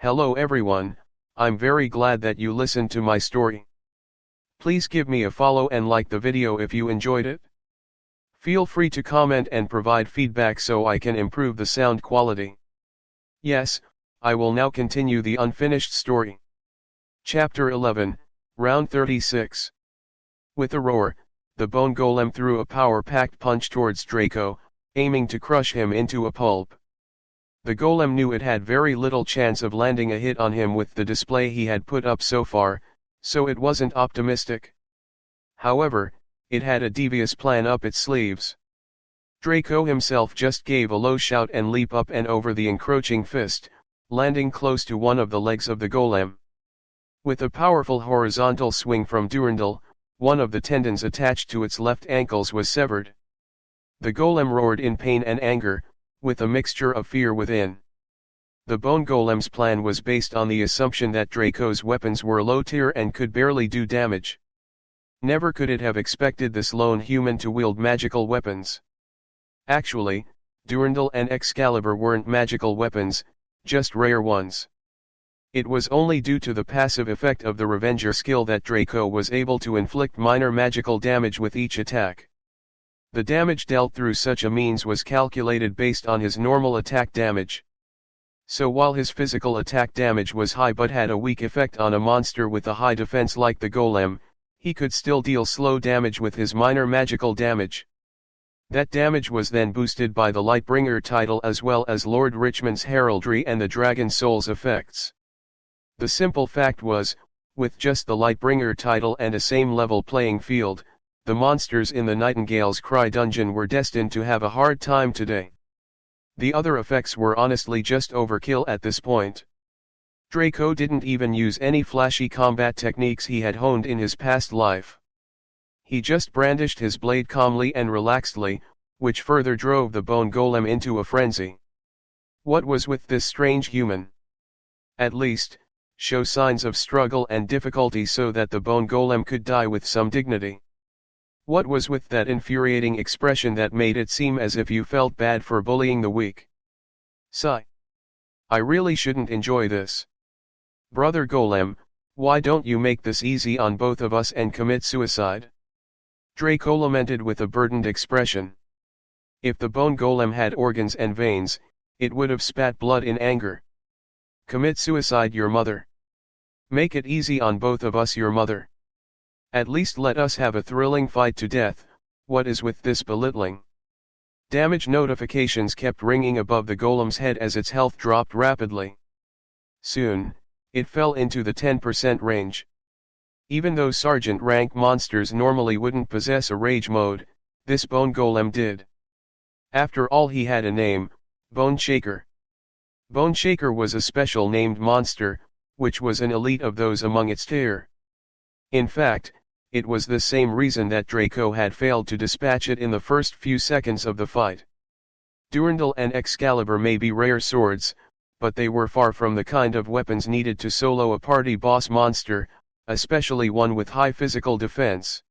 Hello everyone, I'm very glad that you listened to my story. Please give me a follow and like the video if you enjoyed it. Feel free to comment and provide feedback so I can improve the sound quality. Yes, I will now continue the unfinished story. Chapter 11, Round 36. With a roar, the bone golem threw a power-packed punch towards Draco, aiming to crush him into a pulp. The golem knew it had very little chance of landing a hit on him with the display he had put up so far, so it wasn't optimistic. However, it had a devious plan up its sleeves. Draco himself just gave a low shout and leap up and over the encroaching fist, landing close to one of the legs of the golem. With a powerful horizontal swing from Durandal, one of the tendons attached to its left ankles was severed. The golem roared in pain and anger, with a mixture of fear within. The bone golem's plan was based on the assumption that Draco's weapons were low tier and could barely do damage. Never could it have expected this lone human to wield magical weapons. Actually, Durandal and Excalibur weren't magical weapons, just rare ones. It was only due to the passive effect of the Revenger skill that Draco was able to inflict minor magical damage with each attack. The damage dealt through such a means was calculated based on his normal attack damage. So while his physical attack damage was high but had a weak effect on a monster with a high defense like the golem, he could still deal slow damage with his minor magical damage. That damage was then boosted by the Lightbringer title as well as Lord Richmond's heraldry and the Dragon Souls effects. The simple fact was, with just the Lightbringer title and a same level playing field, the monsters in the Nightingale's Cry dungeon were destined to have a hard time today. The other effects were honestly just overkill at this point. Draco didn't even use any flashy combat techniques he had honed in his past life. He just brandished his blade calmly and relaxedly, which further drove the bone golem into a frenzy. What was with this strange human? At least, show signs of struggle and difficulty so that the bone golem could die with some dignity. What was with that infuriating expression that made it seem as if you felt bad for bullying the weak? Sigh. I really shouldn't enjoy this. Brother Golem, why don't you make this easy on both of us and commit suicide? Draco lamented with a burdened expression. If the bone golem had organs and veins, it would have spat blood in anger. Commit suicide, your mother. Make it easy on both of us, your mother. At least let us have a thrilling fight to death. What is with this belittling? Damage notifications kept ringing above the golem's head as its health dropped rapidly. Soon, it fell into the 10% range. Even though sergeant rank monsters normally wouldn't possess a rage mode, this bone golem did. After all, he had a name, Bone Shaker. Bone Shaker was a special named monster, which was an elite of those among its tier. In fact, it was the same reason that Draco had failed to dispatch it in the first few seconds of the fight. Durandal and Excalibur may be rare swords, but they were far from the kind of weapons needed to solo a party boss monster, especially one with high physical defense.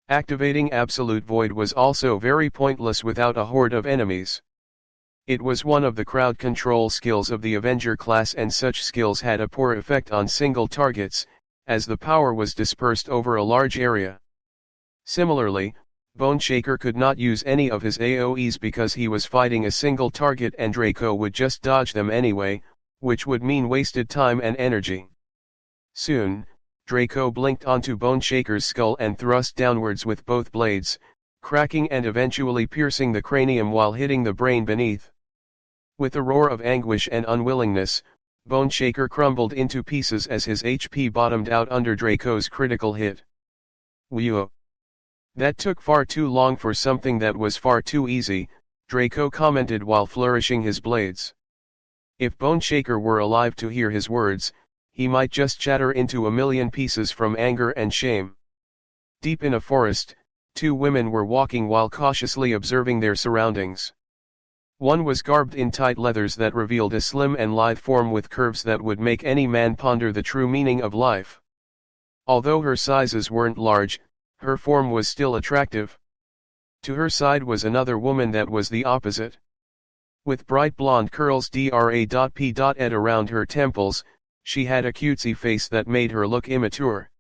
Activating Absolute Void was also very pointless without a horde of enemies. It was one of the crowd control skills of the Avenger class, and such skills had a poor effect on single targets, as the power was dispersed over a large area. Similarly, Bone Shaker could not use any of his AoEs because he was fighting a single target and Draco would just dodge them anyway, which would mean wasted time and energy. Soon, Draco blinked onto Bone Shaker's skull and thrust downwards with both blades, cracking and eventually piercing the cranium while hitting the brain beneath. With a roar of anguish and unwillingness, Bone Shaker crumbled into pieces as his HP bottomed out under Draco's critical hit. Whew. That took far too long for something that was far too easy, Draco commented while flourishing his blades. If Bone Shaker were alive to hear his words, he might just shatter into a million pieces from anger and shame. Deep in a forest, two women were walking while cautiously observing their surroundings. One was garbed in tight leathers that revealed a slim and lithe form with curves that would make any man ponder the true meaning of life. Although her sizes weren't large, her form was still attractive. To her side was another woman that was the opposite. With bright blonde curls dra.p.ed around her temples, she had a cutesy face that made her look immature.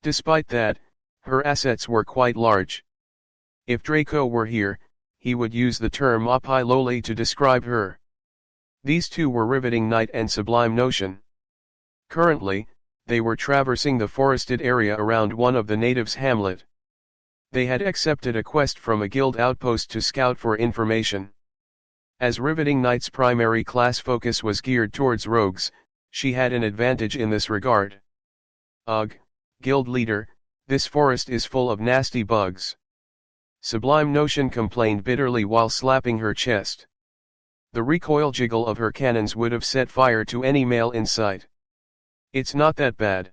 Despite that, her assets were quite large. If Draco were here, he would use the term opiloli to describe her. These two were Riveting Knight and Sublime Notion. Currently, they were traversing the forested area around one of the natives' hamlet. They had accepted a quest from a guild outpost to scout for information. As Riveting Knight's primary class focus was geared towards rogues, she had an advantage in this regard. Ugh, guild leader, this forest is full of nasty bugs. Sublime Notion complained bitterly while slapping her chest. The recoil jiggle of her cannons would have set fire to any male in sight. It's not that bad.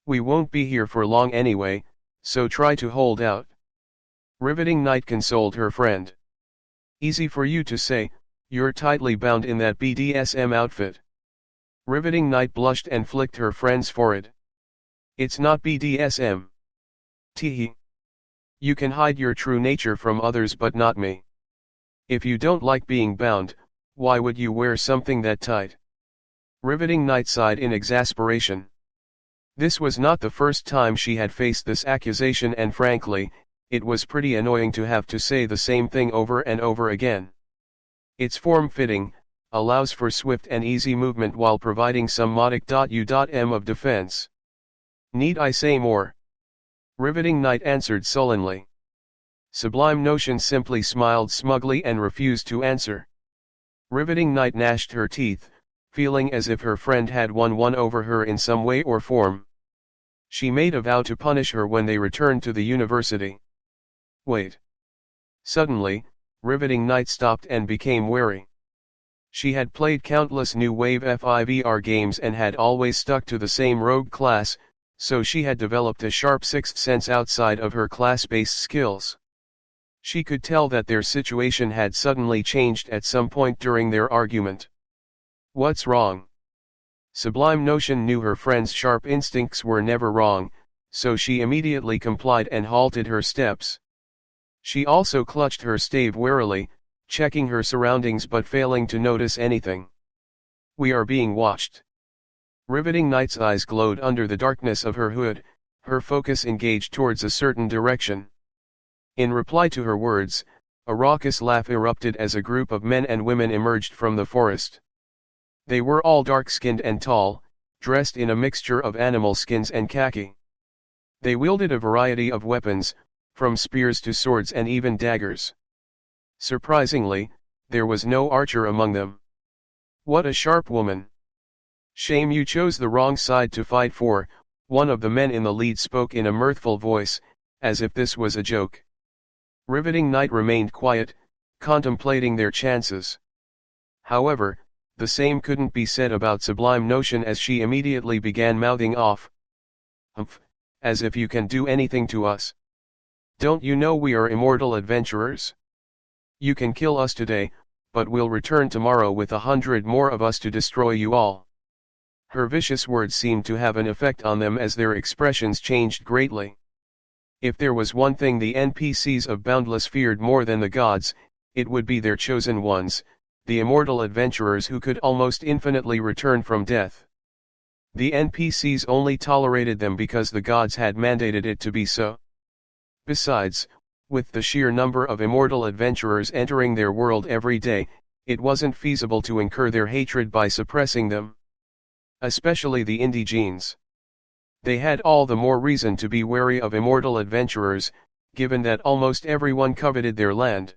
We won't be here for long anyway, so try to hold out. Riveting Knight consoled her friend. Easy for you to say, you're tightly bound in that BDSM outfit. Riveting Knight blushed and flicked her friend's forehead. It's not BDSM. Teehee. You can hide your true nature from others but not me. If you don't like being bound, why would you wear something that tight? Riveting Knight sighed in exasperation. This was not the first time she had faced this accusation, and frankly, it was pretty annoying to have to say the same thing over and over again. It's form-fitting, allows for swift and easy movement while providing some modic U.M of defense. Need I say more? Riveting Knight answered sullenly. Sublime Notion simply smiled smugly and refused to answer. Riveting Knight gnashed her teeth, feeling as if her friend had won over her in some way or form. She made a vow to punish her when they returned to the university. Wait. Suddenly, Riveting Knight stopped and became wary. She had played countless new wave FIVR games and had always stuck to the same rogue class, so she had developed a sharp sixth sense outside of her class-based skills. She could tell that their situation had suddenly changed at some point during their argument. What's wrong? Sublime Notion knew her friend's sharp instincts were never wrong, so she immediately complied and halted her steps. She also clutched her stave warily, checking her surroundings but failing to notice anything. We are being watched. Riveting Knight's eyes glowed under the darkness of her hood, her focus engaged towards a certain direction. In reply to her words, a raucous laugh erupted as a group of men and women emerged from the forest. They were all dark-skinned and tall, dressed in a mixture of animal skins and khaki. They wielded a variety of weapons, from spears to swords and even daggers. Surprisingly, there was no archer among them. What a sharp woman! Shame you chose the wrong side to fight for, one of the men in the lead spoke in a mirthful voice, as if this was a joke. Riveting Knight remained quiet, contemplating their chances. However, the same couldn't be said about Sublime Notion, as she immediately began mouthing off. Humph, as if you can do anything to us. Don't you know we are immortal adventurers? You can kill us today, but we'll return tomorrow with 100 more of us to destroy you all. Her vicious words seemed to have an effect on them as their expressions changed greatly. If there was one thing the NPCs of Boundless feared more than the gods, it would be their chosen ones, the immortal adventurers who could almost infinitely return from death. The NPCs only tolerated them because the gods had mandated it to be so. Besides, with the sheer number of immortal adventurers entering their world every day, it wasn't feasible to incur their hatred by suppressing them. Especially the indigenes. They had all the more reason to be wary of immortal adventurers, given that almost everyone coveted their land.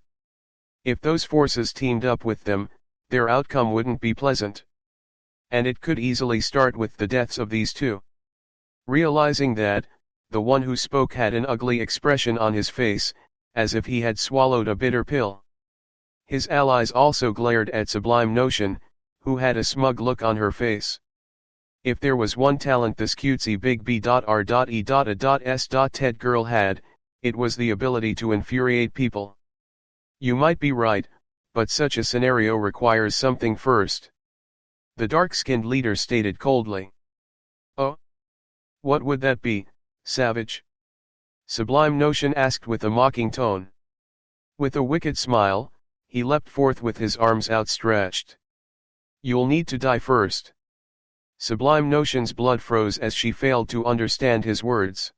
If those forces teamed up with them, their outcome wouldn't be pleasant. And it could easily start with the deaths of these two. Realizing that, the one who spoke had an ugly expression on his face, as if he had swallowed a bitter pill. His allies also glared at Sublime Notion, who had a smug look on her face. If there was one talent this cutesy big B.R.E.A.S. Ted girl had, it was the ability to infuriate people. You might be right, but such a scenario requires something first. The dark-skinned leader stated coldly. Oh? What would that be, savage? Sublime Notion asked with a mocking tone. With a wicked smile, he leapt forth with his arms outstretched. "You'll need to die first." Sublime Notion's blood froze as she failed to understand his words.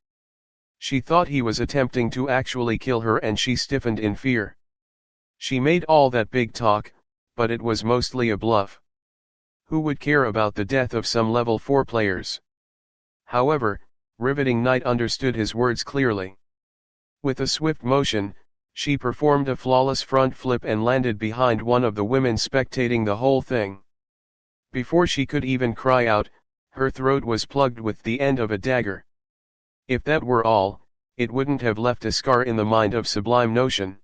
She thought he was attempting to actually kill her and she stiffened in fear. She made all that big talk, but it was mostly a bluff. Who would care about the death of some level 4 players? However, Riveting Knight understood his words clearly. With a swift motion, she performed a flawless front flip and landed behind one of the women spectating the whole thing. Before she could even cry out, her throat was plugged with the end of a dagger. If that were all, it wouldn't have left a scar in the mind of Sublime Notion.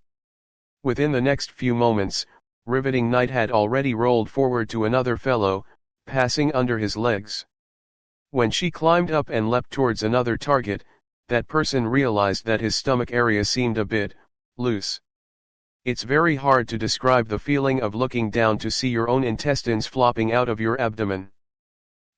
Within the next few moments, Riveting Knight had already rolled forward to another fellow, passing under his legs. When she climbed up and leapt towards another target, that person realized that his stomach area seemed a bit loose. It's very hard to describe the feeling of looking down to see your own intestines flopping out of your abdomen.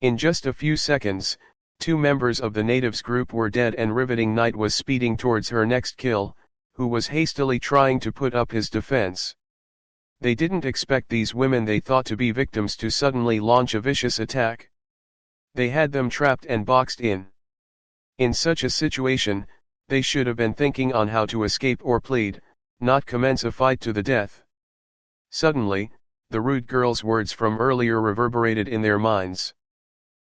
In just a few seconds, 2 members of the natives group were dead and Riveting Knight was speeding towards her next kill, who was hastily trying to put up his defense. They didn't expect these women they thought to be victims to suddenly launch a vicious attack. They had them trapped and boxed in. In such a situation, they should have been thinking on how to escape or plead, not commence a fight to the death. Suddenly, the rude girl's words from earlier reverberated in their minds.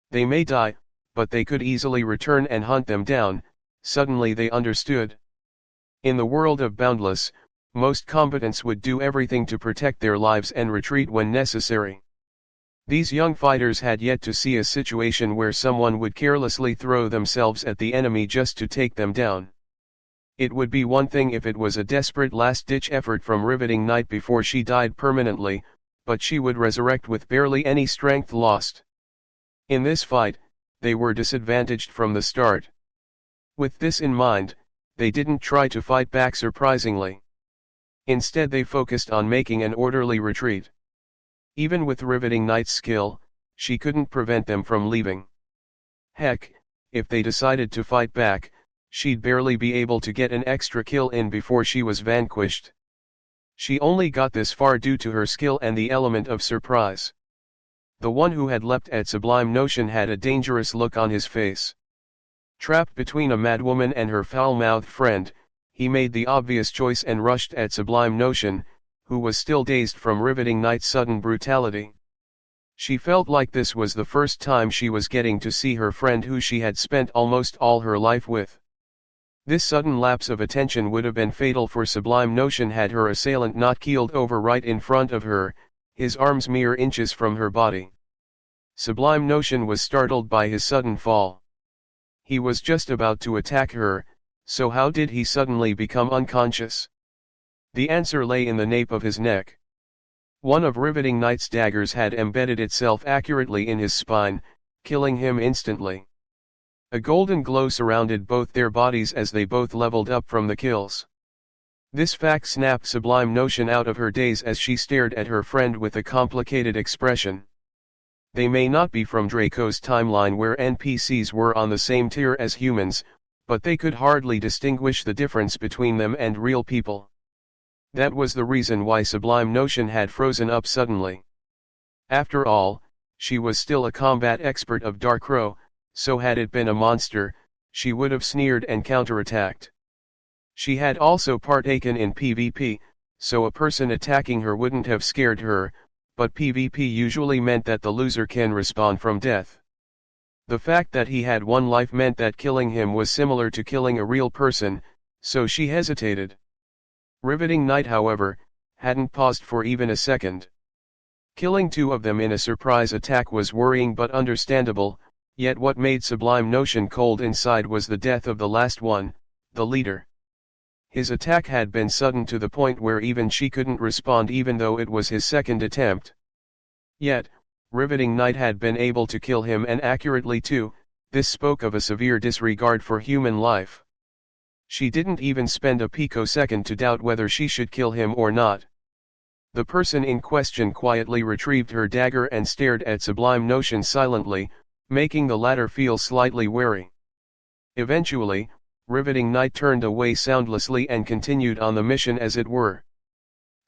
They may die, but they could easily return and hunt them down. Suddenly they understood. In the world of Boundless, most combatants would do everything to protect their lives and retreat when necessary. These young fighters had yet to see a situation where someone would carelessly throw themselves at the enemy just to take them down. It would be one thing if it was a desperate last-ditch effort from Riveting Knight before she died permanently, but she would resurrect with barely any strength lost. In this fight, they were disadvantaged from the start. With this in mind, they didn't try to fight back surprisingly. Instead they focused on making an orderly retreat. Even with Riveting Knight's skill, she couldn't prevent them from leaving. Heck, if they decided to fight back, she'd barely be able to get an extra kill in before she was vanquished. She only got this far due to her skill and the element of surprise. The one who had leapt at Sublime Notion had a dangerous look on his face. Trapped between a madwoman and her foul-mouthed friend, he made the obvious choice and rushed at Sublime Notion, who was still dazed from Riveting Knight's sudden brutality. She felt like this was the first time she was getting to see her friend who she had spent almost all her life with. This sudden lapse of attention would have been fatal for Sublime Notion had her assailant not keeled over right in front of her, his arms mere inches from her body. Sublime Notion was startled by his sudden fall. He was just about to attack her, so how did he suddenly become unconscious? The answer lay in the nape of his neck. One of Riveting Knight's daggers had embedded itself accurately in his spine, killing him instantly. A golden glow surrounded both their bodies as they both leveled up from the kills. This fact snapped Sublime Notion out of her daze as she stared at her friend with a complicated expression. They may not be from Draco's timeline where NPCs were on the same tier as humans, but they could hardly distinguish the difference between them and real people. That was the reason why Sublime Notion had frozen up suddenly. After all, she was still a combat expert of Darkrow, so had it been a monster, she would have sneered and counterattacked. She had also partaken in PvP, so a person attacking her wouldn't have scared her, but PvP usually meant that the loser can respawn from death. The fact that he had one life meant that killing him was similar to killing a real person, so she hesitated. Riveting Knight, however, hadn't paused for even a second. Killing 2 of them in a surprise attack was worrying but understandable, yet what made Sublime Notion cold inside was the death of the last one, the leader. His attack had been sudden to the point where even she couldn't respond even though it was his second attempt. Yet, Riveting Knight had been able to kill him and accurately too. This spoke of a severe disregard for human life. She didn't even spend a picosecond to doubt whether she should kill him or not. The person in question quietly retrieved her dagger and stared at Sublime Notion silently, making the latter feel slightly wary. Eventually, Riveting Knight turned away soundlessly and continued on the mission as it were.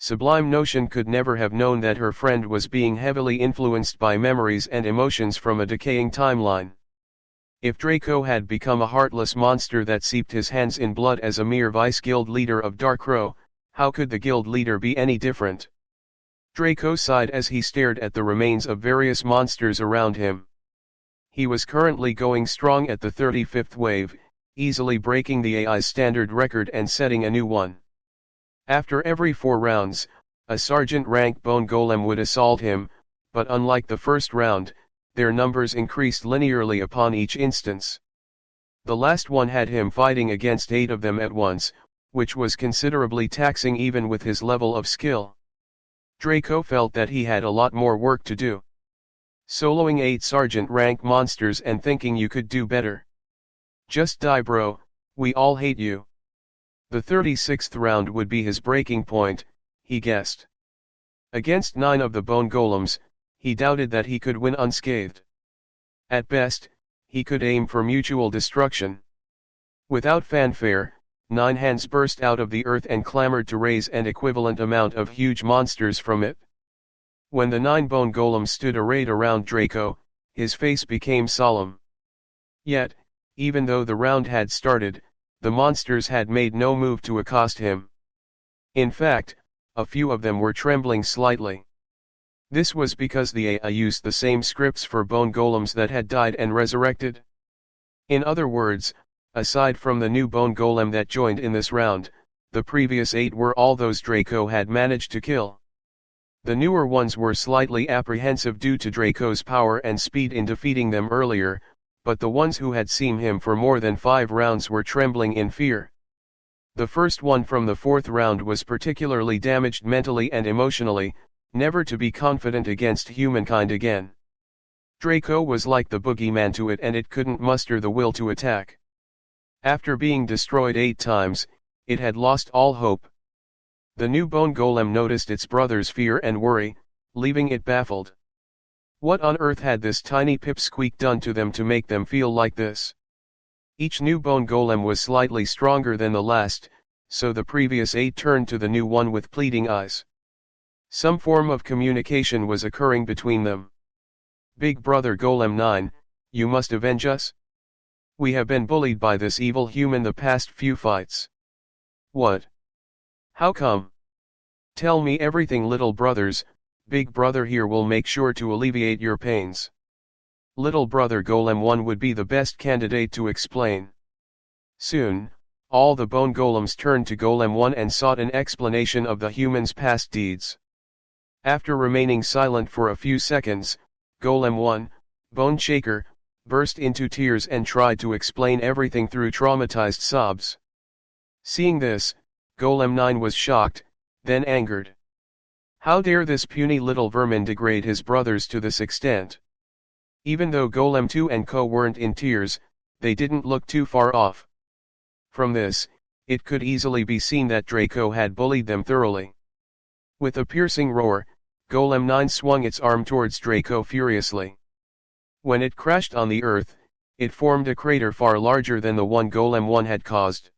Sublime Notion could never have known that her friend was being heavily influenced by memories and emotions from a decaying timeline. If Draco had become a heartless monster that seeped his hands in blood as a mere vice guild leader of Dark Row, how could the guild leader be any different? Draco sighed as he stared at the remains of various monsters around him. He was currently going strong at the 35th wave, easily breaking the AI's standard record and setting a new one. After every 4 rounds, a sergeant rank bone golem would assault him, but unlike the first round, their numbers increased linearly upon each instance. The last one had him fighting against 8 of them at once, which was considerably taxing even with his level of skill. Draco felt that he had a lot more work to do. Soloing 8 sergeant rank monsters and thinking you could do better. Just die bro, we all hate you. The 36th round would be his breaking point, he guessed. Against 9 of the bone golems, he doubted that he could win unscathed. At best, he could aim for mutual destruction. Without fanfare, 9 hands burst out of the earth and clamored to raise an equivalent amount of huge monsters from it. When the 9 bone golems stood arrayed around Draco, his face became solemn. Yet, even though the round had started, the monsters had made no move to accost him. In fact, a few of them were trembling slightly. This was because the AI used the same scripts for bone golems that had died and resurrected. In other words, aside from the new bone golem that joined in this round, the previous 8 were all those Draco had managed to kill. The newer ones were slightly apprehensive due to Draco's power and speed in defeating them earlier, but the ones who had seen him for more than 5 rounds were trembling in fear. The first one from the 4th round was particularly damaged mentally and emotionally, never to be confident against humankind again. Draco was like the boogeyman to it and it couldn't muster the will to attack. After being destroyed 8 times, it had lost all hope. The new bone golem noticed its brother's fear and worry, leaving it baffled. What on earth had this tiny pipsqueak done to them to make them feel like this? Each new bone golem was slightly stronger than the last, so the previous 8 turned to the new one with pleading eyes. Some form of communication was occurring between them. Big brother Golem 9, you must avenge us? We have been bullied by this evil human the past few fights. What? How come? Tell me everything little brothers, big brother here will make sure to alleviate your pains. Little brother Golem 1 would be the best candidate to explain. Soon, all the bone golems turned to Golem 1 and sought an explanation of the human's past deeds. After remaining silent for a few seconds, Golem 1, Bone Shaker, burst into tears and tried to explain everything through traumatized sobs. Seeing this, Golem 9 was shocked, then angered. How dare this puny little vermin degrade his brothers to this extent? Even though Golem 2 and Co weren't in tears, they didn't look too far off. From this, it could easily be seen that Draco had bullied them thoroughly. With a piercing roar, Golem 9 swung its arm towards Draco furiously. When it crashed on the earth, it formed a crater far larger than the one Golem 1 had caused.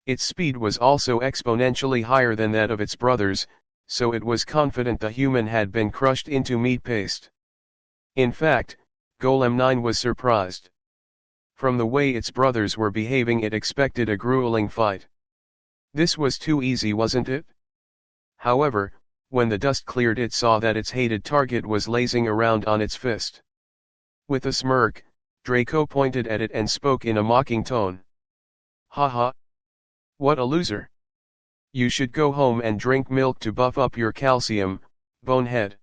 Its speed was also exponentially higher than that of its brothers, so it was confident the human had been crushed into meat paste. In fact, Golem 9 was surprised. From the way its brothers were behaving, it expected a grueling fight. This was too easy, wasn't it? However, when the dust cleared, it saw that its hated target was lazing around on its fist. With a smirk, Draco pointed at it and spoke in a mocking tone. Haha! What a loser! You should go home and drink milk to buff up your calcium, bonehead.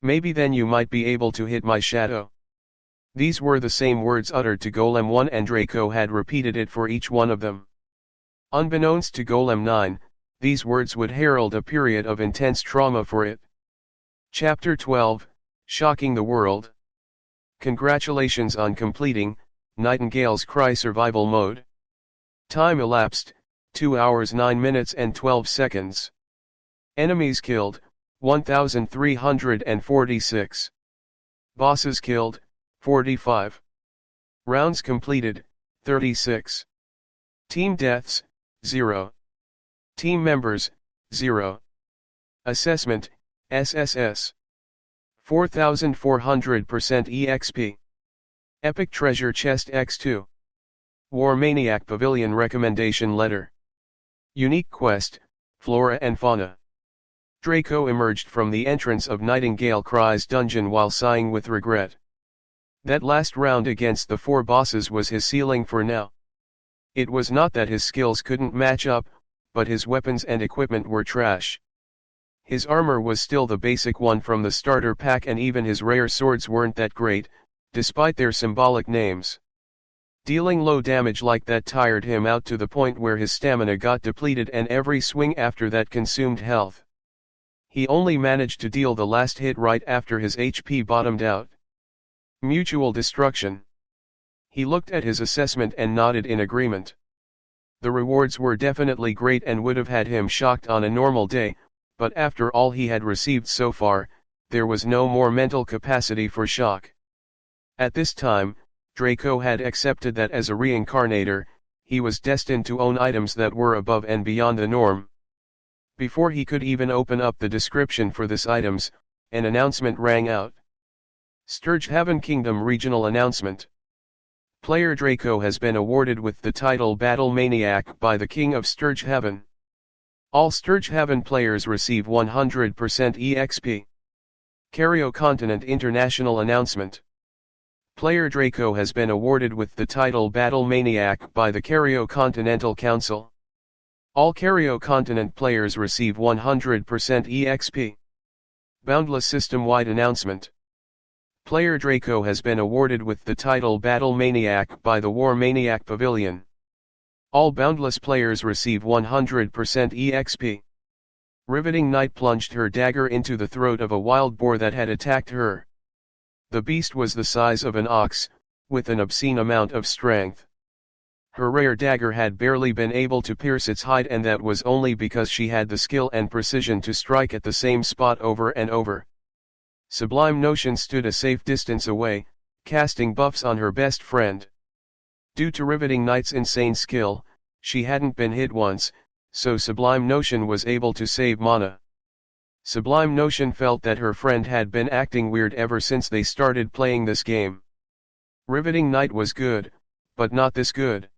Maybe then you might be able to hit my shadow. These were the same words uttered to Golem 1, and Draco had repeated it for each one of them. Unbeknownst to Golem 9, these words would herald a period of intense trauma for it. Chapter 12, Shocking the World. Congratulations on completing Nightingale's Cry Survival Mode. Time elapsed, 2 hours 9 minutes and 12 seconds. Enemies killed, 1,346. Bosses killed, 45. Rounds completed, 36. Team deaths, 0. Team members, 0. Assessment, SSS. 4400% EXP. Epic Treasure Chest X2. War Maniac Pavilion Recommendation Letter. Unique Quest, Flora and Fauna. Draco emerged from the entrance of Nightingale Cry's dungeon while sighing with regret. That last round against the 4 bosses was his ceiling for now. It was not that his skills couldn't match up, but his weapons and equipment were trash. His armor was still the basic one from the starter pack, and even his rare swords weren't that great, despite their symbolic names. Dealing low damage like that tired him out to the point where his stamina got depleted and every swing after that consumed health. He only managed to deal the last hit right after his HP bottomed out. Mutual destruction. He looked at his assessment and nodded in agreement. The rewards were definitely great and would have had him shocked on a normal day, but after all he had received so far, there was no more mental capacity for shock. At this time, Draco had accepted that as a reincarnator, he was destined to own items that were above and beyond the norm. Before he could even open up the description for these items, an announcement rang out. Sturgehaven Kingdom Regional Announcement. Player Draco has been awarded with the title Battle Maniac by the King of Sturgehaven. All Sturgehaven players receive 100% EXP. Cario Continent International Announcement. Player Draco has been awarded with the title Battle Maniac by the Cario Continental Council. All Cario Continent players receive 100% EXP. Boundless System-wide Announcement. Player Draco has been awarded with the title Battle Maniac by the War Maniac Pavilion. All Boundless players receive 100% EXP. Riveting Knight plunged her dagger into the throat of a wild boar that had attacked her. The beast was the size of an ox, with an obscene amount of strength. Her rare dagger had barely been able to pierce its hide, and that was only because she had the skill and precision to strike at the same spot over and over. Sublime Notion stood a safe distance away, casting buffs on her best friend. Due to Riveting Knight's insane skill, she hadn't been hit once, so Sublime Notion was able to save mana. Sublime Notion felt that her friend had been acting weird ever since they started playing this game. Riveting Knight was good, but not this good.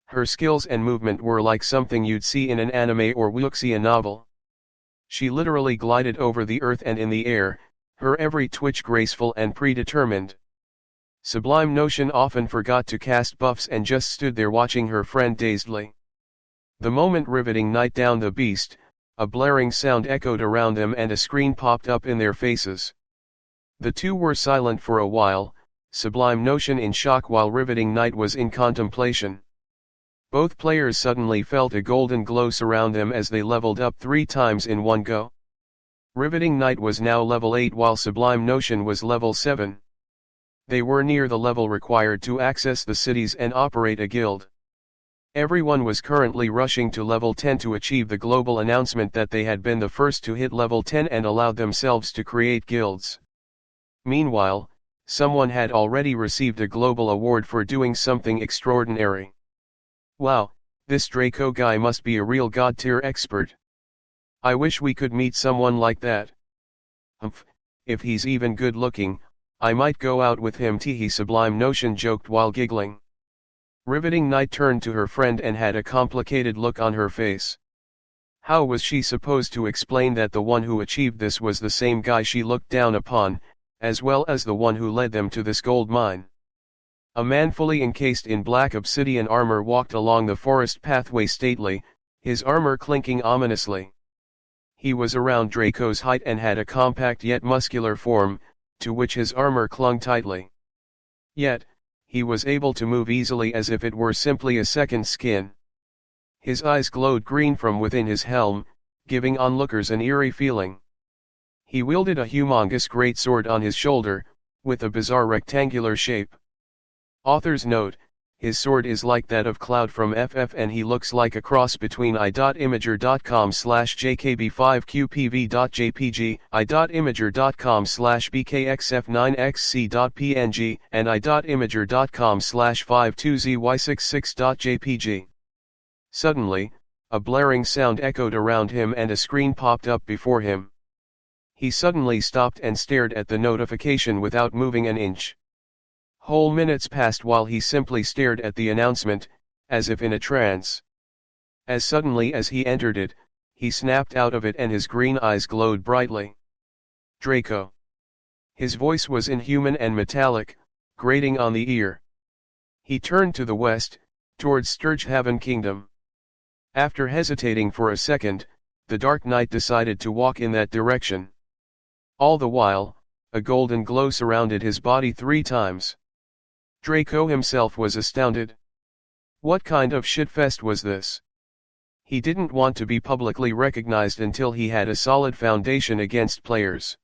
Her skills and movement were like something you'd see in an anime or wuxia novel. She literally glided over the earth and in the air, her every twitch graceful and predetermined. Sublime Notion often forgot to cast buffs and just stood there watching her friend dazedly. The moment Riveting Knight downed the beast, a blaring sound echoed around them and a screen popped up in their faces. The two were silent for a while, Sublime Notion in shock while Riveting Knight was in contemplation. Both players suddenly felt a golden glow surround them as they leveled up 3 times in one go. Riveting Knight was now level 8 while Sublime Notion was level 7. They were near the level required to access the cities and operate a guild. Everyone was currently rushing to level 10 to achieve the global announcement that they had been the first to hit level 10 and allowed themselves to create guilds. Meanwhile, someone had already received a global award for doing something extraordinary. Wow, this Draco guy must be a real god-tier expert. I wish we could meet someone like that. Humph, if he's even good looking, I might go out with him, teehee, Sublime Notion joked while giggling. Riveting Knight turned to her friend and had a complicated look on her face. How was she supposed to explain that the one who achieved this was the same guy she looked down upon, as well as the one who led them to this gold mine? A man fully encased in black obsidian armor walked along the forest pathway stately, his armor clinking ominously. He was around Draco's height and had a compact yet muscular form, to which his armor clung tightly. Yet, he was able to move easily as if it were simply a second skin. His eyes glowed green from within his helm, giving onlookers an eerie feeling. He wielded a humongous greatsword on his shoulder, with a bizarre rectangular shape. Author's note: his sword is like that of Cloud from FF and he looks like a cross between i.imager.com/jkb5qpv.jpg, i.imager.com/bkxf9xc.png, and i.imager.com/520y66.jpg. Suddenly, a blaring sound echoed around him and a screen popped up before him. He suddenly stopped and stared at the notification without moving an inch. Whole minutes passed while he simply stared at the announcement, as if in a trance. As suddenly as he entered it, he snapped out of it and his green eyes glowed brightly. Draco. His voice was inhuman and metallic, grating on the ear. He turned to the west, towards Sturgehaven Kingdom. After hesitating for a second, the Dark Knight decided to walk in that direction. All the while, a golden glow surrounded his body 3 times. Draco himself was astounded. What kind of shitfest was this? He didn't want to be publicly recognized until he had a solid foundation against players.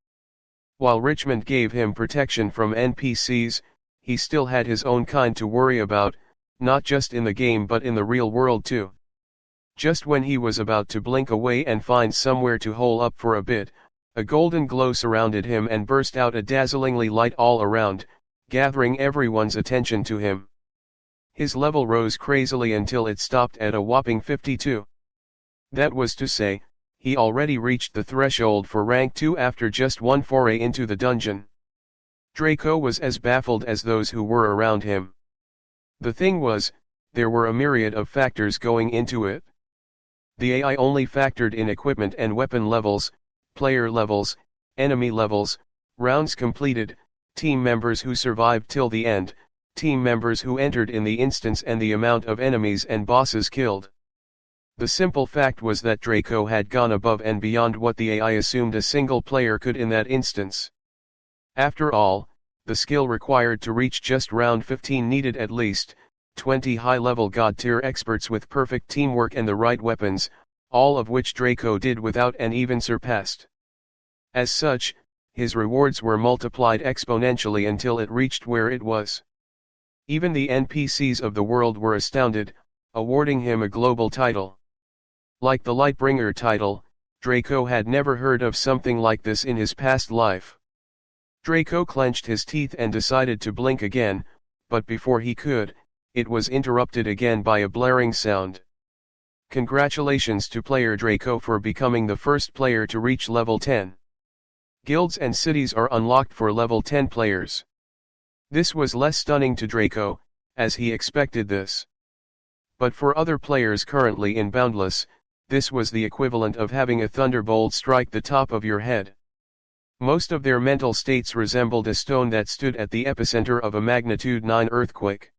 While Richmond gave him protection from NPCs, he still had his own kind to worry about, not just in the game but in the real world too. Just when he was about to blink away and find somewhere to hole up for a bit, a golden glow surrounded him and burst out a dazzlingly light all around, gathering everyone's attention to him. His level rose crazily until it stopped at a whopping 52. That was to say, he already reached the threshold for rank 2 after just one foray into the dungeon. Draco was as baffled as those who were around him. The thing was, there were a myriad of factors going into it. The AI only factored in equipment and weapon levels, player levels, enemy levels, rounds completed, team members who survived till the end, team members who entered in the instance and the amount of enemies and bosses killed. The simple fact was that Draco had gone above and beyond what the AI assumed a single player could in that instance. After all, the skill required to reach just round 15 needed at least 20 high-level god-tier experts with perfect teamwork and the right weapons, all of which Draco did without and even surpassed. As such, his rewards were multiplied exponentially until it reached where it was. Even the NPCs of the world were astounded, awarding him a global title. Like the Lightbringer title, Draco had never heard of something like this in his past life. Draco clenched his teeth and decided to blink again, but before he could, it was interrupted again by a blaring sound. Congratulations to player Draco for becoming the first player to reach level 10. Guilds and cities are unlocked for level 10 players. This was less stunning to Draco, as he expected this. But for other players currently in Boundless, this was the equivalent of having a thunderbolt strike the top of your head. Most of their mental states resembled a stone that stood at the epicenter of a magnitude 9 earthquake.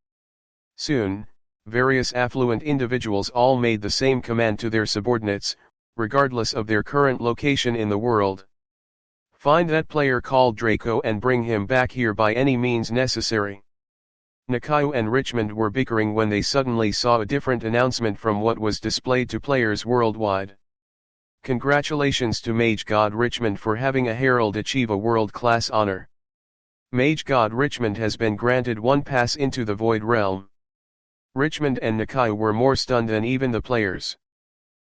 Soon, various affluent individuals all made the same command to their subordinates, regardless of their current location in the world. Find that player called Draco and bring him back here by any means necessary. Nakayu and Richmond were bickering when they suddenly saw a different announcement from what was displayed to players worldwide. Congratulations to Mage God Richmond for having a herald achieve a world-class honor. Mage God Richmond has been granted one pass into the Void Realm. Richmond and Nakayu were more stunned than even the players.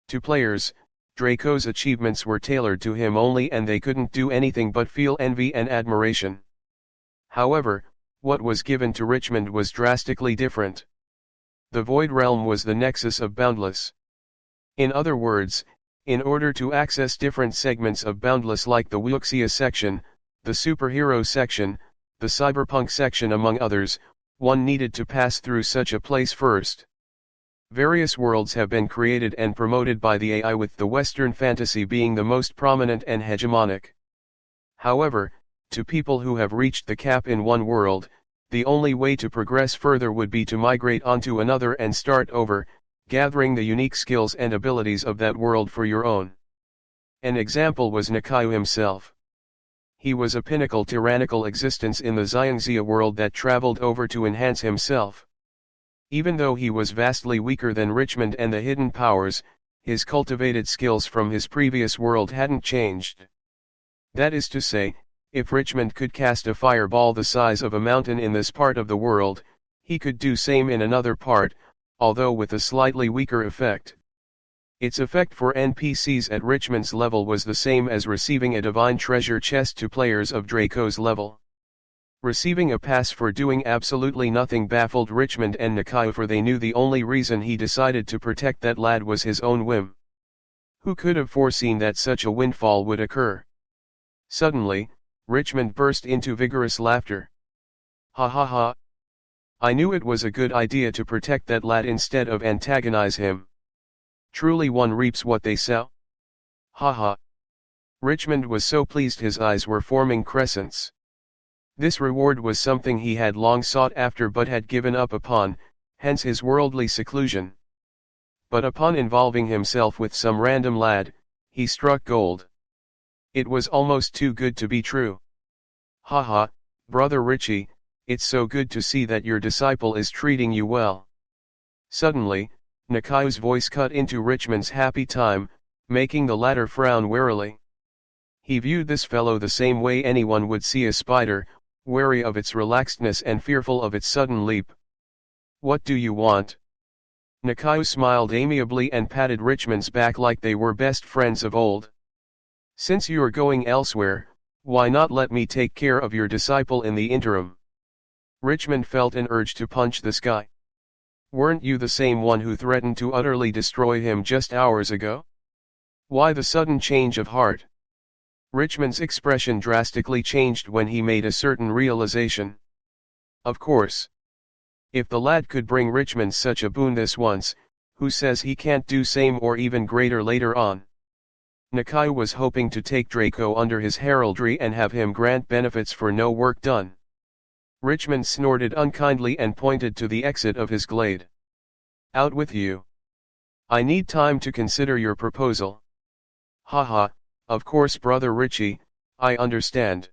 To players, Draco's achievements were tailored to him only and they couldn't do anything but feel envy and admiration. However, what was given to Richmond was drastically different. The Void Realm was the nexus of Boundless. In other words, in order to access different segments of Boundless like the Wuxia section, the superhero section, the cyberpunk section among others, one needed to pass through such a place first. Various worlds have been created and promoted by the AI with the Western fantasy being the most prominent and hegemonic. However, to people who have reached the cap in one world, the only way to progress further would be to migrate onto another and start over, gathering the unique skills and abilities of that world for your own. An example was Nakayu himself. He was a pinnacle tyrannical existence in the Xiangxia world that traveled over to enhance himself. Even though he was vastly weaker than Richmond and the hidden powers, his cultivated skills from his previous world hadn't changed. That is to say, if Richmond could cast a fireball the size of a mountain in this part of the world, he could do same in another part, although with a slightly weaker effect. Its effect for NPCs at Richmond's level was the same as receiving a divine treasure chest to players of Draco's level. Receiving a pass for doing absolutely nothing baffled Richmond and Nikaiu, for they knew the only reason he decided to protect that lad was his own whim. Who could have foreseen that such a windfall would occur? Suddenly, Richmond burst into vigorous laughter. Ha ha ha. I knew it was a good idea to protect that lad instead of antagonize him. Truly one reaps what they sow. Ha ha. Richmond was so pleased his eyes were forming crescents. This reward was something he had long sought after but had given up upon, hence his worldly seclusion. But upon involving himself with some random lad, he struck gold. It was almost too good to be true. Ha ha, brother Richie, it's so good to see that your disciple is treating you well. Suddenly, Nikaiu's voice cut into Richmond's happy time, making the latter frown warily. He viewed this fellow the same way anyone would see a spider, wary of its relaxedness and fearful of its sudden leap. What do you want? Nikaiu smiled amiably and patted Richmond's back like they were best friends of old. Since you're going elsewhere, why not let me take care of your disciple in the interim? Richmond felt an urge to punch the sky. Weren't you the same one who threatened to utterly destroy him just hours ago? Why the sudden change of heart? Richmond's expression drastically changed when he made a certain realization. Of course. If the lad could bring Richmond such a boon this once, who says he can't do same or even greater later on? Nikaiu was hoping to take Draco under his heraldry and have him grant benefits for no work done. Richmond snorted unkindly and pointed to the exit of his glade. Out with you. I need time to consider your proposal. Ha ha, of course brother Richie, I understand.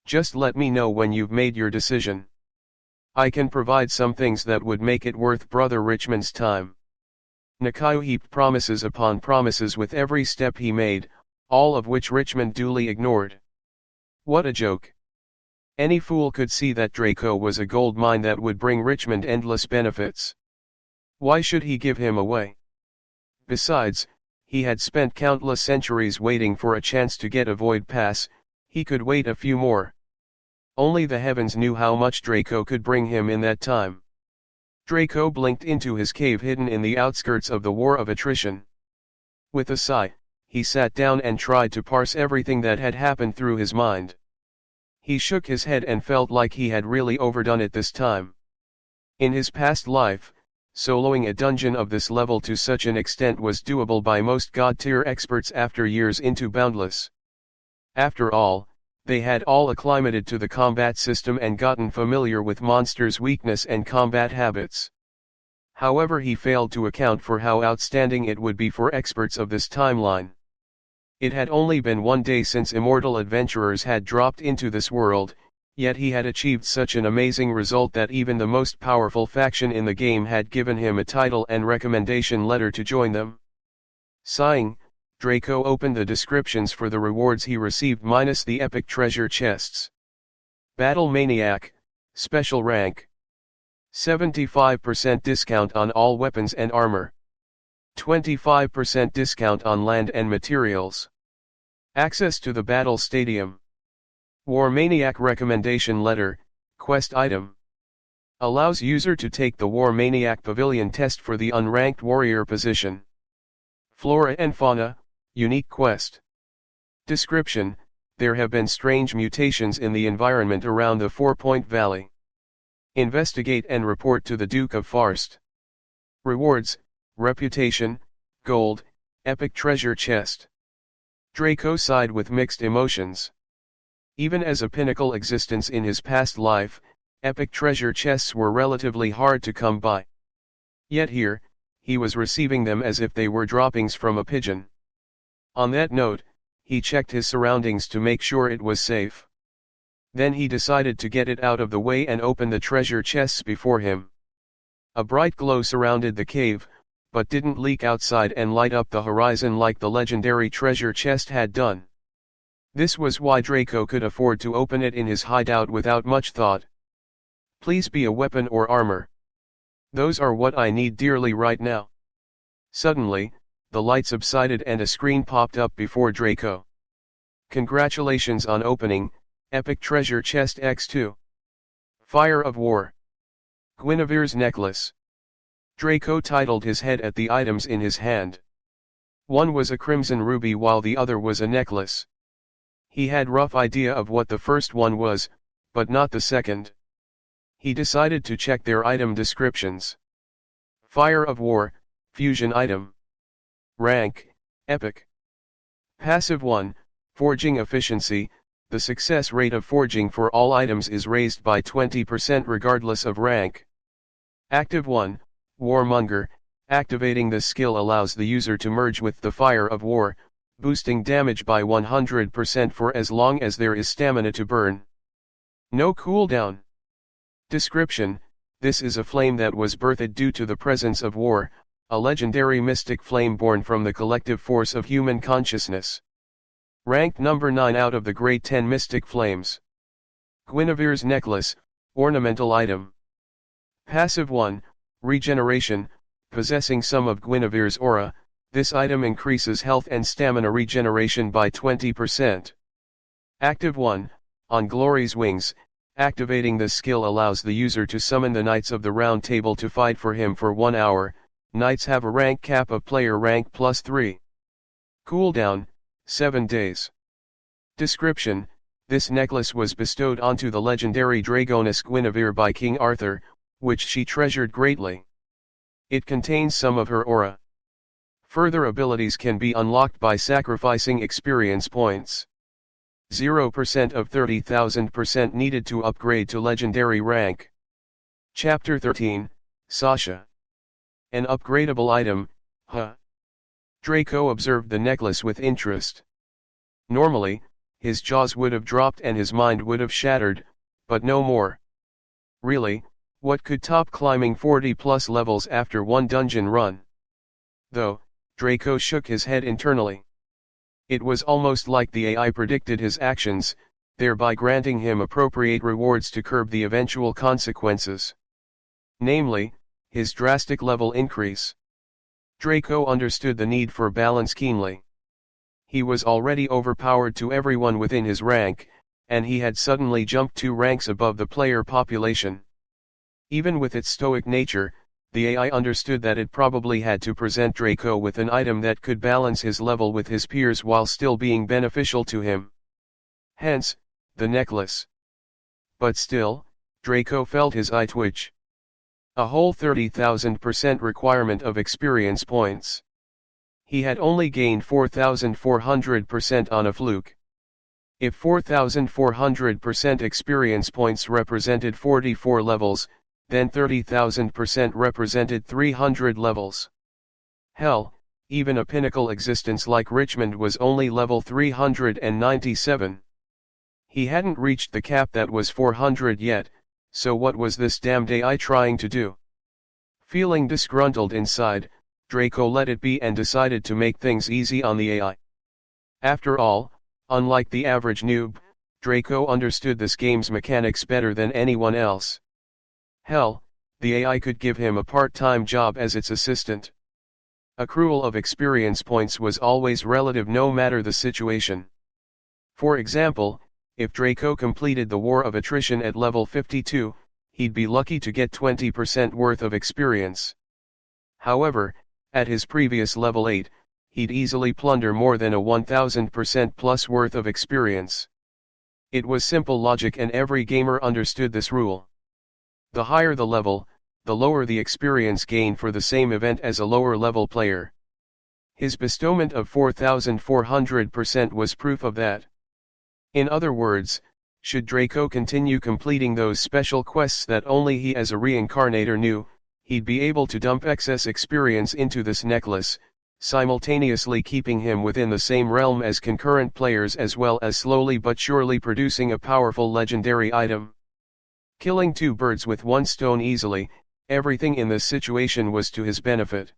Just let me know when you've made your decision. I can provide some things that would make it worth brother Richmond's time. Nikaiu heaped promises upon promises with every step he made, all of which Richmond duly ignored. What a joke. Any fool could see that Draco was a gold mine that would bring Richmond endless benefits. Why should he give him away? Besides, he had spent countless centuries waiting for a chance to get a void pass, he could wait a few more. Only the heavens knew how much Draco could bring him in that time. Draco blinked into his cave hidden in the outskirts of the War of Attrition. With a sigh, he sat down and tried to parse everything that had happened through his mind. He shook his head and felt like he had really overdone it this time. In his past life, soloing a dungeon of this level to such an extent was doable by most god-tier experts after years into Boundless. After all, they had all acclimated to the combat system and gotten familiar with monsters' weakness and combat habits. However, he failed to account for how outstanding it would be for experts of this timeline. It had only been one day since immortal adventurers had dropped into this world, yet he had achieved such an amazing result that even the most powerful faction in the game had given him a title and recommendation letter to join them. Sighing, Draco opened the descriptions for the rewards he received minus the epic treasure chests. Battle Maniac, Special Rank. 75% discount on all weapons and armor. 25% discount on land and materials. Access to the battle stadium. War Maniac recommendation letter, quest item. Allows user to take the War Maniac Pavilion test for the unranked warrior position. Flora and fauna, unique quest. Description: there have been strange mutations in the environment around the 4-Point Valley. Investigate and report to the Duke of Farst. Rewards: reputation, gold, epic treasure chest. Draco sighed with mixed emotions. Even as a pinnacle existence in his past life, epic treasure chests were relatively hard to come by. Yet here, he was receiving them as if they were droppings from a pigeon. On that note, he checked his surroundings to make sure it was safe. Then he decided to get it out of the way and open the treasure chests before him. A bright glow surrounded the cave, but didn't leak outside and light up the horizon like the legendary treasure chest had done. This was why Draco could afford to open it in his hideout without much thought. Please be a weapon or armor. Those are what I need dearly right now. Suddenly, the light subsided and a screen popped up before Draco. Congratulations on opening, Epic Treasure Chest X2. Fire of War. Guinevere's necklace. Draco titled his head at the items in his hand. One was a crimson ruby while the other was a necklace. He had rough idea of what the first one was, but not the second. He decided to check their item descriptions. Fire of War, fusion item. Rank, Epic. Passive 1, Forging efficiency. The success rate of forging for all items is raised by 20% regardless of rank. Active 1, Warmonger. Activating this skill allows the user to merge with the Fire of War, boosting damage by 100% for as long as there is stamina to burn. No cooldown. Description: this is a flame that was birthed due to the presence of war, a legendary mystic flame born from the collective force of human consciousness. Ranked number 9 out of the Great 10 Mystic Flames. Guinevere's necklace, ornamental item. Passive 1, Regeneration. Possessing some of Guinevere's aura, this item increases health and stamina regeneration by 20%. Active 1, On Glory's Wings. Activating this skill allows the user to summon the Knights of the Round Table to fight for him for 1 hour. Knights have a rank cap of player rank plus 3. Cooldown, 7 days. Description: this necklace was bestowed onto the legendary dragoness Guinevere by King Arthur, which she treasured greatly. It contains some of her aura. Further abilities can be unlocked by sacrificing experience points. 0% of 30,000% needed to upgrade to legendary rank. Chapter 13, Sasha. An upgradable item, huh? Draco observed the necklace with interest. Normally, his jaws would have dropped and his mind would have shattered, but no more. Really, what could top climbing 40 plus levels after one dungeon run? Though, Draco shook his head internally. It was almost like the AI predicted his actions, thereby granting him appropriate rewards to curb the eventual consequences. Namely, his drastic level increase. Draco understood the need for balance keenly. He was already overpowered to everyone within his rank, and he had suddenly jumped 2 ranks above the player population. Even with its stoic nature, the AI understood that it probably had to present Draco with an item that could balance his level with his peers while still being beneficial to him. Hence, the necklace. But still, Draco felt his eye twitch. A whole 30,000% requirement of experience points. He had only gained 4,400% on a fluke. If 4,400% experience points represented 44 levels, then 30,000% represented 300 levels. Hell, even a pinnacle existence like Richmond was only level 397. He hadn't reached the cap that was 400 yet, so what was this damned AI trying to do? Feeling disgruntled inside, Draco let it be and decided to make things easy on the AI. After all, unlike the average noob, Draco understood this game's mechanics better than anyone else. Hell, the AI could give him a part-time job as its assistant. Accrual of experience points was always relative no matter the situation. For example, if Draco completed the War of Attrition at level 52, he'd be lucky to get 20% worth of experience. However, at his previous level 8, he'd easily plunder more than a 1000% plus worth of experience. It was simple logic and every gamer understood this rule. The higher the level, the lower the experience gain for the same event as a lower level player. His bestowment of 4,400% was proof of that. In other words, should Draco continue completing those special quests that only he as a reincarnator knew, he'd be able to dump excess experience into this necklace, simultaneously keeping him within the same realm as concurrent players as well as slowly but surely producing a powerful legendary item. Killing 2 birds with 1 stone easily, everything in this situation was to his benefit.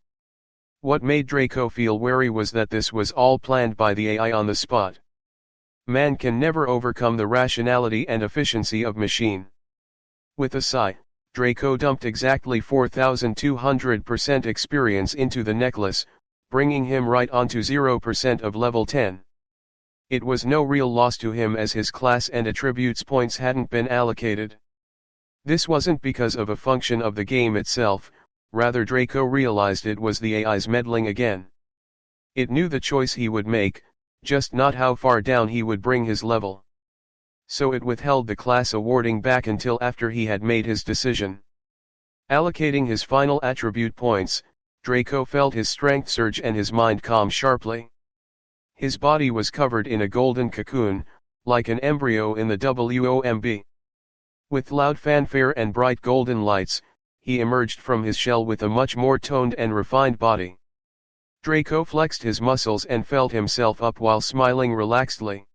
What made Draco feel wary was that this was all planned by the AI on the spot. Man can never overcome the rationality and efficiency of machine. With a sigh, Draco dumped exactly 4,200% experience into the necklace, bringing him right onto 0% of level 10. It was no real loss to him as his class and attributes points hadn't been allocated. This wasn't because of a function of the game itself, rather Draco realized it was the AI's meddling again. It knew the choice he would make, just not how far down he would bring his level. So it withheld the class awarding back until after he had made his decision. Allocating his final attribute points, Draco felt his strength surge and his mind calm sharply. His body was covered in a golden cocoon, like an embryo in the womb. With loud fanfare and bright golden lights, he emerged from his shell with a much more toned and refined body. Draco flexed his muscles and felt himself up while smiling relaxedly.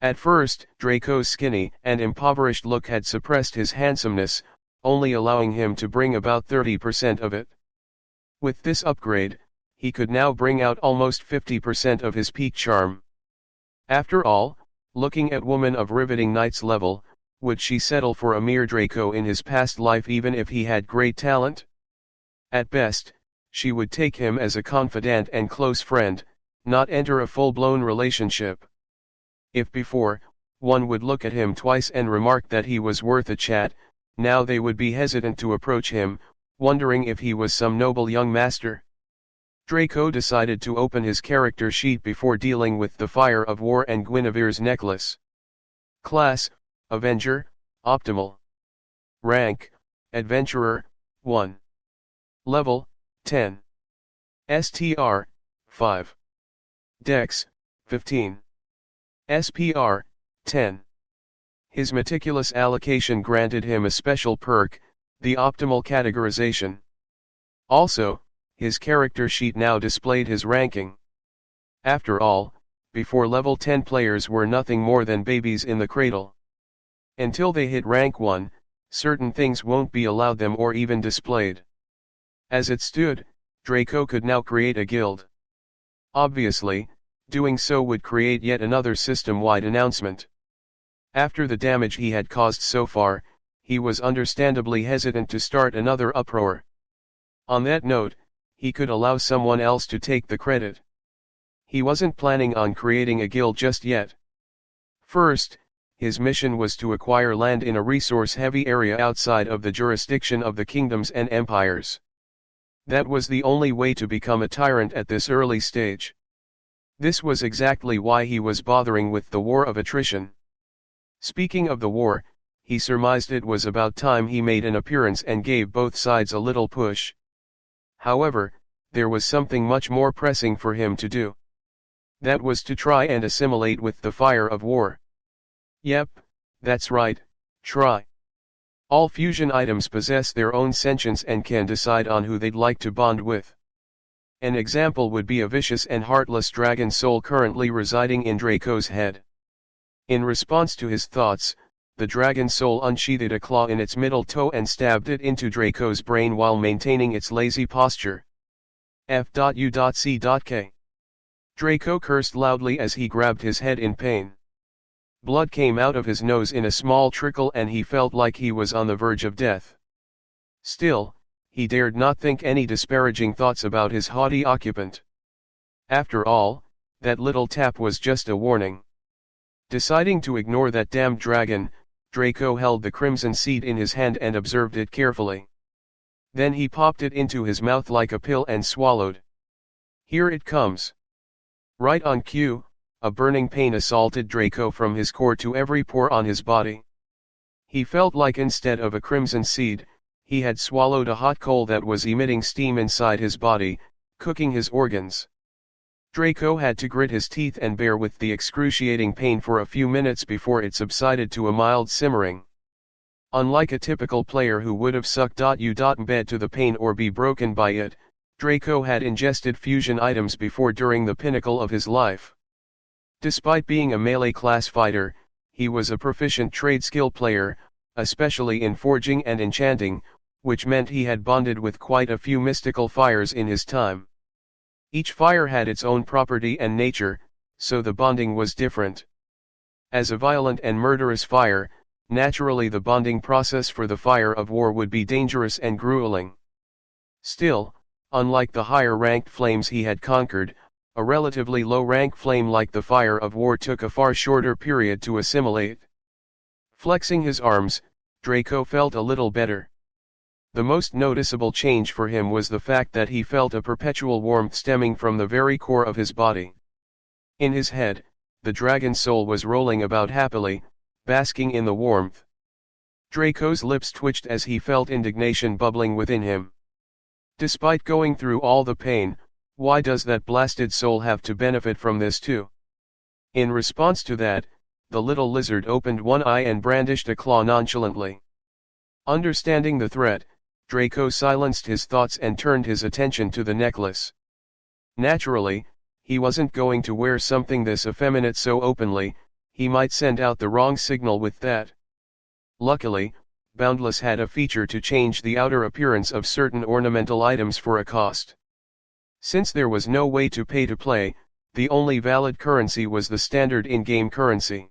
At first, Draco's skinny and impoverished look had suppressed his handsomeness, only allowing him to bring about 30% of it. With this upgrade, he could now bring out almost 50% of his peak charm. After all, looking at woman of riveting knight's level, would she settle for a mere Draco in his past life even if he had great talent? At best, she would take him as a confidant and close friend, not enter a full-blown relationship. If before, one would look at him twice and remark that he was worth a chat, now they would be hesitant to approach him, wondering if he was some noble young master. Draco decided to open his character sheet before dealing with the fire of war and Guinevere's necklace. Class, Avenger, Optimal. Rank, Adventurer, 1. Level, 10. STR, 5. Dex, 15. SPR, 10. His meticulous allocation granted him a special perk, the optimal categorization. Also, his character sheet now displayed his ranking. After all, before level 10 players were nothing more than babies in the cradle. Until they hit rank 1, certain things won't be allowed them or even displayed. As it stood, Draco could now create a guild. Obviously, doing so would create yet another system-wide announcement. After the damage he had caused so far, he was understandably hesitant to start another uproar. On that note, he could allow someone else to take the credit. He wasn't planning on creating a guild just yet. First, his mission was to acquire land in a resource-heavy area outside of the jurisdiction of the kingdoms and empires. That was the only way to become a tyrant at this early stage. This was exactly why he was bothering with the war of attrition. Speaking of the war, he surmised it was about time he made an appearance and gave both sides a little push. However, there was something much more pressing for him to do. That was to try and assimilate with the fire of war. Yep, that's right, try. All fusion items possess their own sentience and can decide on who they'd like to bond with. An example would be a vicious and heartless dragon soul currently residing in Draco's head. In response to his thoughts, the dragon soul unsheathed a claw in its middle toe and stabbed it into Draco's brain while maintaining its lazy posture. F.U.C.K. Draco cursed loudly as he grabbed his head in pain. Blood came out of his nose in a small trickle and he felt like he was on the verge of death. Still, he dared not think any disparaging thoughts about his haughty occupant. After all, that little tap was just a warning. Deciding to ignore that damned dragon, Draco held the crimson seed in his hand and observed it carefully. Then he popped it into his mouth like a pill and swallowed. Here it comes. Right on cue, a burning pain assaulted Draco from his core to every pore on his body. He felt like instead of a crimson seed, he had swallowed a hot coal that was emitting steam inside his body, cooking his organs. Draco had to grit his teeth and bear with the excruciating pain for a few minutes before it subsided to a mild simmering. Unlike a typical player who would have sucked bed to the pain or be broken by it, Draco had ingested fusion items before during the pinnacle of his life. Despite being a melee class fighter, he was a proficient trade skill player, especially in forging and enchanting, which meant he had bonded with quite a few mystical fires in his time. Each fire had its own property and nature, so the bonding was different. As a violent and murderous fire, naturally the bonding process for the fire of war would be dangerous and grueling. Still, unlike the higher-ranked flames he had conquered, a relatively low-rank flame like the fire of war took a far shorter period to assimilate. Flexing his arms, Draco felt a little better. The most noticeable change for him was the fact that he felt a perpetual warmth stemming from the very core of his body. In his head, the dragon's soul was rolling about happily, basking in the warmth. Draco's lips twitched as he felt indignation bubbling within him. Despite going through all the pain, why does that blasted soul have to benefit from this too? In response to that, the little lizard opened one eye and brandished a claw nonchalantly. Understanding the threat, Draco silenced his thoughts and turned his attention to the necklace. Naturally, he wasn't going to wear something this effeminate so openly, he might send out the wrong signal with that. Luckily, Boundless had a feature to change the outer appearance of certain ornamental items for a cost. Since there was no way to pay to play, the only valid currency was the standard in-game currency.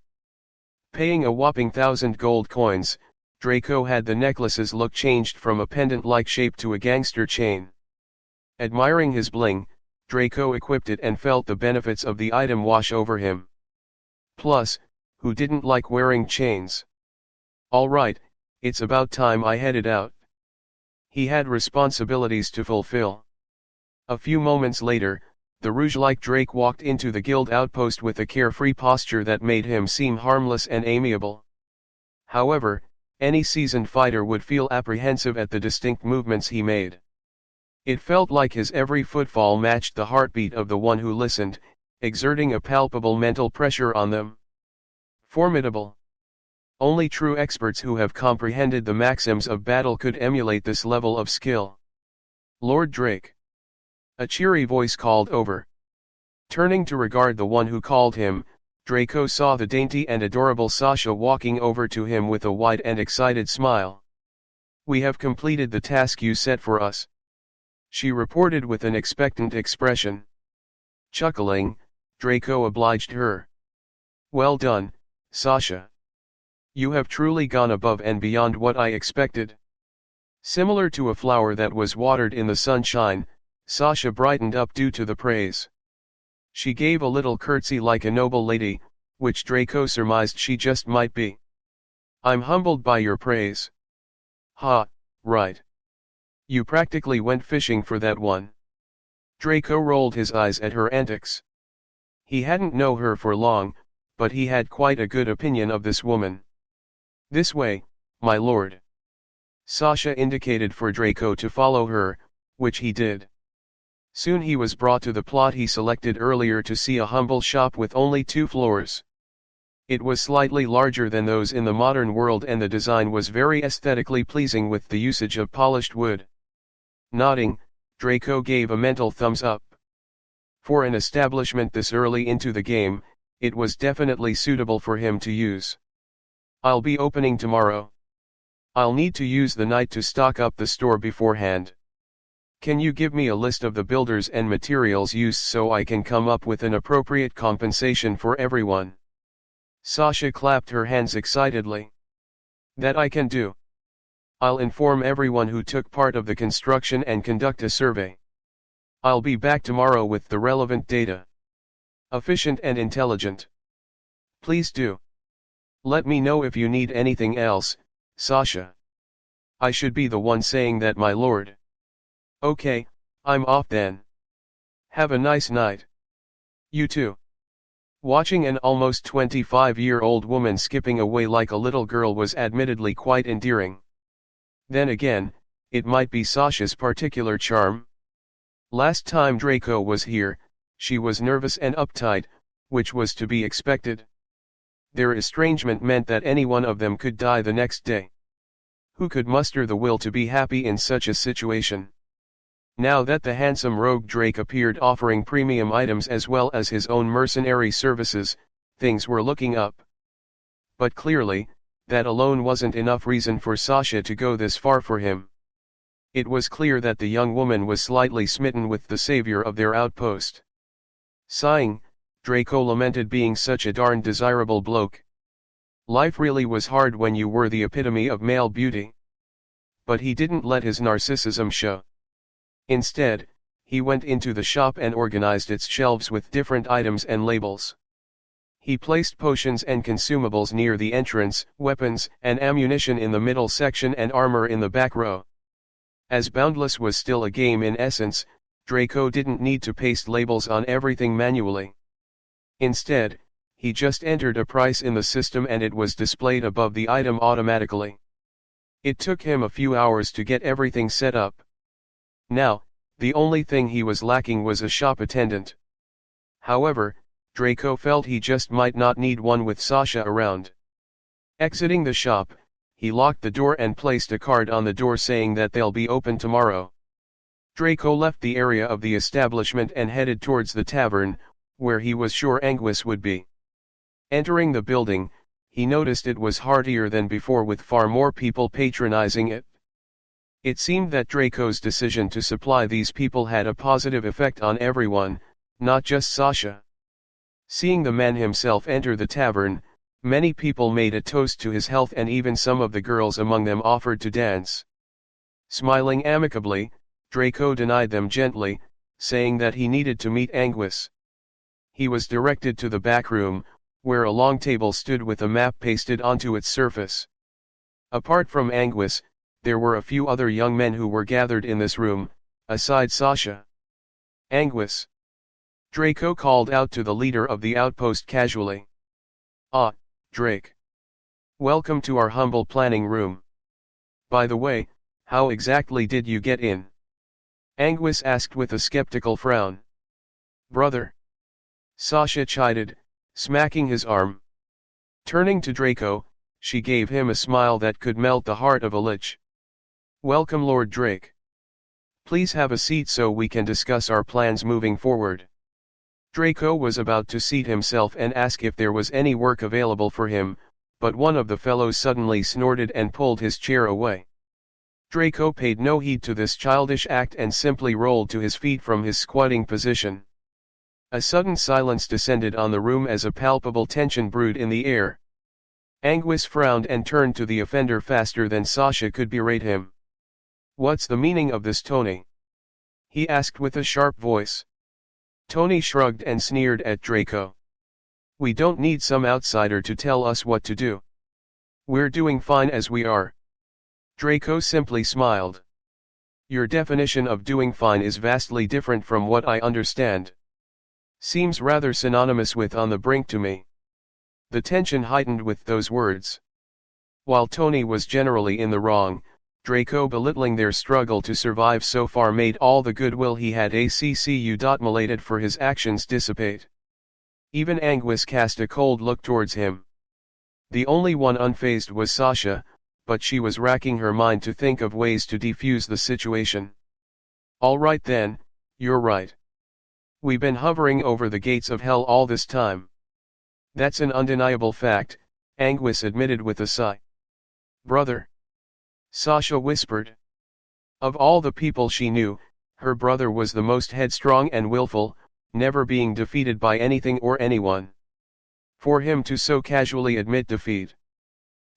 Paying a whopping 1,000 gold coins, Draco had the necklace's look changed from a pendant-like shape to a gangster chain. Admiring his bling, Draco equipped it and felt the benefits of the item wash over him. Plus, who didn't like wearing chains? Alright, it's about time I headed out. He had responsibilities to fulfill. A few moments later, the rouge-like Drake walked into the guild outpost with a carefree posture that made him seem harmless and amiable. However, any seasoned fighter would feel apprehensive at the distinct movements he made. It felt like his every footfall matched the heartbeat of the one who listened, exerting a palpable mental pressure on them. Formidable. Only true experts who have comprehended the maxims of battle could emulate this level of skill. Lord Drake. A cheery voice called over. Turning to regard the one who called him, Draco saw the dainty and adorable Sasha walking over to him with a wide and excited smile. "We have completed the task you set for us," she reported with an expectant expression. Chuckling, Draco obliged her. "Well done, Sasha. You have truly gone above and beyond what I expected." Similar to a flower that was watered in the sunshine, Sasha brightened up due to the praise. She gave a little curtsy like a noble lady, which Draco surmised she just might be. "I'm humbled by your praise." "Ha, right. You practically went fishing for that one." Draco rolled his eyes at her antics. He hadn't known her for long, but he had quite a good opinion of this woman. "This way, my lord." Sasha indicated for Draco to follow her, which he did. Soon he was brought to the plot he selected earlier to see, a humble shop with only 2 floors. It was slightly larger than those in the modern world and the design was very aesthetically pleasing with the usage of polished wood. Nodding, Draco gave a mental thumbs up. For an establishment this early into the game, it was definitely suitable for him to use. "I'll be opening tomorrow. I'll need to use the night to stock up the store beforehand. Can you give me a list of the builders and materials used so I can come up with an appropriate compensation for everyone?" Sasha clapped her hands excitedly. "That I can do. I'll inform everyone who took part of the construction and conduct a survey. I'll be back tomorrow with the relevant data." Efficient and intelligent. "Please do. Let me know if you need anything else, Sasha." "I should be the one saying that, my lord." "Okay, I'm off then. Have a nice night." "You too." Watching an almost 25-year-old woman skipping away like a little girl was admittedly quite endearing. Then again, it might be Sasha's particular charm. Last time Draco was here, she was nervous and uptight, which was to be expected. Their estrangement meant that any one of them could die the next day. Who could muster the will to be happy in such a situation? Now that the handsome rogue Drake appeared offering premium items as well as his own mercenary services, things were looking up. But clearly, that alone wasn't enough reason for Sasha to go this far for him. It was clear that the young woman was slightly smitten with the savior of their outpost. Sighing, Draco lamented being such a darn desirable bloke. Life really was hard when you were the epitome of male beauty. But he didn't let his narcissism show. Instead, he went into the shop and organized its shelves with different items and labels. He placed potions and consumables near the entrance, weapons and ammunition in the middle section and armor in the back row. As Boundless was still a game in essence, Draco didn't need to paste labels on everything manually. Instead, he just entered a price in the system and it was displayed above the item automatically. It took him a few hours to get everything set up. Now, the only thing he was lacking was a shop attendant. However, Draco felt he just might not need one with Sasha around. Exiting the shop, he locked the door and placed a card on the door saying that they'll be open tomorrow. Draco left the area of the establishment and headed towards the tavern, where he was sure Anguis would be. Entering the building, he noticed it was heartier than before with far more people patronizing it. It seemed that Draco's decision to supply these people had a positive effect on everyone, not just Sasha. Seeing the man himself enter the tavern, many people made a toast to his health and even some of the girls among them offered to dance. Smiling amicably, Draco denied them gently, saying that he needed to meet Anguis. He was directed to the back room, where a long table stood with a map pasted onto its surface. Apart from Anguis, there were a few other young men who were gathered in this room, aside Sasha. Anguis. Draco called out to the leader of the outpost casually. "Ah, Drake. Welcome to our humble planning room. By the way, how exactly did you get in?" Anguis asked with a skeptical frown. "Brother." Sasha chided, smacking his arm. Turning to Draco, she gave him a smile that could melt the heart of a lich. "Welcome Lord Drake. Please have a seat so we can discuss our plans moving forward." Draco was about to seat himself and ask if there was any work available for him, but one of the fellows suddenly snorted and pulled his chair away. Draco paid no heed to this childish act and simply rolled to his feet from his squatting position. A sudden silence descended on the room as a palpable tension brewed in the air. Anguis frowned and turned to the offender faster than Sasha could berate him. "What's the meaning of this, Tony?" he asked with a sharp voice. Tony shrugged and sneered at Draco. "We don't need some outsider to tell us what to do. We're doing fine as we are." Draco simply smiled. "Your definition of doing fine is vastly different from what I understand. Seems rather synonymous with on the brink to me." The tension heightened with those words. While Tony was generally in the wrong, Draco belittling their struggle to survive so far made all the goodwill he had accumulated for his actions dissipate. Even Anguis cast a cold look towards him. The only one unfazed was Sasha, but she was racking her mind to think of ways to defuse the situation. "All right then, you're right. We've been hovering over the gates of hell all this time." "That's an undeniable fact," Anguis admitted with a sigh. "Brother," Sasha whispered. Of all the people she knew, her brother was the most headstrong and willful, never being defeated by anything or anyone. For him to so casually admit defeat.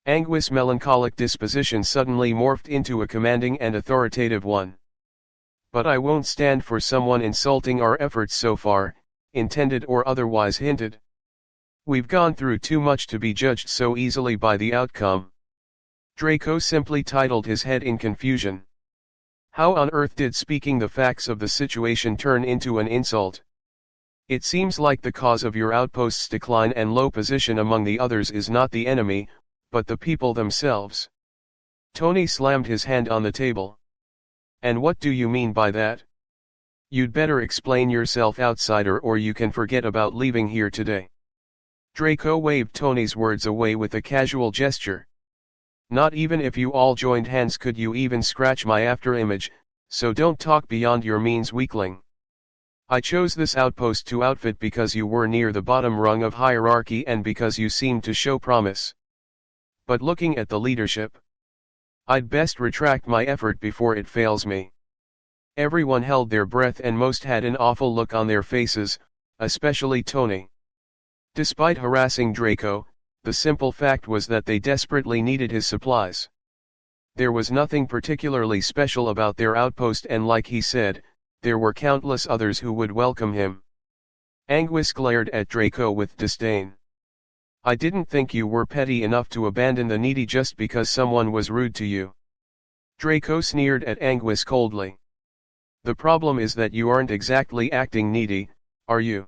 Anguis' melancholic disposition suddenly morphed into a commanding and authoritative one. "But I won't stand for someone insulting our efforts so far, intended or otherwise hinted. We've gone through too much to be judged so easily by the outcome." Draco simply titled his head in confusion. How on earth did speaking the facts of the situation turn into an insult? "It seems like the cause of your outpost's decline and low position among the others is not the enemy, but the people themselves." Tony slammed his hand on the table. "And what do you mean by that? You'd better explain yourself, outsider, or you can forget about leaving here today." Draco waved Tony's words away with a casual gesture. "Not even if you all joined hands could you even scratch my afterimage, so don't talk beyond your means, weakling. I chose this outpost to outfit because you were near the bottom rung of hierarchy and because you seemed to show promise. But looking at the leadership, I'd best retract my effort before it fails me." Everyone held their breath and most had an awful look on their faces, especially Tony. Despite harassing Draco, the simple fact was that they desperately needed his supplies. There was nothing particularly special about their outpost, and like he said, there were countless others who would welcome him. Anguis glared at Draco with disdain. I didn't think you were petty enough to abandon the needy just because someone was rude to you. Draco sneered at Anguis coldly. The problem is that you aren't exactly acting needy, are you?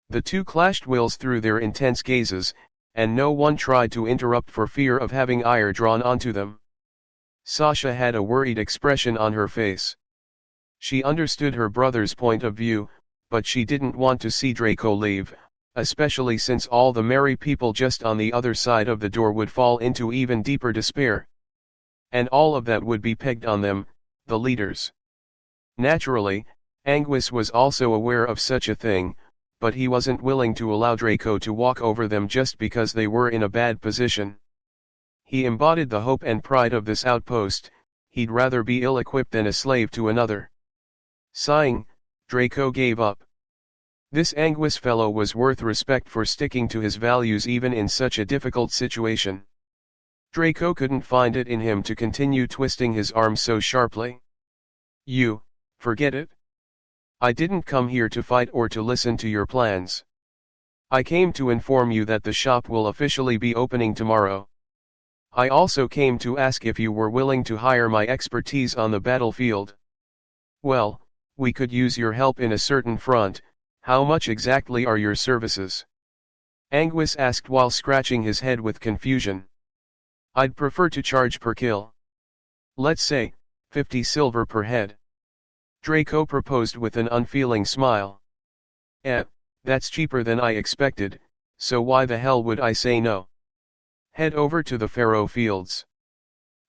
The two clashed wills through their intense gazes, and no one tried to interrupt for fear of having ire drawn onto them. Sasha had a worried expression on her face. She understood her brother's point of view, but she didn't want to see Draco leave, especially since all the merry people just on the other side of the door would fall into even deeper despair. And all of that would be pegged on them, the leaders. Naturally, Anguis was also aware of such a thing, but he wasn't willing to allow Draco to walk over them just because they were in a bad position. He embodied the hope and pride of this outpost. He'd rather be ill-equipped than a slave to another. Sighing, Draco gave up. This Anguis fellow was worth respect for sticking to his values even in such a difficult situation. Draco couldn't find it in him to continue twisting his arm so sharply. Forget it. I didn't come here to fight or to listen to your plans. I came to inform you that the shop will officially be opening tomorrow. I also came to ask if you were willing to hire my expertise on the battlefield. Well, we could use your help in a certain front. How much exactly are your services? Anguis asked while scratching his head with confusion. I'd prefer to charge per kill. Let's say, 50 silver per head. Draco proposed with an unfeeling smile. That's cheaper than I expected, so why the hell would I say no? Head over to the Pharaoh Fields.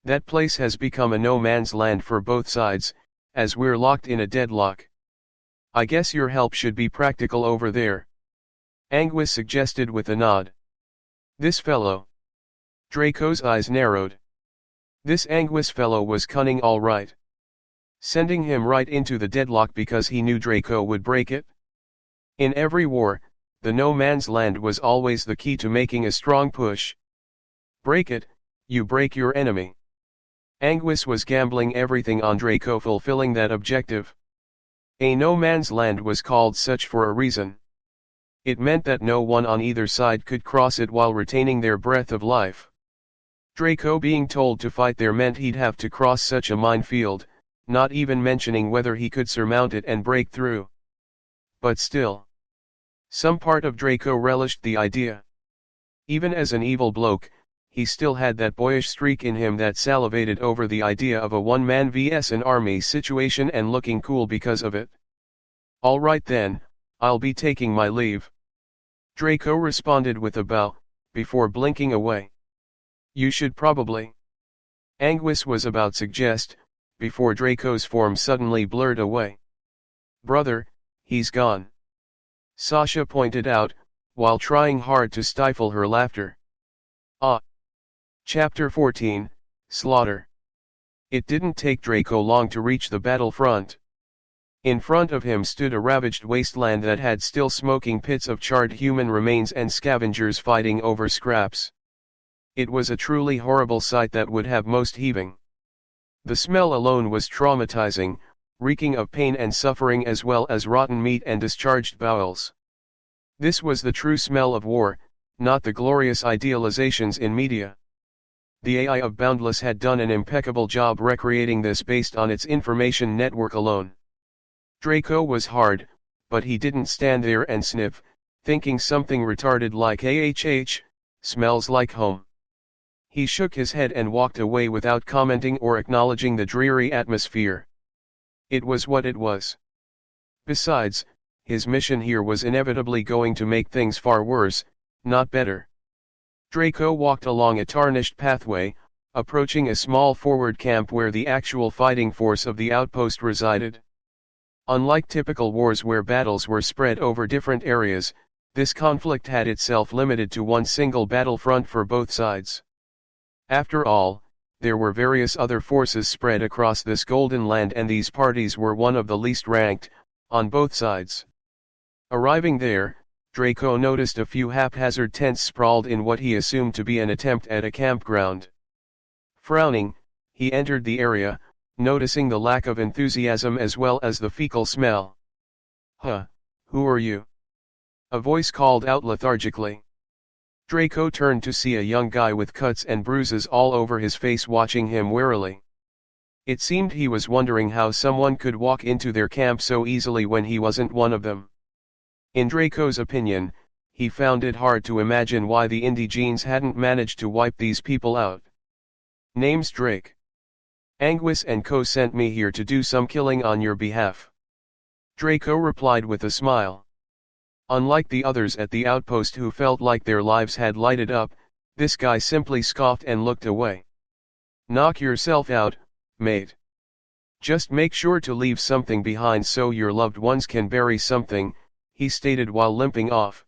That place has become a no man's land for both sides, as we're locked in a deadlock. I guess your help should be practical over there. Anguis suggested with a nod. This fellow. Draco's eyes narrowed. This Anguis fellow was cunning all right. Sending him right into the deadlock because he knew Draco would break it? In every war, the no man's land was always the key to making a strong push. Break it, you break your enemy. Anguis was gambling everything on Draco fulfilling that objective. A no man's land was called such for a reason. It meant that no one on either side could cross it while retaining their breath of life. Draco being told to fight there meant he'd have to cross such a minefield, not even mentioning whether he could surmount it and break through. But still, some part of Draco relished the idea. Even as an evil bloke, he still had that boyish streak in him that salivated over the idea of a one-man vs an army situation and looking cool because of it. All right then, I'll be taking my leave. Draco responded with a bow, before blinking away. You should probably. Anguis was about to suggest, before Draco's form suddenly blurred away. Brother, he's gone. Sasha pointed out, while trying hard to stifle her laughter. Ah. Chapter 14, Slaughter. It didn't take Draco long to reach the battlefront. In front of him stood a ravaged wasteland that had still smoking pits of charred human remains and scavengers fighting over scraps. It was a truly horrible sight that would have most heaving. The smell alone was traumatizing, reeking of pain and suffering as well as rotten meat and discharged bowels. This was the true smell of war, not the glorious idealizations in media. The AI of Boundless had done an impeccable job recreating this based on its information network alone. Draco was hard, but he didn't stand there and sniff, thinking something retarded like smells like home. He shook his head and walked away without commenting or acknowledging the dreary atmosphere. It was what it was. Besides, his mission here was inevitably going to make things far worse, not better. Draco walked along a tarnished pathway, approaching a small forward camp where the actual fighting force of the outpost resided. Unlike typical wars where battles were spread over different areas, this conflict had itself limited to one single battlefront for both sides. After all, there were various other forces spread across this golden land and these parties were one of the least ranked, on both sides. Arriving there, Draco noticed a few haphazard tents sprawled in what he assumed to be an attempt at a campground. Frowning, he entered the area, noticing the lack of enthusiasm as well as the fecal smell. Who are you? A voice called out lethargically. Draco turned to see a young guy with cuts and bruises all over his face watching him warily. It seemed he was wondering how someone could walk into their camp so easily when he wasn't one of them. In Draco's opinion, he found it hard to imagine why the indigenes hadn't managed to wipe these people out. Name's Drake. Anguis and Co sent me here to do some killing on your behalf. Draco replied with a smile. Unlike the others at the outpost who felt like their lives had lighted up, this guy simply scoffed and looked away. Knock yourself out, mate. Just make sure to leave something behind so your loved ones can bury something, he stated while limping off.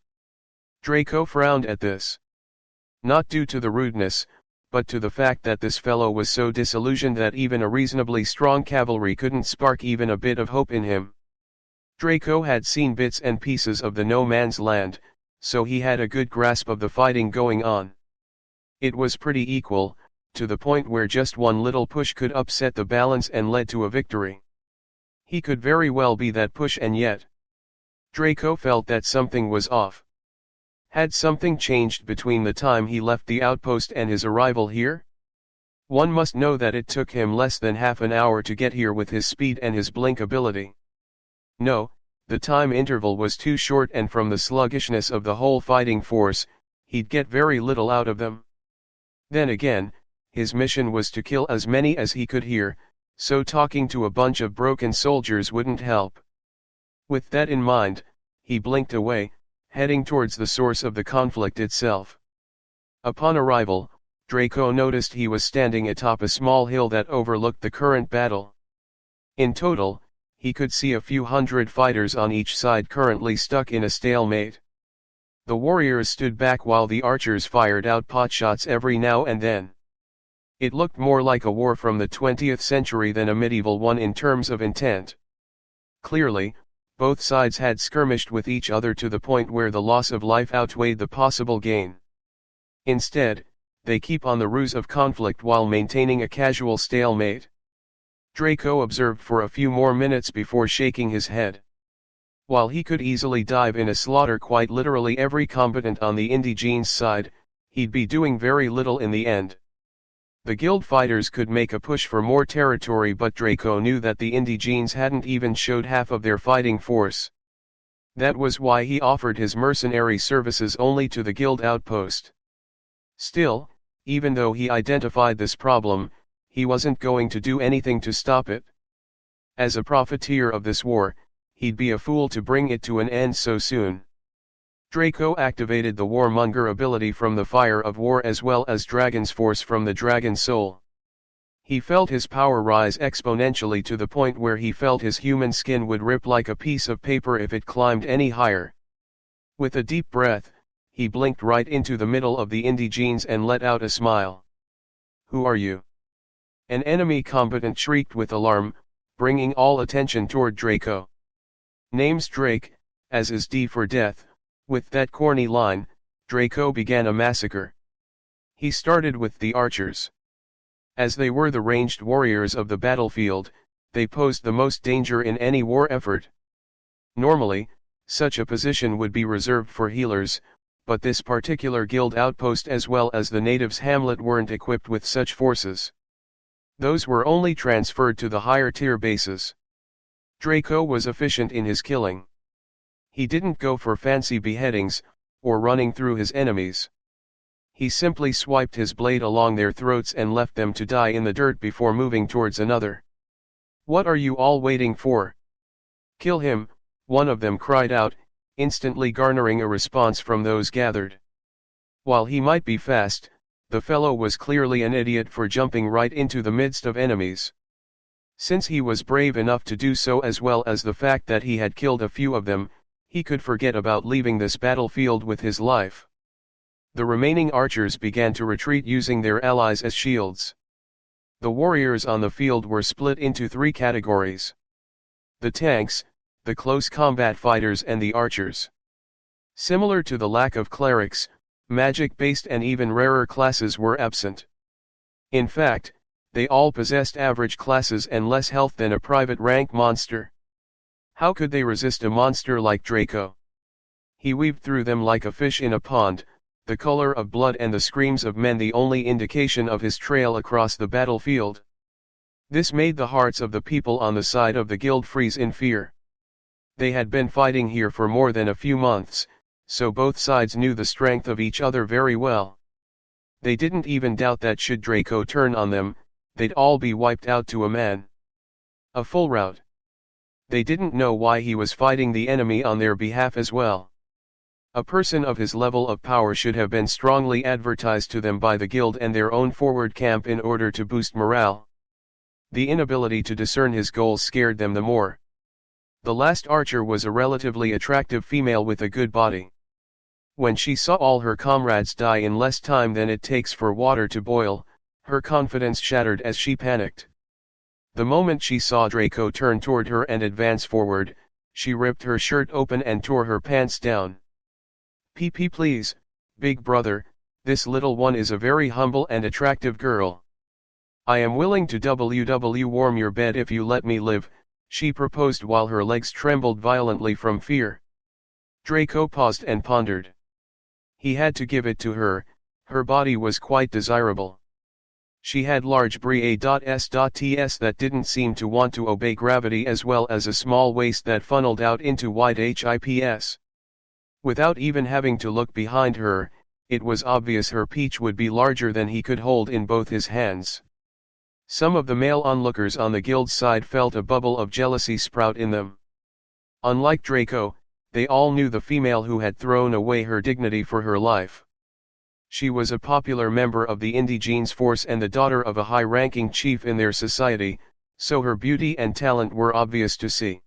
Draco frowned at this. Not due to the rudeness, but to the fact that this fellow was so disillusioned that even a reasonably strong cavalry couldn't spark even a bit of hope in him. Draco had seen bits and pieces of the no man's land, so he had a good grasp of the fighting going on. It was pretty equal, to the point where just one little push could upset the balance and lead to a victory. He could very well be that push, and yet Draco felt that something was off. Had something changed between the time he left the outpost and his arrival here? One must know that it took him less than half an hour to get here with his speed and his blink ability. No, the time interval was too short, and from the sluggishness of the whole fighting force, he'd get very little out of them. Then again, his mission was to kill as many as he could here, so talking to a bunch of broken soldiers wouldn't help. With that in mind, he blinked away, heading towards the source of the conflict itself. Upon arrival, Draco noticed he was standing atop a small hill that overlooked the current battle. In total, he could see a few hundred fighters on each side currently stuck in a stalemate. The warriors stood back while the archers fired out potshots every now and then. It looked more like a war from the 20th century than a medieval one in terms of intent. Clearly, both sides had skirmished with each other to the point where the loss of life outweighed the possible gain. Instead, they keep on the ruse of conflict while maintaining a casual stalemate. Draco observed for a few more minutes before shaking his head. While he could easily dive in a slaughter quite literally every combatant on the indigenes' side, he'd be doing very little in the end. The guild fighters could make a push for more territory, but Draco knew that the indigenes hadn't even showed half of their fighting force. That was why he offered his mercenary services only to the guild outpost. Still, even though he identified this problem, he wasn't going to do anything to stop it. As a profiteer of this war, he'd be a fool to bring it to an end so soon. Draco activated the Warmonger ability from the Fire of War as well as Dragon's Force from the Dragon Soul. He felt his power rise exponentially to the point where he felt his human skin would rip like a piece of paper if it climbed any higher. With a deep breath, he blinked right into the middle of the indigenes and let out a smile. "Who are you?" An enemy combatant shrieked with alarm, bringing all attention toward Draco. "Name's Drake, as is D for death." With that corny line, Draco began a massacre. He started with the archers. As they were the ranged warriors of the battlefield, they posed the most danger in any war effort. Normally, such a position would be reserved for healers, but this particular guild outpost as well as the natives' hamlet weren't equipped with such forces. Those were only transferred to the higher tier bases. Draco was efficient in his killing. He didn't go for fancy beheadings, or running through his enemies. He simply swiped his blade along their throats and left them to die in the dirt before moving towards another. "What are you all waiting for? Kill him," one of them cried out, instantly garnering a response from those gathered. While he might be fast, the fellow was clearly an idiot for jumping right into the midst of enemies. Since he was brave enough to do so, as well as the fact that he had killed a few of them, he could forget about leaving this battlefield with his life. The remaining archers began to retreat using their allies as shields. The warriors on the field were split into three categories: the tanks, the close combat fighters, and the archers. Similar to the lack of clerics, magic-based and even rarer classes were absent. In fact, they all possessed average classes and less health than a private rank monster. How could they resist a monster like Draco? He weaved through them like a fish in a pond, the color of blood and the screams of men the only indication of his trail across the battlefield. This made the hearts of the people on the side of the guild freeze in fear. They had been fighting here for more than a few months, so both sides knew the strength of each other very well. They didn't even doubt that should Draco turn on them, they'd all be wiped out to a man. A full rout. They didn't know why he was fighting the enemy on their behalf as well. A person of his level of power should have been strongly advertised to them by the guild and their own forward camp in order to boost morale. The inability to discern his goals scared them the more. The last archer was a relatively attractive female with a good body. When she saw all her comrades die in less time than it takes for water to boil, her confidence shattered as she panicked. The moment she saw Draco turn toward her and advance forward, she ripped her shirt open and tore her pants down. "PP please, big brother, this little one is a very humble and attractive girl. I am willing to warm your bed if you let me live," she proposed while her legs trembled violently from fear. Draco paused and pondered. He had to give it to her, her body was quite desirable. She had large bras.s.ts that didn't seem to want to obey gravity, as well as a small waist that funneled out into wide hips. Without even having to look behind her, it was obvious her peach would be larger than he could hold in both his hands. Some of the male onlookers on the guild's side felt a bubble of jealousy sprout in them. Unlike Draco, they all knew the female who had thrown away her dignity for her life. She was a popular member of the Indigenes force and the daughter of a high-ranking chief in their society, so her beauty and talent were obvious to see.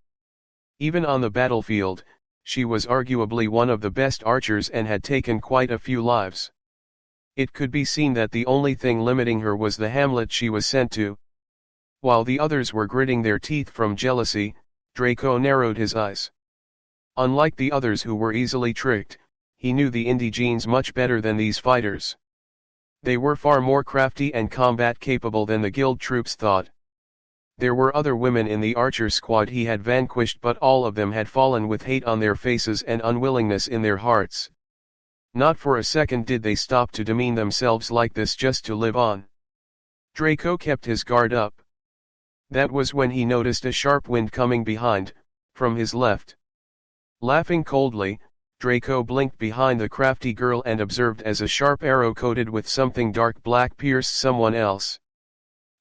Even on the battlefield, she was arguably one of the best archers and had taken quite a few lives. It could be seen that the only thing limiting her was the hamlet she was sent to. While the others were gritting their teeth from jealousy, Draco narrowed his eyes. Unlike the others who were easily tricked, he knew the Indigenes much better than these fighters. They were far more crafty and combat capable than the guild troops thought. There were other women in the archer squad he had vanquished, but all of them had fallen with hate on their faces and unwillingness in their hearts. Not for a second did they stop to demean themselves like this just to live on. Draco kept his guard up. That was when he noticed a sharp wind coming behind, from his left. Laughing coldly, Draco blinked behind the crafty girl and observed as a sharp arrow coated with something dark black pierced someone else.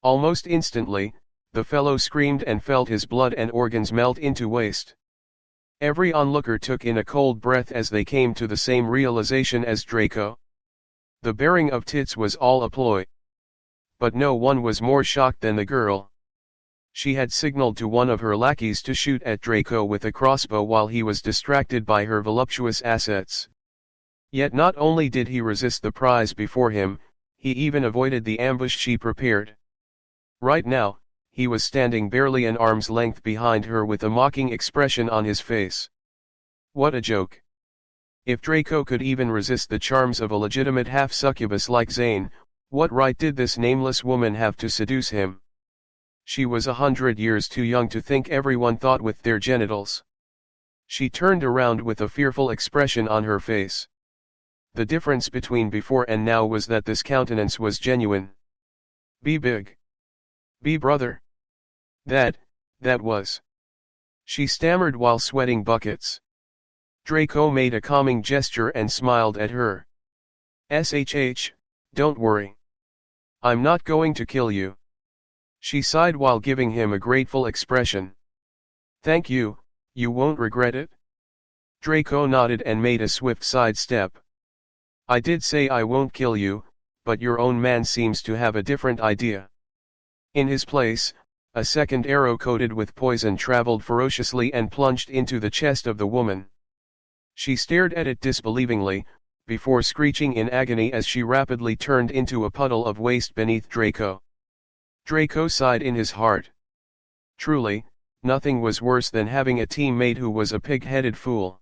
Almost instantly, the fellow screamed and felt his blood and organs melt into waste. Every onlooker took in a cold breath as they came to the same realization as Draco. The bearing of tits was all a ploy. But no one was more shocked than the girl. She had signaled to one of her lackeys to shoot at Draco with a crossbow while he was distracted by her voluptuous assets. Yet not only did he resist the prize before him, he even avoided the ambush she prepared. Right now, he was standing barely an arm's length behind her with a mocking expression on his face. What a joke! If Draco could even resist the charms of a legitimate half-succubus like Zane, what right did this nameless woman have to seduce him? She was 100 years too young to think everyone thought with their genitals. She turned around with a fearful expression on her face. The difference between before and now was that this countenance was genuine. Be big. Be brother. That was. She stammered while sweating buckets. Draco made a calming gesture and smiled at her. "Shh, don't worry. I'm not going to kill you." She sighed while giving him a grateful expression. "Thank you, you won't regret it?" Draco nodded and made a swift sidestep. "I did say I won't kill you, but your own man seems to have a different idea." In his place, a second arrow coated with poison traveled ferociously and plunged into the chest of the woman. She stared at it disbelievingly, before screeching in agony as she rapidly turned into a puddle of waste beneath Draco. Draco sighed in his heart. Truly, nothing was worse than having a teammate who was a pig-headed fool.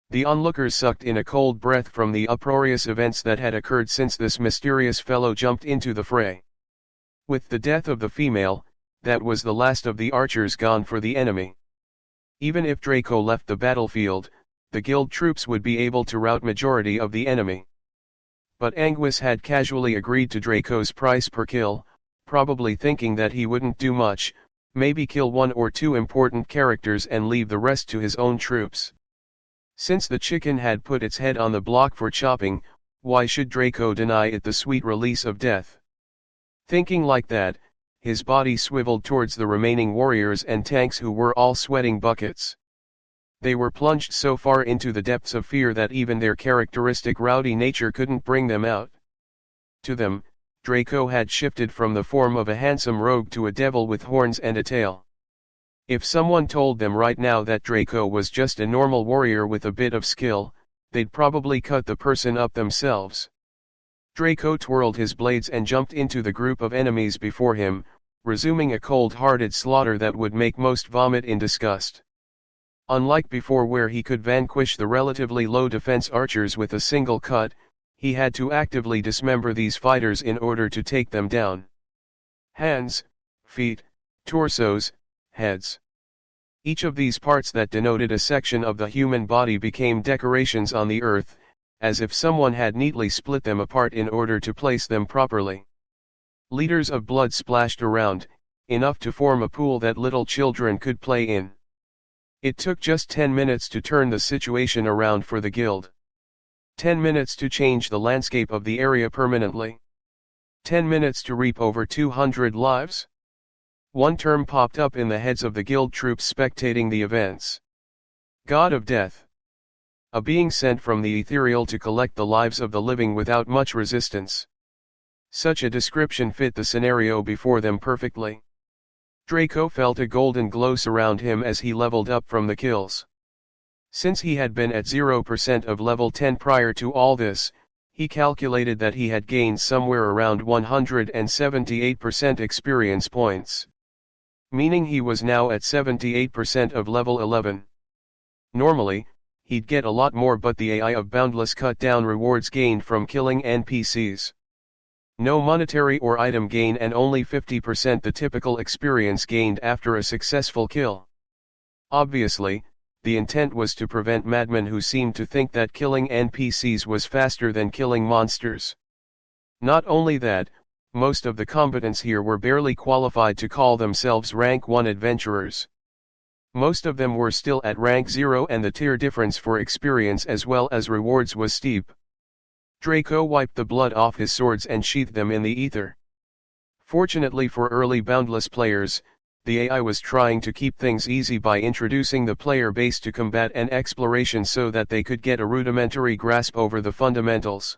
The onlookers sucked in a cold breath from the uproarious events that had occurred since this mysterious fellow jumped into the fray. With the death of the female, that was the last of the archers gone for the enemy. Even if Draco left the battlefield, the guild troops would be able to rout majority of the enemy. But Anguis had casually agreed to Draco's price per kill, probably thinking that he wouldn't do much, maybe kill one or two important characters and leave the rest to his own troops. Since the chicken had put its head on the block for chopping, why should Draco deny it the sweet release of death? Thinking like that, his body swiveled towards the remaining warriors and tanks who were all sweating buckets. They were plunged so far into the depths of fear that even their characteristic rowdy nature couldn't bring them out. To them, Draco had shifted from the form of a handsome rogue to a devil with horns and a tail. If someone told them right now that Draco was just a normal warrior with a bit of skill, they'd probably cut the person up themselves. Draco twirled his blades and jumped into the group of enemies before him, resuming a cold-hearted slaughter that would make most vomit in disgust. Unlike before where he could vanquish the relatively low defense archers with a single cut, he had to actively dismember these fighters in order to take them down. Hands, feet, torsos, heads. Each of these parts that denoted a section of the human body became decorations on the earth, as if someone had neatly split them apart in order to place them properly. Liters of blood splashed around, enough to form a pool that little children could play in. It took just 10 minutes to turn the situation around for the guild. 10 minutes to change the landscape of the area permanently. 10 minutes to reap over 200 lives? One term popped up in the heads of the guild troops spectating the events. God of Death. A being sent from the ethereal to collect the lives of the living without much resistance. Such a description fit the scenario before them perfectly. Draco felt a golden glow surround him as he leveled up from the kills. Since he had been at 0% of level 10 prior to all this, he calculated that he had gained somewhere around 178% experience points. Meaning he was now at 78% of level 11. Normally, he'd get a lot more, but the AI of Boundless cut down rewards gained from killing NPCs. No monetary or item gain and only 50% the typical experience gained after a successful kill. Obviously, the intent was to prevent madmen who seemed to think that killing NPCs was faster than killing monsters. Not only that, most of the combatants here were barely qualified to call themselves rank 1 adventurers. Most of them were still at rank 0 and the tier difference for experience as well as rewards was steep. Draco wiped the blood off his swords and sheathed them in the ether. Fortunately for early Boundless players, the AI was trying to keep things easy by introducing the player base to combat and exploration so that they could get a rudimentary grasp over the fundamentals.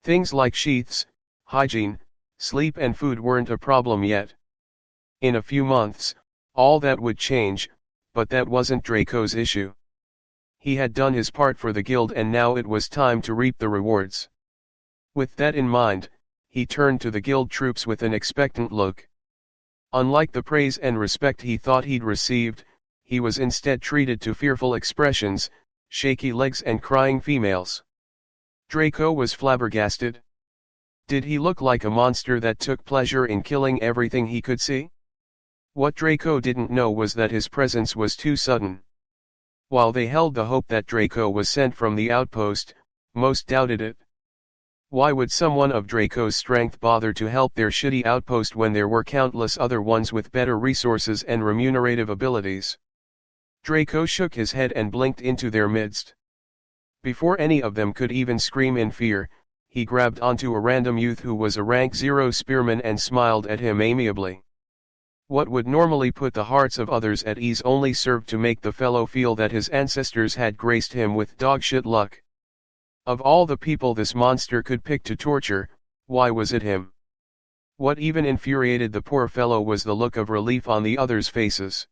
Things like sheaths, hygiene, sleep and food weren't a problem yet. In a few months, all that would change, but that wasn't Draco's issue. He had done his part for the guild and now it was time to reap the rewards. With that in mind, he turned to the guild troops with an expectant look. Unlike the praise and respect he thought he'd received, he was instead treated to fearful expressions, shaky legs and crying females. Draco was flabbergasted. Did he look like a monster that took pleasure in killing everything he could see? What Draco didn't know was that his presence was too sudden. While they held the hope that Draco was sent from the outpost, most doubted it. Why would someone of Draco's strength bother to help their shitty outpost when there were countless other ones with better resources and remunerative abilities? Draco shook his head and blinked into their midst. Before any of them could even scream in fear, he grabbed onto a random youth who was a rank 0 spearman and smiled at him amiably. What would normally put the hearts of others at ease only served to make the fellow feel that his ancestors had graced him with dogshit luck. Of all the people this monster could pick to torture, why was it him? What even infuriated the poor fellow was the look of relief on the others' faces.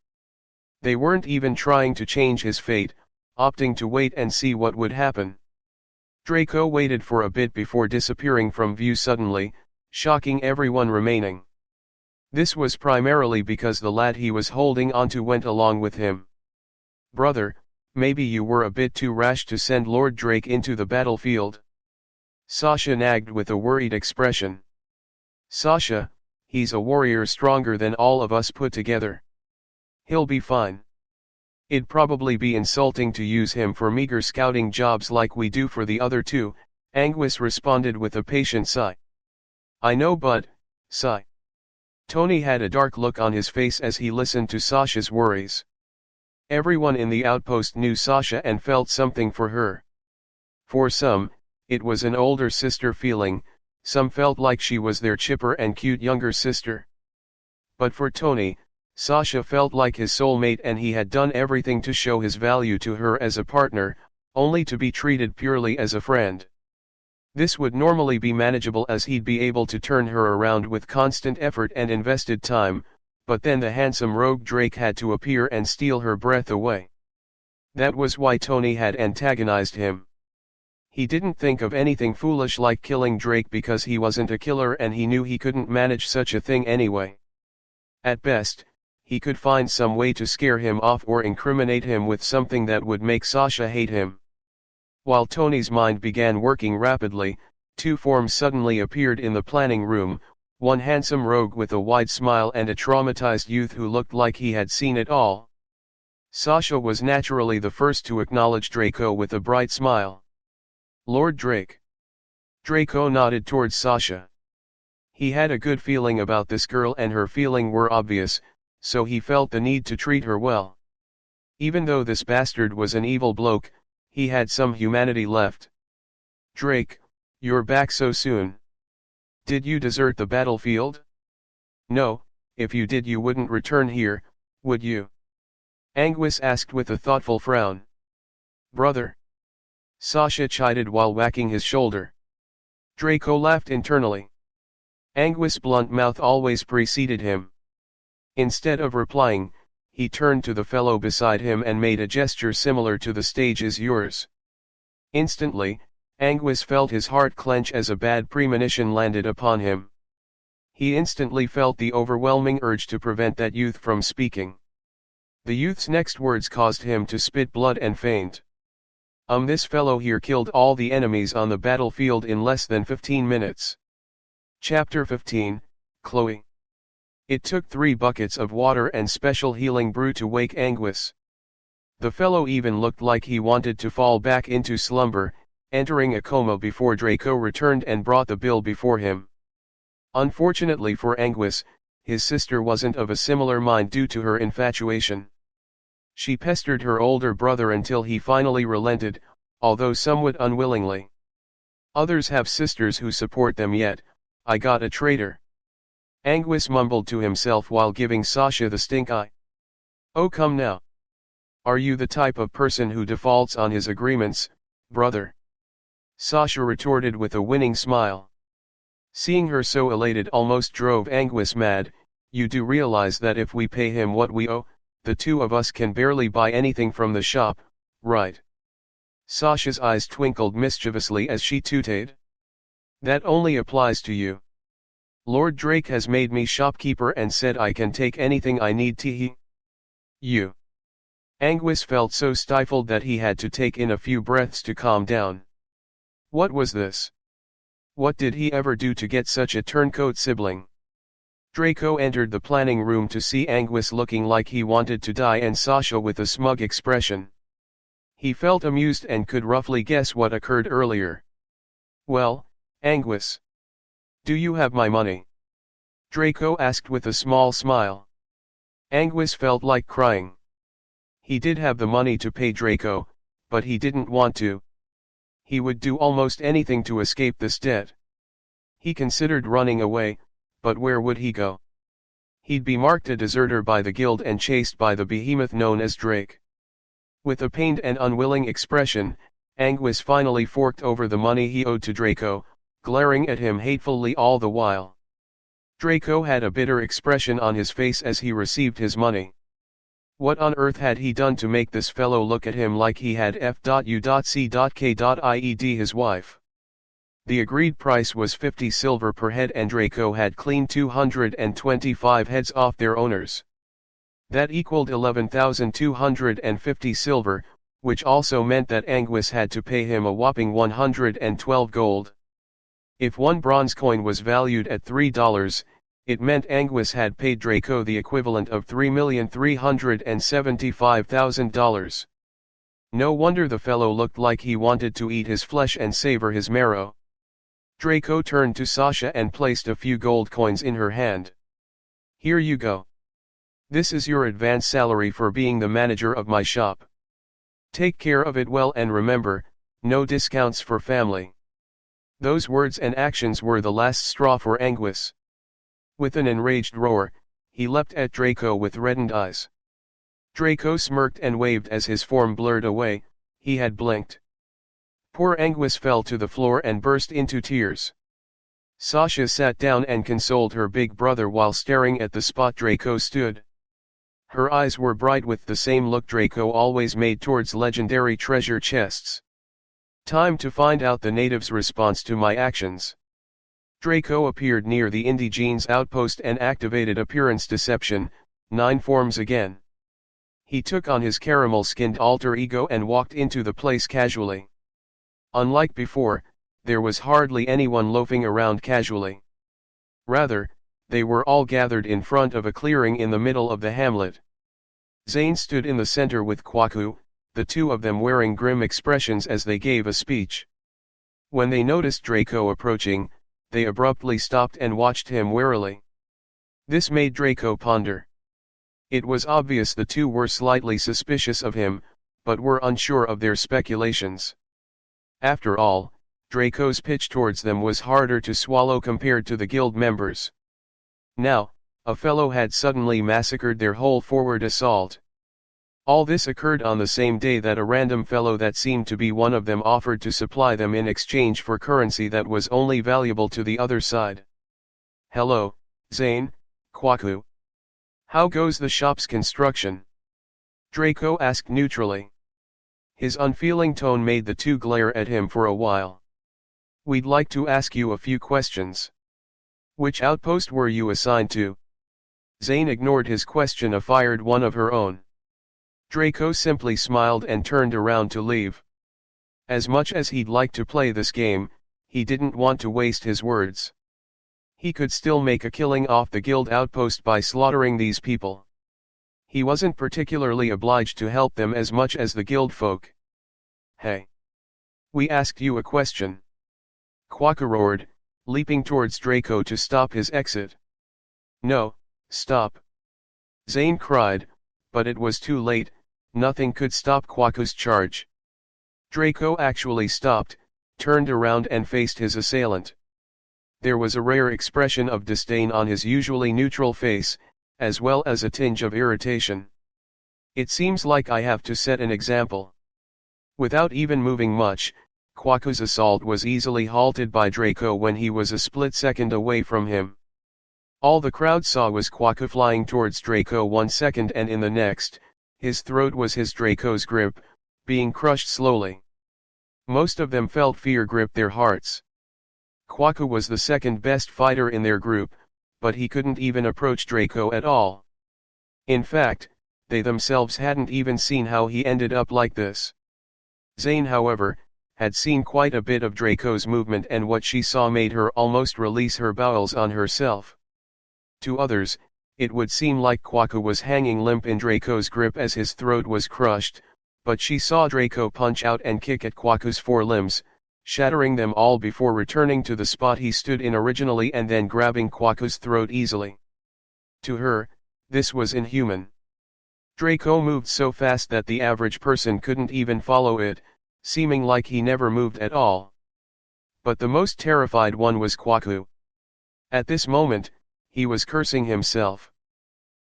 They weren't even trying to change his fate, opting to wait and see what would happen. Draco waited for a bit before disappearing from view suddenly, shocking everyone remaining. This was primarily because the lad he was holding onto went along with him. Brother, maybe you were a bit too rash to send Lord Drake into the battlefield. Sasha nagged with a worried expression. Sasha, he's a warrior stronger than all of us put together. He'll be fine. It'd probably be insulting to use him for meager scouting jobs like we do for the other two, Anguis responded with a patient sigh. I know but, sigh. Tony had a dark look on his face as he listened to Sasha's worries. Everyone in the outpost knew Sasha and felt something for her. For some, it was an older sister feeling, some felt like she was their chipper and cute younger sister. But for Tony, Sasha felt like his soulmate and he had done everything to show his value to her as a partner, only to be treated purely as a friend. This would normally be manageable as he'd be able to turn her around with constant effort and invested time, but then the handsome rogue Drake had to appear and steal her breath away. That was why Tony had antagonized him. He didn't think of anything foolish like killing Drake because he wasn't a killer and he knew he couldn't manage such a thing anyway. At best, he could find some way to scare him off or incriminate him with something that would make Sasha hate him. While Tony's mind began working rapidly, two forms suddenly appeared in the planning room, one handsome rogue with a wide smile and a traumatized youth who looked like he had seen it all. Sasha was naturally the first to acknowledge Draco with a bright smile. Lord Drake. Draco nodded towards Sasha. He had a good feeling about this girl and her feeling were obvious, so he felt the need to treat her well. Even though this bastard was an evil bloke, he had some humanity left. Drake, you're back so soon. Did you desert the battlefield? No, if you did you wouldn't return here, would you? Anguis asked with a thoughtful frown. Brother. Sasha chided while whacking his shoulder. Draco laughed internally. Anguis' blunt mouth always preceded him. Instead of replying, he turned to the fellow beside him and made a gesture similar to the stage is yours. Instantly, Anguis felt his heart clench as a bad premonition landed upon him. He instantly felt the overwhelming urge to prevent that youth from speaking. The youth's next words caused him to spit blood and faint. This fellow here killed all the enemies on the battlefield in less than 15 minutes. Chapter 15, Chloe. It took 3 buckets of water and special healing brew to wake Anguis. The fellow even looked like he wanted to fall back into slumber, entering a coma before Draco returned and brought the bill before him. Unfortunately for Anguis, his sister wasn't of a similar mind due to her infatuation. She pestered her older brother until he finally relented, although somewhat unwillingly. Others have sisters who support them yet, I got a traitor. Anguis mumbled to himself while giving Sasha the stink eye. Oh come now. Are you the type of person who defaults on his agreements, brother? Sasha retorted with a winning smile. Seeing her so elated almost drove Anguis mad. You do realize that if we pay him what we owe, the two of us can barely buy anything from the shop, right? Sasha's eyes twinkled mischievously as she tooted. That only applies to you. Lord Drake has made me shopkeeper and said I can take anything I need to. You. Anguis felt so stifled that he had to take in a few breaths to calm down. What was this? What did he ever do to get such a turncoat sibling? Draco entered the planning room to see Anguis looking like he wanted to die and Sasha with a smug expression. He felt amused and could roughly guess what occurred earlier. Well, Anguis. Do you have my money? Draco asked with a small smile. Anguis felt like crying. He did have the money to pay Draco, but he didn't want to. He would do almost anything to escape this debt. He considered running away, but where would he go? He'd be marked a deserter by the guild and chased by the behemoth known as Drake. With a pained and unwilling expression, Anguis finally forked over the money he owed to Draco, glaring at him hatefully all the while. Draco had a bitter expression on his face as he received his money. What on earth had he done to make this fellow look at him like he had f.u.c.k.ied his wife? The agreed price was 50 silver per head and Draco had cleaned 225 heads off their owners. That equaled 11,250 silver, which also meant that Anguis had to pay him a whopping 112 gold. If one bronze coin was valued at $3, it meant Anguis had paid Draco the equivalent of $3,375,000. No wonder the fellow looked like he wanted to eat his flesh and savor his marrow. Draco turned to Sasha and placed a few gold coins in her hand. Here you go. This is your advance salary for being the manager of my shop. Take care of it well and remember, no discounts for family. Those words and actions were the last straw for Anguis. With an enraged roar, he leapt at Draco with reddened eyes. Draco smirked and waved as his form blurred away. He had blinked. Poor Anguis fell to the floor and burst into tears. Sasha sat down and consoled her big brother while staring at the spot Draco stood. Her eyes were bright with the same look Draco always made towards legendary treasure chests. Time to find out the natives' response to my actions. Draco appeared near the indigenes' outpost and activated appearance deception, 9 forms again. He took on his caramel-skinned alter ego and walked into the place casually. Unlike before, there was hardly anyone loafing around casually. Rather, they were all gathered in front of a clearing in the middle of the hamlet. Zane stood in the center with Kwaku, the two of them wearing grim expressions as they gave a speech. When they noticed Draco approaching, they abruptly stopped and watched him warily. This made Draco ponder. It was obvious the two were slightly suspicious of him, but were unsure of their speculations. After all, Draco's pitch towards them was harder to swallow compared to the guild members. Now, a fellow had suddenly massacred their whole forward assault. All this occurred on the same day that a random fellow that seemed to be one of them offered to supply them in exchange for currency that was only valuable to the other side. Hello, Zane, Kwaku. How goes the shop's construction? Draco asked neutrally. His unfeeling tone made the two glare at him for a while. We'd like to ask you a few questions. Which outpost were you assigned to? Zane ignored his question and fired one of her own. Draco simply smiled and turned around to leave. As much as he'd like to play this game, he didn't want to waste his words. He could still make a killing off the guild outpost by slaughtering these people. He wasn't particularly obliged to help them as much as the guild folk. Hey! We asked you a question. Kwaku roared, leaping towards Draco to stop his exit. No, stop! Zane cried, but it was too late. Nothing could stop Kwaku's charge. Draco actually stopped, turned around and faced his assailant. There was a rare expression of disdain on his usually neutral face, as well as a tinge of irritation. It seems like I have to set an example. Without even moving much, Kwaku's assault was easily halted by Draco when he was a split second away from him. All the crowd saw was Kwaku flying towards Draco 1 second and in the next, his throat was his Draco's grip, being crushed slowly. Most of them felt fear grip their hearts. Kwaku was the second best fighter in their group, but he couldn't even approach Draco at all. In fact, they themselves hadn't even seen how he ended up like this. Zane, however, had seen quite a bit of Draco's movement, and what she saw made her almost release her bowels on herself. To others, it would seem like Kwaku was hanging limp in Draco's grip as his throat was crushed, but she saw Draco punch out and kick at Kwaku's forelimbs, shattering them all before returning to the spot he stood in originally and then grabbing Kwaku's throat easily. To her, this was inhuman. Draco moved so fast that the average person couldn't even follow it, seeming like he never moved at all. But the most terrified one was Kwaku. At this moment, he was cursing himself.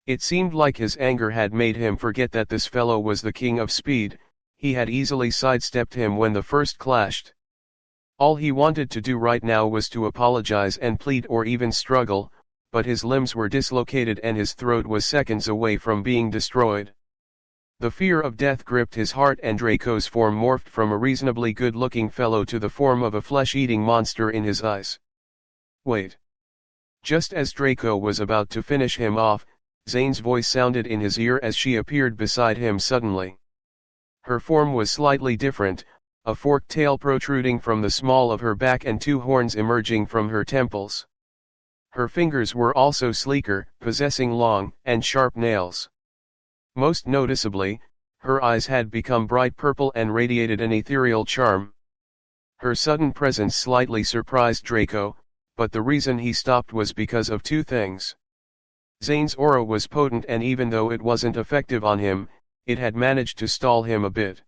It seemed like his anger had made him forget that this fellow was the king of speed. He had easily sidestepped him when the first clashed. All he wanted to do right now was to apologize and plead or even struggle, but his limbs were dislocated and his throat was seconds away from being destroyed. The fear of death gripped his heart, and Draco's form morphed from a reasonably good-looking fellow to the form of a flesh-eating monster in his eyes. Wait. Just as Draco was about to finish him off, Zane's voice sounded in his ear as she appeared beside him suddenly. Her form was slightly different, a forked tail protruding from the small of her back and 2 horns emerging from her temples. Her fingers were also sleeker, possessing long and sharp nails. Most noticeably, Her eyes had become bright purple and radiated an ethereal charm. Her sudden presence slightly surprised Draco, but the reason he stopped was because of two things. Zane's aura was potent, and even though it wasn't effective on him, it had managed to stall him a bit.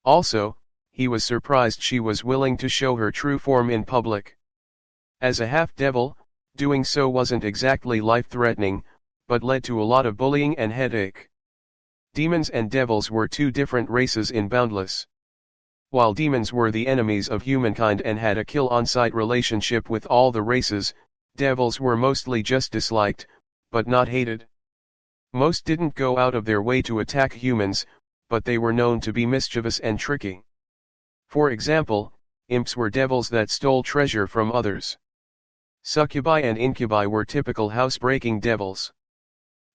Also, he was surprised she was willing to show her true form in public. As a half-devil, doing so wasn't exactly life-threatening, but led to a lot of bullying and headache. Demons and devils were two different races in Boundless. While demons were the enemies of humankind and had a kill-on-sight relationship with all the races, devils were mostly just disliked, but not hated. Most didn't go out of their way to attack humans, but they were known to be mischievous and tricky. For example, imps were devils that stole treasure from others. Succubi and incubi were typical house-breaking devils.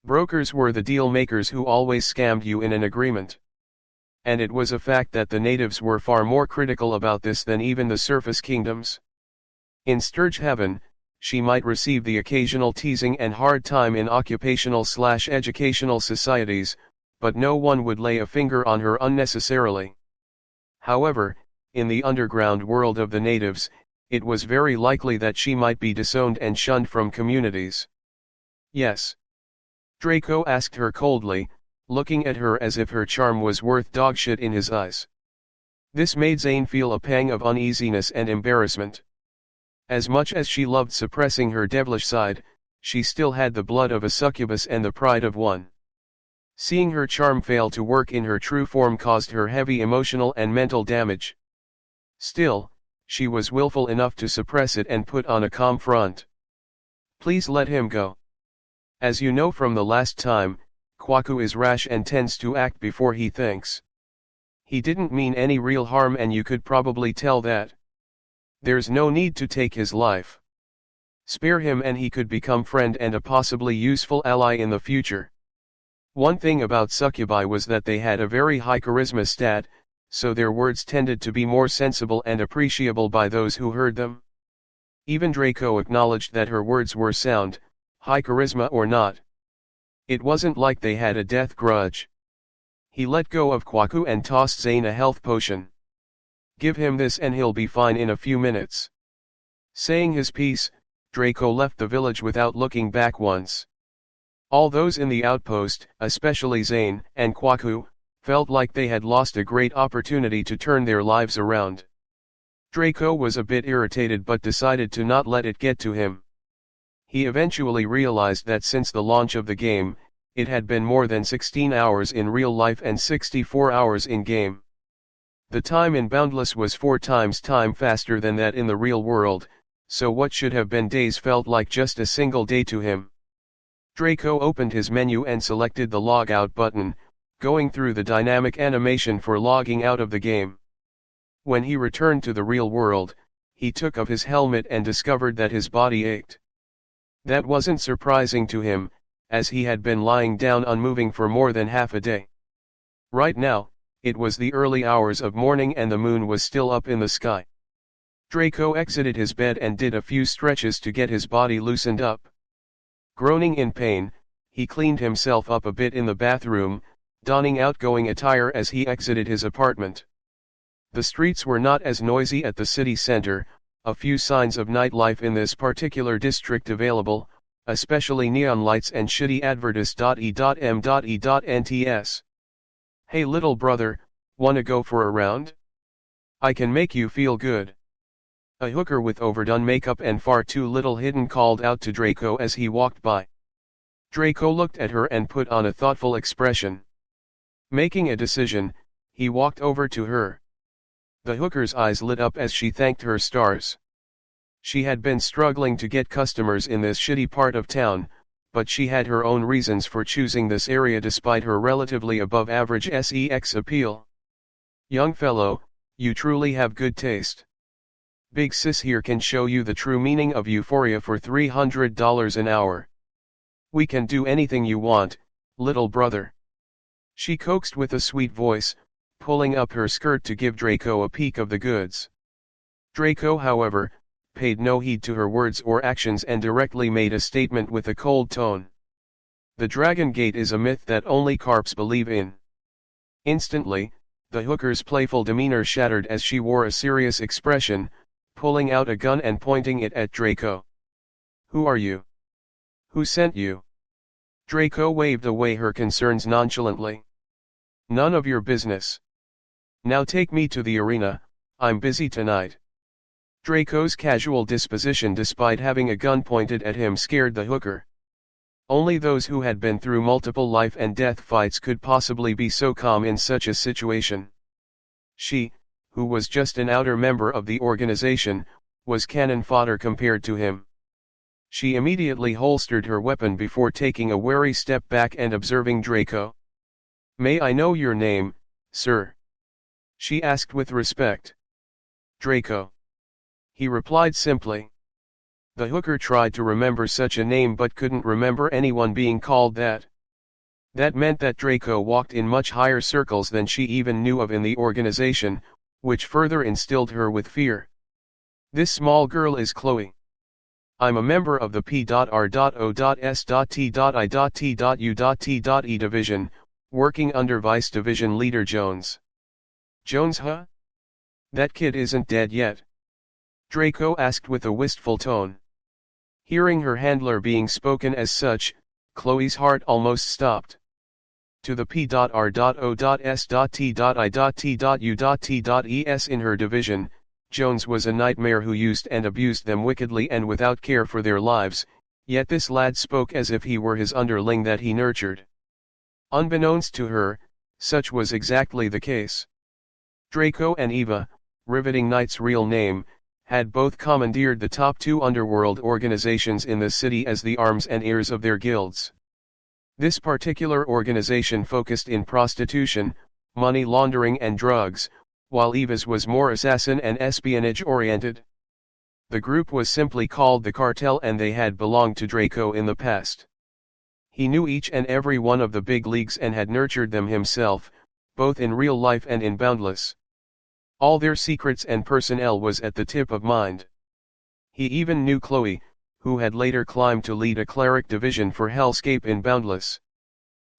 Brokers were the deal-makers who always scammed you in an agreement. And it was a fact that the natives were far more critical about this than even the surface kingdoms. In Sturgehaven, she might receive the occasional teasing and hard time in occupational/educational societies, but no one would lay a finger on her unnecessarily. However, in the underground world of the natives, it was very likely that she might be disowned and shunned from communities. Yes. Draco asked her coldly, looking at her as if her charm was worth dogshit in his eyes. This made Zane feel a pang of uneasiness and embarrassment. As much as she loved suppressing her devilish side, she still had the blood of a succubus and the pride of one. Seeing her charm fail to work in her true form caused her heavy emotional and mental damage. Still, she was willful enough to suppress it and put on a calm front. Please let him go. As you know from the last time, Kwaku is rash and tends to act before he thinks. He didn't mean any real harm, and you could probably tell that. There's no need to take his life. Spare him and he could become friend and a possibly useful ally in the future. One thing about succubi was that they had a very high charisma stat, so their words tended to be more sensible and appreciable by those who heard them. Even Draco acknowledged that her words were sound, high charisma or not. It wasn't like they had a death grudge. He let go of Kwaku and tossed Zane a health potion. Give him this and he'll be fine in a few minutes. Saying his piece, Draco left the village without looking back once. All those in the outpost, especially Zane and Kwaku, felt like they had lost a great opportunity to turn their lives around. Draco was a bit irritated but decided to not let it get to him. He eventually realized that since the launch of the game, it had been more than 16 hours in real life and 64 hours in-game. The time in Boundless was 4 times time faster than that in the real world, so what should have been days felt like just a single day to him. Draco opened his menu and selected the log out button, going through the dynamic animation for logging out of the game. When he returned to the real world, he took off his helmet and discovered that his body ached. That wasn't surprising to him, as he had been lying down unmoving for more than half a day. Right now, it was the early hours of morning and the moon was still up in the sky. Draco exited his bed and did a few stretches to get his body loosened up. Groaning in pain, he cleaned himself up a bit in the bathroom, donning outgoing attire as he exited his apartment. The streets were not as noisy at the city center, a few signs of nightlife in this particular district available, especially neon lights and shitty advertis.e.m.e.nts. Hey little brother, wanna go for a round? I can make you feel good. A hooker with overdone makeup and far too little hidden called out to Draco as he walked by. Draco looked at her and put on a thoughtful expression. Making a decision, he walked over to her. The hooker's eyes lit up as she thanked her stars. She had been struggling to get customers in this shitty part of town, but she had her own reasons for choosing this area despite her relatively above-average sex appeal. Young fellow, you truly have good taste. Big sis here can show you the true meaning of euphoria for $300 an hour. We can do anything you want, little brother. She coaxed with a sweet voice, pulling up her skirt to give Draco a peek of the goods. Draco, however, paid no heed to her words or actions and directly made a statement with a cold tone. The Dragon Gate is a myth that only carps believe in. Instantly, the hooker's playful demeanor shattered as she wore a serious expression, pulling out a gun and pointing it at Draco. "Who are you? Who sent you?" Draco waved away her concerns nonchalantly. "None of your business. Now take me to the arena, I'm busy tonight." Draco's casual disposition despite having a gun pointed at him scared the hooker. Only those who had been through multiple life and death fights could possibly be so calm in such a situation. She, who was just an outer member of the organization, was cannon fodder compared to him. She immediately holstered her weapon before taking a wary step back and observing Draco. "May I know your name, sir?" she asked with respect. "Draco," he replied simply. The hooker tried to remember such a name but couldn't remember anyone being called that. That meant that Draco walked in much higher circles than she even knew of in the organization, which further instilled her with fear. "This small girl is Chloe. I'm a member of the P.R.O.S.T.I.T.U.T.E division, working under Vice Division Leader Jones." "Jones, huh? That kid isn't dead yet?" Draco asked with a wistful tone. Hearing her handler being spoken as such, Chloe's heart almost stopped. To the P.R.O.S.T.I.T.U.T.E.S in her division, Jones was a nightmare who used and abused them wickedly and without care for their lives, yet this lad spoke as if he were his underling that he nurtured. Unbeknownst to her, such was exactly the case. Draco and Eva, Riveting Knight's real name, had both commandeered the top two underworld organizations in the city as the arms and ears of their guilds. This particular organization focused in prostitution, money laundering and drugs, while Eva's was more assassin and espionage oriented. The group was simply called the Cartel and they had belonged to Draco in the past. He knew each and every one of the big leagues and had nurtured them himself, both in real life and in Boundless. All their secrets and personnel was at the tip of mind. He even knew Chloe, who had later climbed to lead a cleric division for Hellscape in Boundless.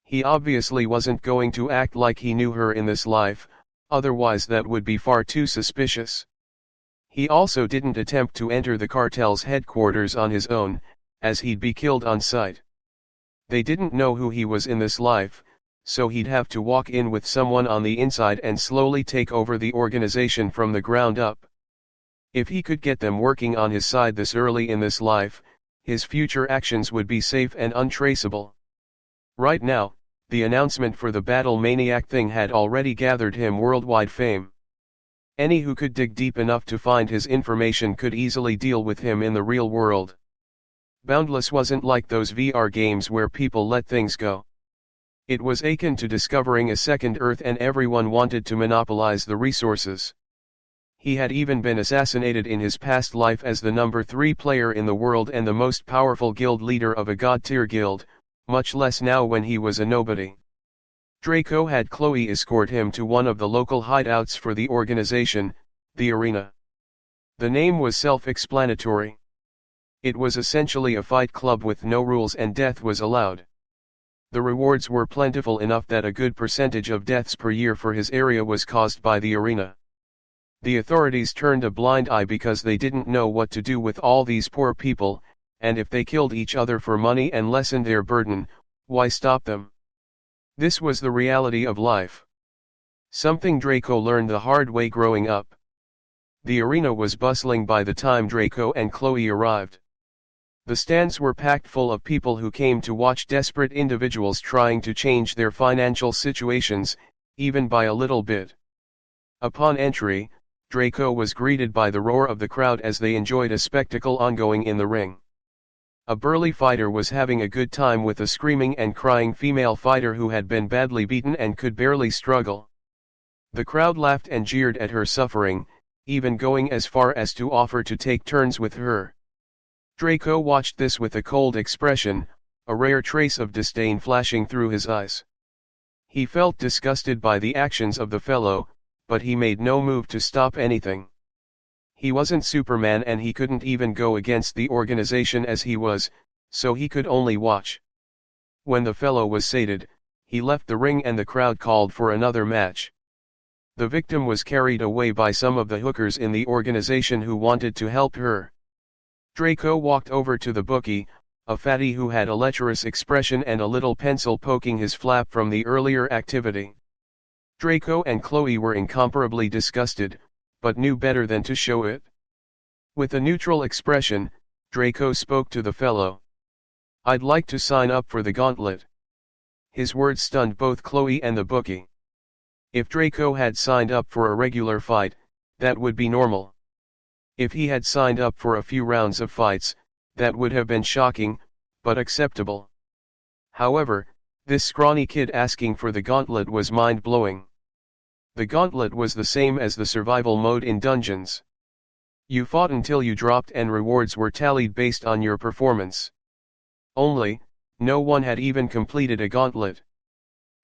He obviously wasn't going to act like he knew her in this life, otherwise that would be far too suspicious. He also didn't attempt to enter the cartel's headquarters on his own, as he'd be killed on sight. They didn't know who he was in this life, so he'd have to walk in with someone on the inside and slowly take over the organization from the ground up. If he could get them working on his side this early in this life, his future actions would be safe and untraceable. Right now, the announcement for the Battle Maniac thing had already gathered him worldwide fame. Any who could dig deep enough to find his information could easily deal with him in the real world. Boundless wasn't like those VR games where people let things go. It was akin to discovering a second Earth and everyone wanted to monopolize the resources. He had even been assassinated in his past life as the number 3 player in the world and the most powerful guild leader of a god-tier guild, much less now when he was a nobody. Draco had Chloe escort him to one of the local hideouts for the organization, the Arena. The name was self-explanatory. It was essentially a fight club with no rules and death was allowed. The rewards were plentiful enough that a good percentage of deaths per year for his area was caused by the arena. The authorities turned a blind eye because they didn't know what to do with all these poor people, and if they killed each other for money and lessened their burden, why stop them? This was the reality of life. Something Draco learned the hard way growing up. The arena was bustling by the time Draco and Chloe arrived. The stands were packed full of people who came to watch desperate individuals trying to change their financial situations, even by a little bit. Upon entry, Draco was greeted by the roar of the crowd as they enjoyed a spectacle ongoing in the ring. A burly fighter was having a good time with a screaming and crying female fighter who had been badly beaten and could barely struggle. The crowd laughed and jeered at her suffering, even going as far as to offer to take turns with her. Draco watched this with a cold expression, a rare trace of disdain flashing through his eyes. He felt disgusted by the actions of the fellow, but he made no move to stop anything. He wasn't Superman and he couldn't even go against the organization as he was, so he could only watch. When the fellow was sated, he left the ring and the crowd called for another match. The victim was carried away by some of the hookers in the organization who wanted to help her. Draco walked over to the bookie, a fatty who had a lecherous expression and a little pencil poking his flap from the earlier activity. Draco and Chloe were incomparably disgusted, but knew better than to show it. With a neutral expression, Draco spoke to the fellow. "I'd like to sign up for the gauntlet." His words stunned both Chloe and the bookie. If Draco had signed up for a regular fight, that would be normal. If he had signed up for a few rounds of fights, that would have been shocking, but acceptable. However, this scrawny kid asking for the gauntlet was mind-blowing. The gauntlet was the same as the survival mode in dungeons. You fought until you dropped and rewards were tallied based on your performance. Only, no one had even completed a gauntlet.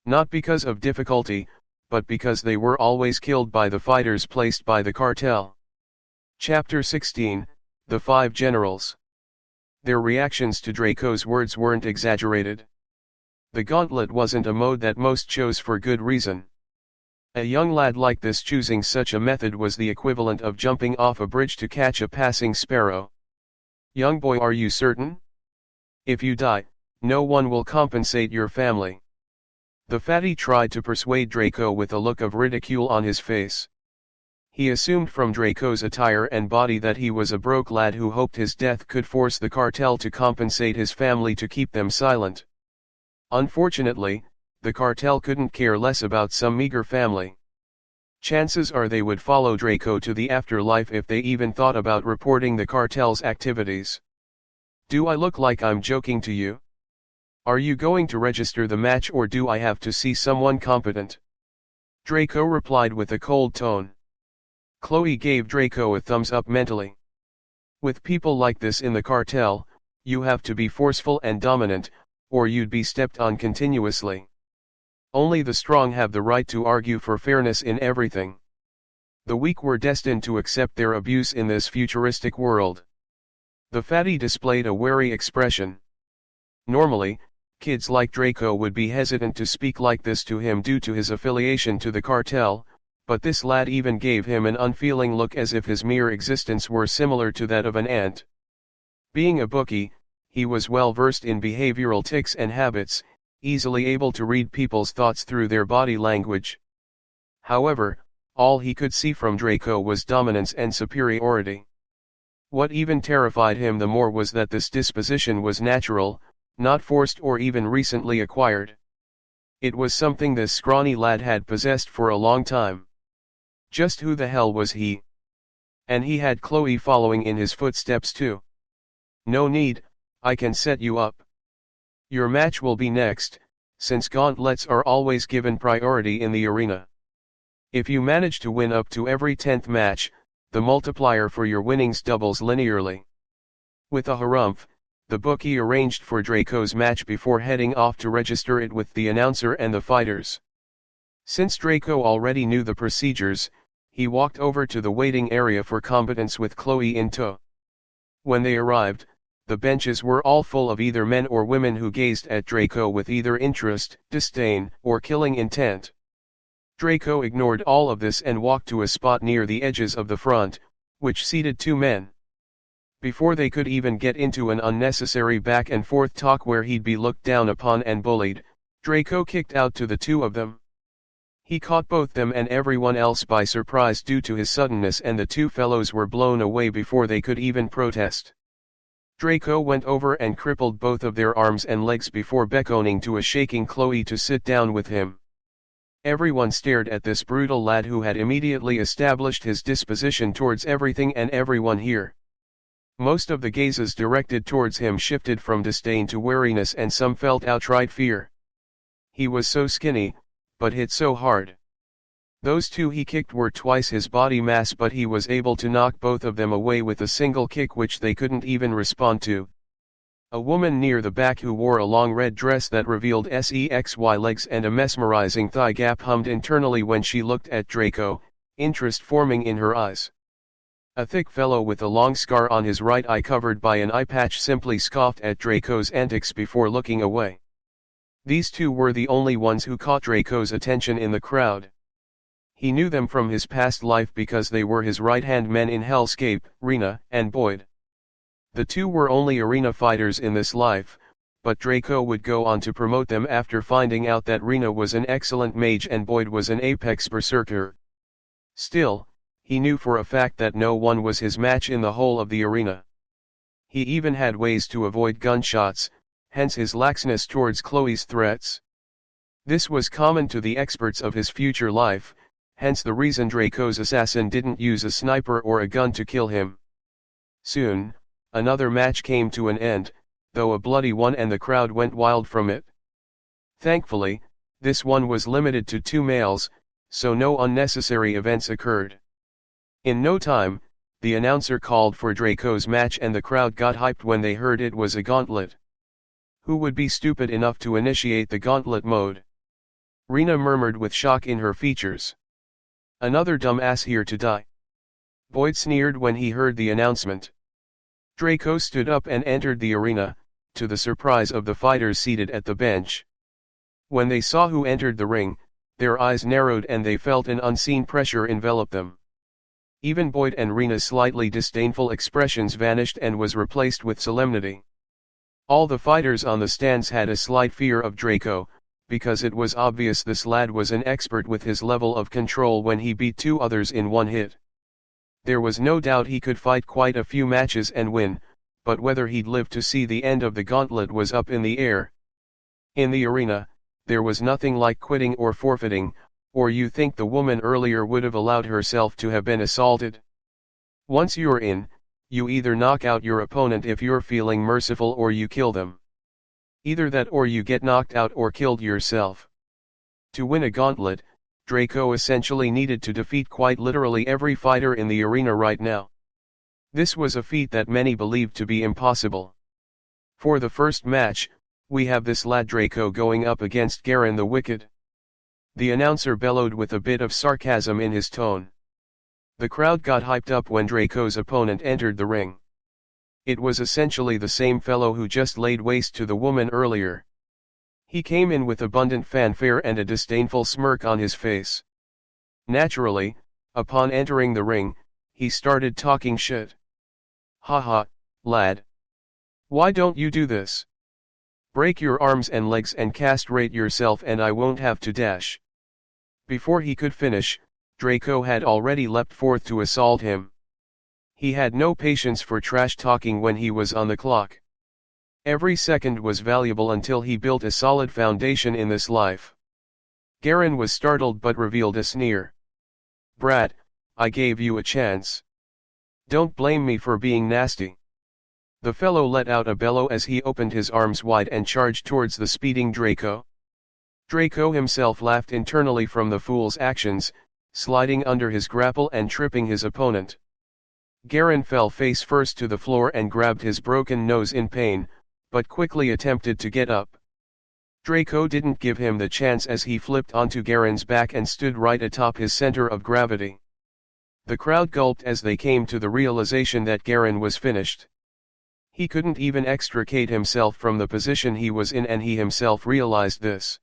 Not because of difficulty, but because they were always killed by the fighters placed by the cartel. Chapter 16, The Five Generals. Their reactions to Draco's words weren't exaggerated. The gauntlet wasn't a mode that most chose for good reason. A young lad like this choosing such a method was the equivalent of jumping off a bridge to catch a passing sparrow. "Young boy, are you certain? If you die, no one will compensate your family." The fatty tried to persuade Draco with a look of ridicule on his face. He assumed from Draco's attire and body that he was a broke lad who hoped his death could force the cartel to compensate his family to keep them silent. Unfortunately, the cartel couldn't care less about some meager family. Chances are they would follow Draco to the afterlife if they even thought about reporting the cartel's activities. "Do I look like I'm joking to you? Are you going to register the match or do I have to see someone competent?" Draco replied with a cold tone. Chloe gave Draco a thumbs up mentally. With people like this in the cartel, you have to be forceful and dominant, or you'd be stepped on continuously. Only the strong have the right to argue for fairness in everything. The weak were destined to accept their abuse in this futuristic world. The fatty displayed a wary expression. Normally, kids like Draco would be hesitant to speak like this to him due to his affiliation to the cartel, but this lad even gave him an unfeeling look as if his mere existence were similar to that of an ant. Being a bookie, he was well versed in behavioral tics and habits, easily able to read people's thoughts through their body language. However, all he could see from Draco was dominance and superiority. What even terrified him the more was that this disposition was natural, not forced or even recently acquired. It was something this scrawny lad had possessed for a long time. Just who the hell was he? And he had Chloe following in his footsteps too. "No need, I can set you up. Your match will be next, since gauntlets are always given priority in the arena. If you manage to win up to every 10th match, the multiplier for your winnings doubles linearly." With a harumph, the bookie arranged for Draco's match before heading off to register it with the announcer and the fighters. Since Draco already knew the procedures, he walked over to the waiting area for combatants with Chloe in tow. When they arrived, the benches were all full of either men or women who gazed at Draco with either interest, disdain, or killing intent. Draco ignored all of this and walked to a spot near the edges of the front, which seated two men. Before they could even get into an unnecessary back and forth talk where he'd be looked down upon and bullied, Draco kicked out to the two of them. He caught both them and everyone else by surprise due to his suddenness, and the two fellows were blown away before they could even protest. Draco went over and crippled both of their arms and legs before beckoning to a shaking Chloe to sit down with him. Everyone stared at this brutal lad who had immediately established his disposition towards everything and everyone here. Most of the gazes directed towards him shifted from disdain to wariness, and some felt outright fear. He was so skinny, but hit so hard. Those two he kicked were twice his body mass, but he was able to knock both of them away with a single kick which they couldn't even respond to. A woman near the back who wore a long red dress that revealed sexy legs and a mesmerizing thigh gap hummed internally when she looked at Draco, interest forming in her eyes. A thick fellow with a long scar on his right eye covered by an eye patch simply scoffed at Draco's antics before looking away. These two were the only ones who caught Draco's attention in the crowd. He knew them from his past life because they were his right-hand men in Hellscape, Rena and Boyd. The two were only arena fighters in this life, but Draco would go on to promote them after finding out that Rena was an excellent mage and Boyd was an apex berserker. Still, he knew for a fact that no one was his match in the whole of the arena. He even had ways to avoid gunshots, hence his laxness towards Chloe's threats. This was common to the experts of his future life, hence the reason Draco's assassin didn't use a sniper or a gun to kill him. Soon, another match came to an end, though a bloody one, and the crowd went wild from it. Thankfully, this one was limited to 2 males, so no unnecessary events occurred. In no time, the announcer called for Draco's match and the crowd got hyped when they heard it was a gauntlet. Who would be stupid enough to initiate the gauntlet mode? Rena murmured with shock in her features. Another dumbass here to die. Boyd sneered when he heard the announcement. Draco stood up and entered the arena, to the surprise of the fighters seated at the bench. When they saw who entered the ring, their eyes narrowed and they felt an unseen pressure envelop them. Even Boyd and Rena's slightly disdainful expressions vanished and was replaced with solemnity. All the fighters on the stands had a slight fear of Draco, because it was obvious this lad was an expert with his level of control when he beat 2 others in one hit. There was no doubt he could fight quite a few matches and win, but whether he'd live to see the end of the gauntlet was up in the air. In the arena, there was nothing like quitting or forfeiting, or you think the woman earlier would have allowed herself to have been assaulted? Once you're in, you either knock out your opponent if you're feeling merciful or you kill them. Either that or you get knocked out or killed yourself. To win a gauntlet, Draco essentially needed to defeat quite literally every fighter in the arena right now. This was a feat that many believed to be impossible. For the first match, we have this lad Draco going up against Garen the Wicked. The announcer bellowed with a bit of sarcasm in his tone. The crowd got hyped up when Draco's opponent entered the ring. It was essentially the same fellow who just laid waste to the woman earlier. He came in with abundant fanfare and a disdainful smirk on his face. Naturally, upon entering the ring, he started talking shit. Haha, lad. Why don't you do this? Break your arms and legs and castrate yourself and I won't have to dash. Before he could finish, Draco had already leapt forth to assault him. He had no patience for trash talking when he was on the clock. Every second was valuable until he built a solid foundation in this life. Garen was startled but revealed a sneer. Brat, I gave you a chance. Don't blame me for being nasty. The fellow let out a bellow as he opened his arms wide and charged towards the speeding Draco. Draco himself laughed internally from the fool's actions, sliding under his grapple and tripping his opponent. Garen fell face first to the floor and grabbed his broken nose in pain, but quickly attempted to get up. Draco didn't give him the chance as he flipped onto Garen's back and stood right atop his center of gravity. The crowd gulped as they came to the realization that Garen was finished. He couldn't even extricate himself from the position he was in and he himself realized this.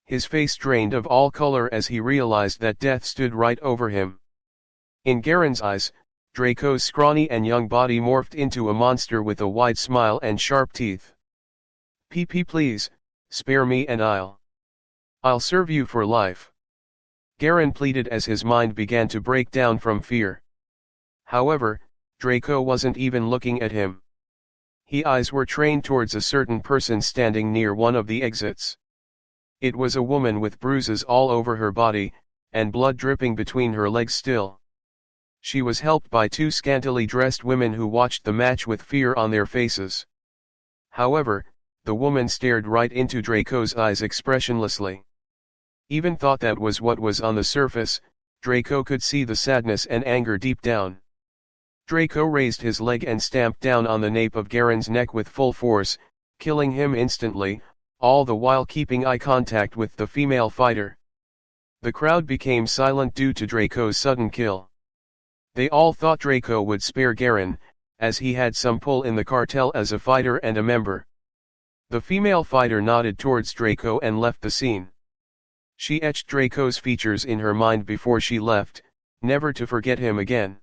His face drained of all color as he realized that death stood right over him. In Garen's eyes, Draco's scrawny and young body morphed into a monster with a wide smile and sharp teeth. "PP please, spare me and I'll serve you for life." Garen pleaded as his mind began to break down from fear. However, Draco wasn't even looking at him. His eyes were trained towards a certain person standing near one of the exits. It was a woman with bruises all over her body, and blood dripping between her legs still. She was helped by 2 scantily dressed women who watched the match with fear on their faces. However, the woman stared right into Draco's eyes expressionlessly. Even thought that was what was on the surface, Draco could see the sadness and anger deep down. Draco raised his leg and stamped down on the nape of Garen's neck with full force, killing him instantly, all the while keeping eye contact with the female fighter. The crowd became silent due to Draco's sudden kill. They all thought Draco would spare Garen, as he had some pull in the cartel as a fighter and a member. The female fighter nodded towards Draco and left the scene. She etched Draco's features in her mind before she left, never to forget him again.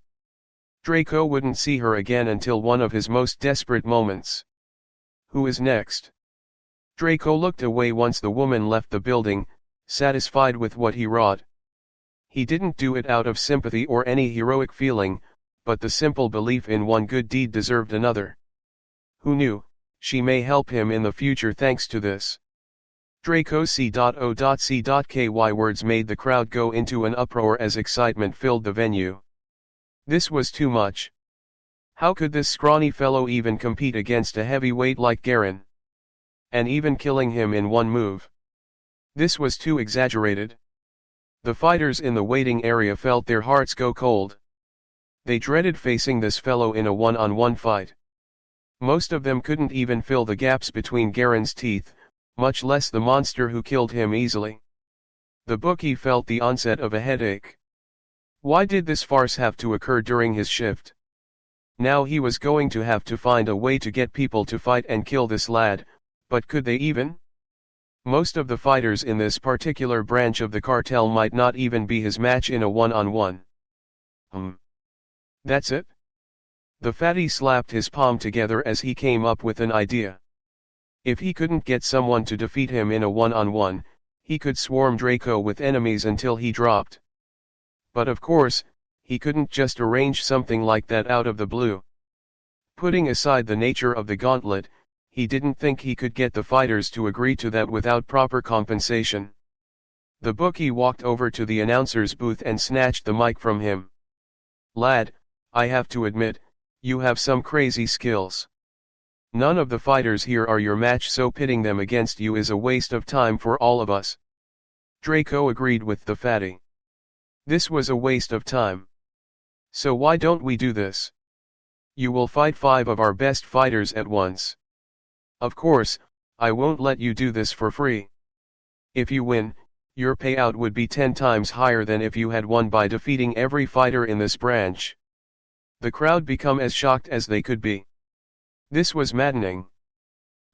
Draco wouldn't see her again until one of his most desperate moments. Who is next? Draco looked away once the woman left the building, satisfied with what he wrought. He didn't do it out of sympathy or any heroic feeling, but the simple belief in one good deed deserved another. Who knew, she may help him in the future thanks to this. Draco C.O.C.Ky words made the crowd go into an uproar as excitement filled the venue. This was too much. How could this scrawny fellow even compete against a heavyweight like Garen? And even killing him in one move. This was too exaggerated. The fighters in the waiting area felt their hearts go cold. They dreaded facing this fellow in a one-on-one fight. Most of them couldn't even fill the gaps between Garen's teeth, much less the monster who killed him easily. The bookie felt the onset of a headache. Why did this farce have to occur during his shift? Now he was going to have to find a way to get people to fight and kill this lad, but could they even? Most of the fighters in this particular branch of the cartel might not even be his match in a one-on-one. That's it? The fatty slapped his palm together as he came up with an idea. If he couldn't get someone to defeat him in a one-on-one, he could swarm Draco with enemies until he dropped. But of course, he couldn't just arrange something like that out of the blue. Putting aside the nature of the gauntlet, he didn't think he could get the fighters to agree to that without proper compensation. The bookie walked over to the announcer's booth and snatched the mic from him. "Lad, I have to admit, you have some crazy skills. None of the fighters here are your match, so pitting them against you is a waste of time for all of us." Draco agreed with the fatty. This was a waste of time. So why don't we do this? You will fight 5 of our best fighters at once. Of course, I won't let you do this for free. If you win, your payout would be 10 times higher than if you had won by defeating every fighter in this branch. The crowd became as shocked as they could be. This was maddening.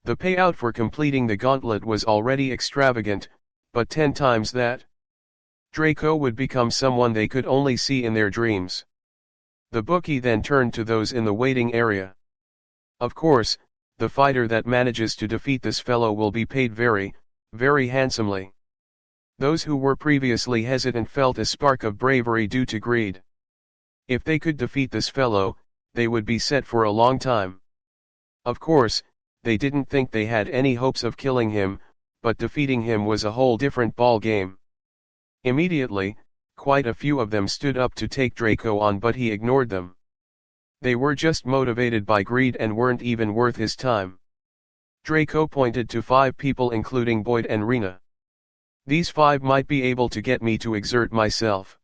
The payout for completing the gauntlet was already extravagant, but 10 times that? Draco would become someone they could only see in their dreams. The bookie then turned to those in the waiting area. Of course, the fighter that manages to defeat this fellow will be paid very, very handsomely. Those who were previously hesitant felt a spark of bravery due to greed. If they could defeat this fellow, they would be set for a long time. Of course, they didn't think they had any hopes of killing him, but defeating him was a whole different ball game. Immediately, quite a few of them stood up to take Draco on, but he ignored them. They were just motivated by greed and weren't even worth his time. Draco pointed to 5 people including Boyd and Rena. "These 5 might be able to get me to exert myself.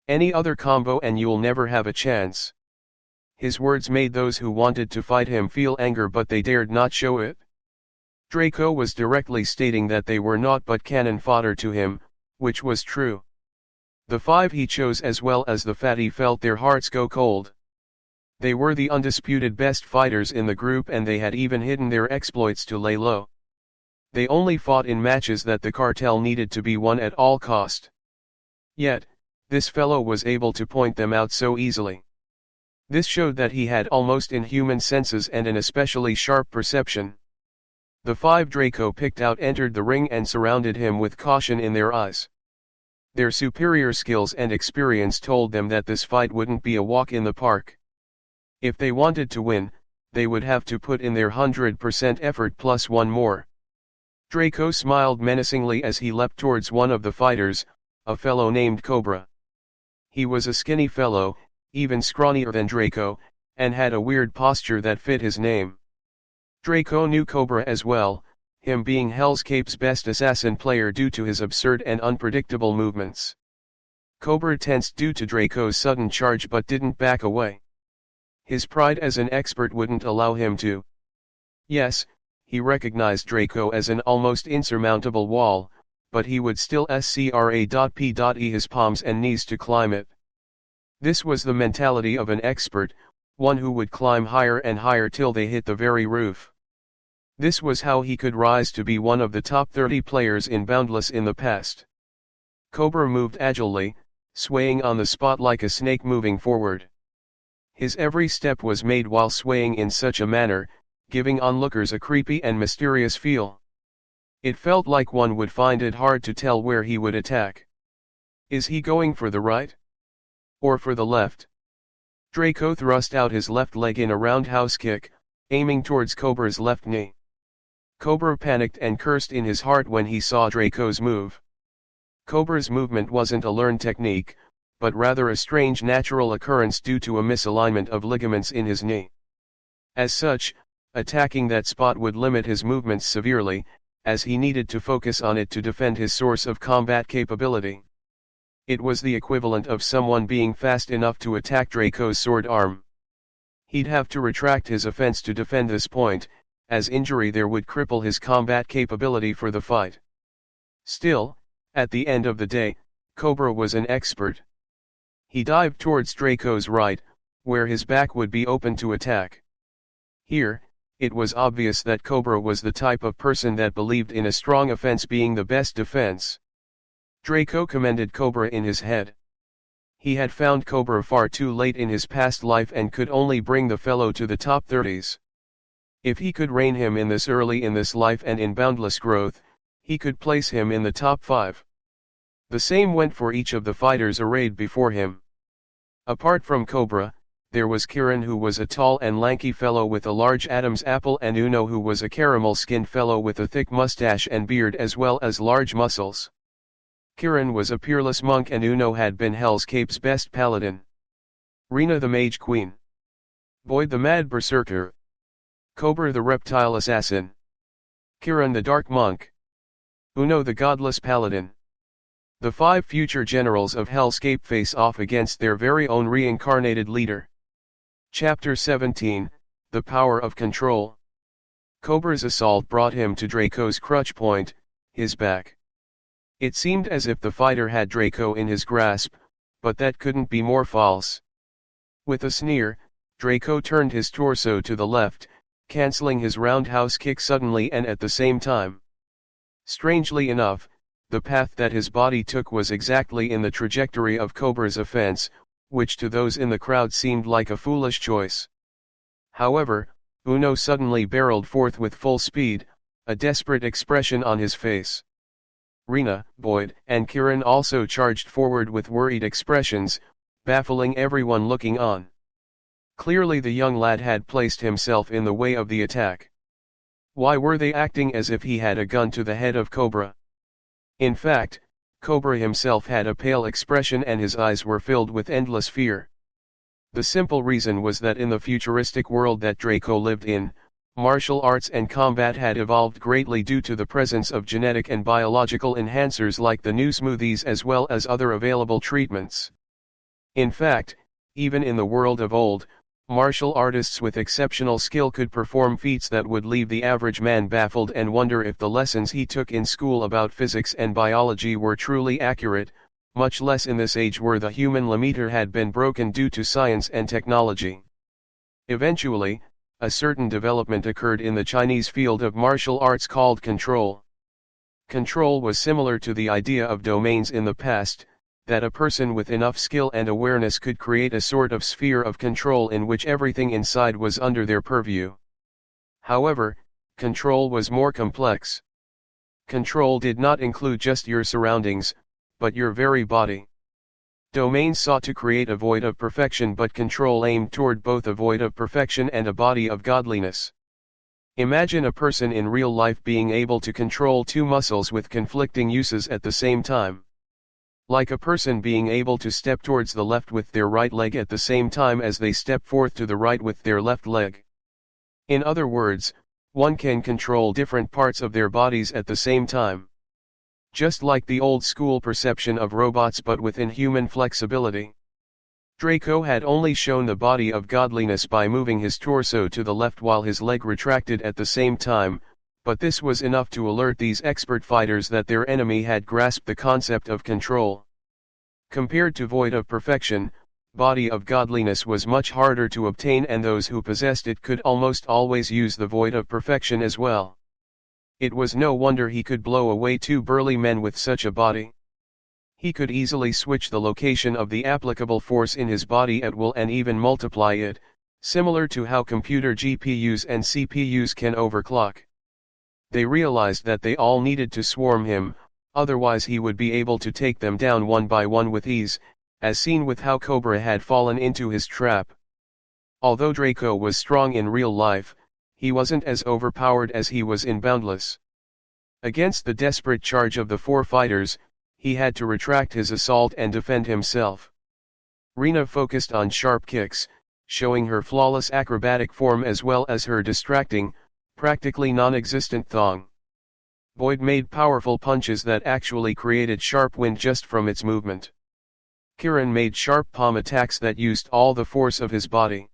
Any other combo and you'll never have a chance." His words made those who wanted to fight him feel anger, but they dared not show it. Draco was directly stating that they were naught but cannon fodder to him, which was true. The 5 he chose as well as the fatty felt their hearts go cold. They were the undisputed best fighters in the group, and they had even hidden their exploits to lay low. They only fought in matches that the cartel needed to be won at all cost. Yet, this fellow was able to point them out so easily. This showed that he had almost inhuman senses and an especially sharp perception. The 5 Draco picked out entered the ring and surrounded him with caution in their eyes. Their superior skills and experience told them that this fight wouldn't be a walk in the park. If they wanted to win, they would have to put in their 100% effort plus one more. Draco smiled menacingly as he leapt towards one of the fighters, a fellow named Cobra. He was a skinny fellow, even scrawnier than Draco, and had a weird posture that fit his name. Draco knew Cobra as well, him being Hell's Cape's best assassin player due to his absurd and unpredictable movements. Cobra tensed due to Draco's sudden charge but didn't back away. His pride as an expert wouldn't allow him to. Yes, he recognized Draco as an almost insurmountable wall, but he would still scra.p.e his palms and knees to climb it. This was the mentality of an expert, one who would climb higher and higher till they hit the very roof. This was how he could rise to be one of the top 30 players in Boundless in the past. Cobra moved agilely, swaying on the spot like a snake moving forward. His every step was made while swaying in such a manner, giving onlookers a creepy and mysterious feel. It felt like one would find it hard to tell where he would attack. Is he going for the right? Or for the left? Draco thrust out his left leg in a roundhouse kick, aiming towards Cobra's left knee. Cobra panicked and cursed in his heart when he saw Draco's move. Cobra's movement wasn't a learned technique, but rather a strange natural occurrence due to a misalignment of ligaments in his knee. As such, attacking that spot would limit his movements severely, as he needed to focus on it to defend his source of combat capability. It was the equivalent of someone being fast enough to attack Draco's sword arm. He'd have to retract his offense to defend this point, as injury there would cripple his combat capability for the fight. Still, at the end of the day, Cobra was an expert. He dived towards Draco's right, where his back would be open to attack. Here, it was obvious that Cobra was the type of person that believed in a strong offense being the best defense. Draco commended Cobra in his head. He had found Cobra far too late in his past life and could only bring the fellow to the top 30s. If he could rein him in this early in this life and in boundless growth, he could place him in the top 5. The same went for each of the fighters arrayed before him. Apart from Cobra, there was Kirin, who was a tall and lanky fellow with a large Adam's apple, and Uno, who was a caramel-skinned fellow with a thick mustache and beard as well as large muscles. Kirin was a peerless monk and Uno had been Hell's Cape's best paladin. Rena the mage queen. Boyd the mad berserker. Cobra the reptile assassin. Kirin the dark monk. Uno the godless paladin. The 5 future generals of Hell's Cape face off against their very own reincarnated leader. Chapter 17, The Power of Control. Cobra's assault brought him to Draco's crutch point, his back. It seemed as if the fighter had Draco in his grasp, but that couldn't be more false. With a sneer, Draco turned his torso to the left, cancelling his roundhouse kick suddenly and at the same time. Strangely enough, the path that his body took was exactly in the trajectory of Cobra's offense, which to those in the crowd seemed like a foolish choice. However, Uno suddenly barreled forth with full speed, a desperate expression on his face. Rena, Boyd, and Kirin also charged forward with worried expressions, baffling everyone looking on. Clearly the young lad had placed himself in the way of the attack. Why were they acting as if he had a gun to the head of Cobra? In fact, Cobra himself had a pale expression and his eyes were filled with endless fear. The simple reason was that in the futuristic world that Draco lived in, martial arts and combat had evolved greatly due to the presence of genetic and biological enhancers like the new smoothies as well as other available treatments. In fact, even in the world of old, martial artists with exceptional skill could perform feats that would leave the average man baffled and wonder if the lessons he took in school about physics and biology were truly accurate, much less in this age where the human limiter had been broken due to science and technology. Eventually, a certain development occurred in the Chinese field of martial arts called control. Control was similar to the idea of domains in the past, that a person with enough skill and awareness could create a sort of sphere of control in which everything inside was under their purview. However, control was more complex. Control did not include just your surroundings, but your very body. Domains sought to create a void of perfection, but control aimed toward both a void of perfection and a body of godliness. Imagine a person in real life being able to control 2 muscles with conflicting uses at the same time. Like a person being able to step towards the left with their right leg at the same time as they step forth to the right with their left leg. In other words, one can control different parts of their bodies at the same time. Just like the old school perception of robots but with inhuman flexibility. Draco had only shown the body of godliness by moving his torso to the left while his leg retracted at the same time, but this was enough to alert these expert fighters that their enemy had grasped the concept of control. Compared to void of perfection, body of godliness was much harder to obtain, and those who possessed it could almost always use the void of perfection as well. It was no wonder he could blow away two burly men with such a body. He could easily switch the location of the applicable force in his body at will and even multiply it, similar to how computer GPUs and CPUs can overclock. They realized that they all needed to swarm him, otherwise he would be able to take them down one by one with ease, as seen with how Cobra had fallen into his trap. Although Draco was strong in real life, he wasn't as overpowered as he was in Boundless. Against the desperate charge of the four fighters, he had to retract his assault and defend himself. Rena focused on sharp kicks, showing her flawless acrobatic form as well as her distracting, practically non-existent thong. Boyd made powerful punches that actually created sharp wind just from its movement. Kieran made sharp palm attacks that used all the force of his body.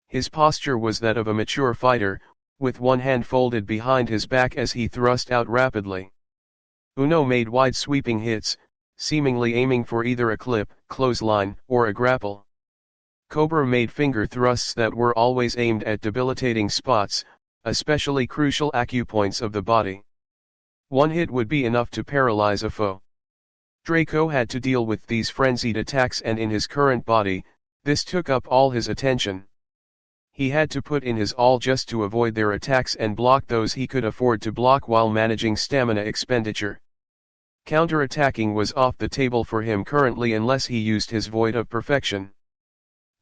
His posture was that of a mature fighter, with one hand folded behind his back as he thrust out rapidly. Uno made wide sweeping hits, seemingly aiming for either a clip, clothesline, or a grapple. Cobra made finger thrusts that were always aimed at debilitating spots, especially crucial acupoints of the body. One hit would be enough to paralyze a foe. Draco had to deal with these frenzied attacks, and in his current body, this took up all his attention. He had to put in his all just to avoid their attacks and block those he could afford to block while managing stamina expenditure. Counter-attacking was off the table for him currently unless he used his void of perfection.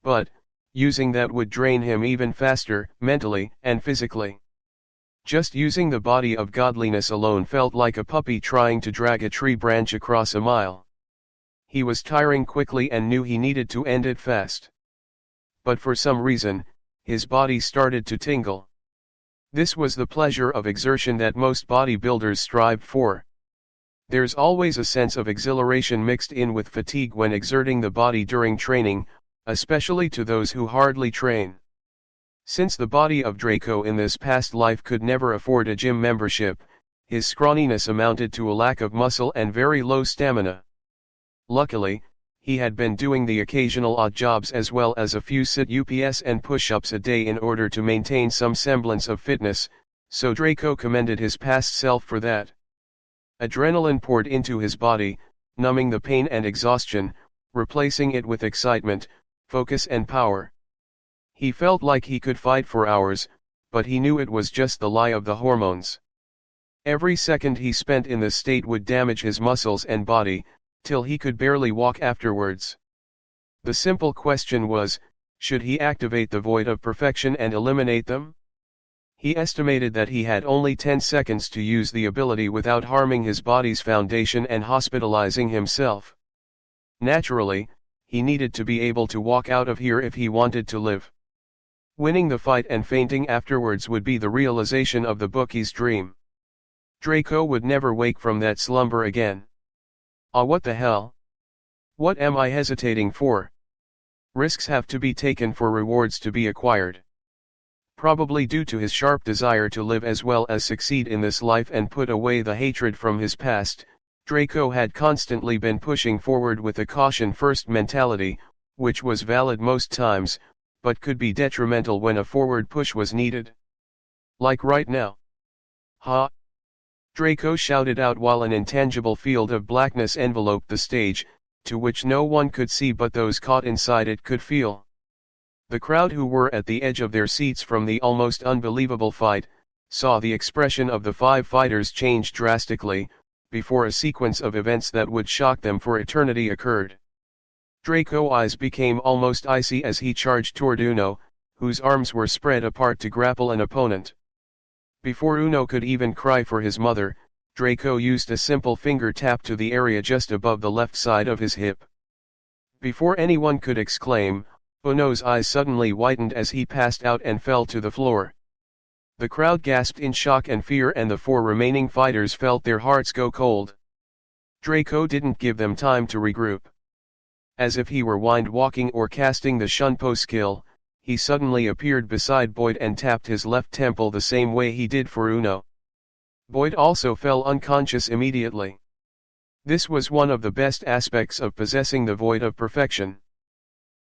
But, using that would drain him even faster, mentally and physically. Just using the body of godliness alone felt like a puppy trying to drag a tree branch across a mile. He was tiring quickly and knew he needed to end it fast. But for some reason, his body started to tingle. This was the pleasure of exertion that most bodybuilders strive for. There's always a sense of exhilaration mixed in with fatigue when exerting the body during training, especially to those who hardly train. Since the body of Draco in this past life could never afford a gym membership, his scrawniness amounted to a lack of muscle and very low stamina. Luckily, he had been doing the occasional odd jobs as well as a few sit-ups and push-ups a day in order to maintain some semblance of fitness, so Draco commended his past self for that. Adrenaline poured into his body, numbing the pain and exhaustion, replacing it with excitement, focus and power. He felt like he could fight for hours, but he knew it was just the lie of the hormones. Every second he spent in this state would damage his muscles and body, till he could barely walk afterwards. The simple question was, should he activate the void of perfection and eliminate them? He estimated that he had only 10 seconds to use the ability without harming his body's foundation and hospitalizing himself. Naturally, he needed to be able to walk out of here if he wanted to live. Winning the fight and fainting afterwards would be the realization of the bookie's dream. Draco would never wake from that slumber again. Ah, what the hell? What am I hesitating for? Risks have to be taken for rewards to be acquired. Probably due to his sharp desire to live as well as succeed in this life and put away the hatred from his past, Draco had constantly been pushing forward with a caution-first mentality, which was valid most times, but could be detrimental when a forward push was needed. Like right now. Ha! Draco shouted out while an intangible field of blackness enveloped the stage, to which no one could see but those caught inside it could feel. The crowd, who were at the edge of their seats from the almost unbelievable fight, saw the expression of the 5 fighters change drastically, before a sequence of events that would shock them for eternity occurred. Draco's eyes became almost icy as he charged toward Uno, whose arms were spread apart to grapple an opponent. Before Uno could even cry for his mother, Draco used a simple finger tap to the area just above the left side of his hip. Before anyone could exclaim, Uno's eyes suddenly whitened as he passed out and fell to the floor. The crowd gasped in shock and fear, and the 4 remaining fighters felt their hearts go cold. Draco didn't give them time to regroup. As if he were wind walking or casting the Shunpo skill, he suddenly appeared beside Boyd and tapped his left temple the same way he did for Uno. Boyd also fell unconscious immediately. This was one of the best aspects of possessing the void of perfection.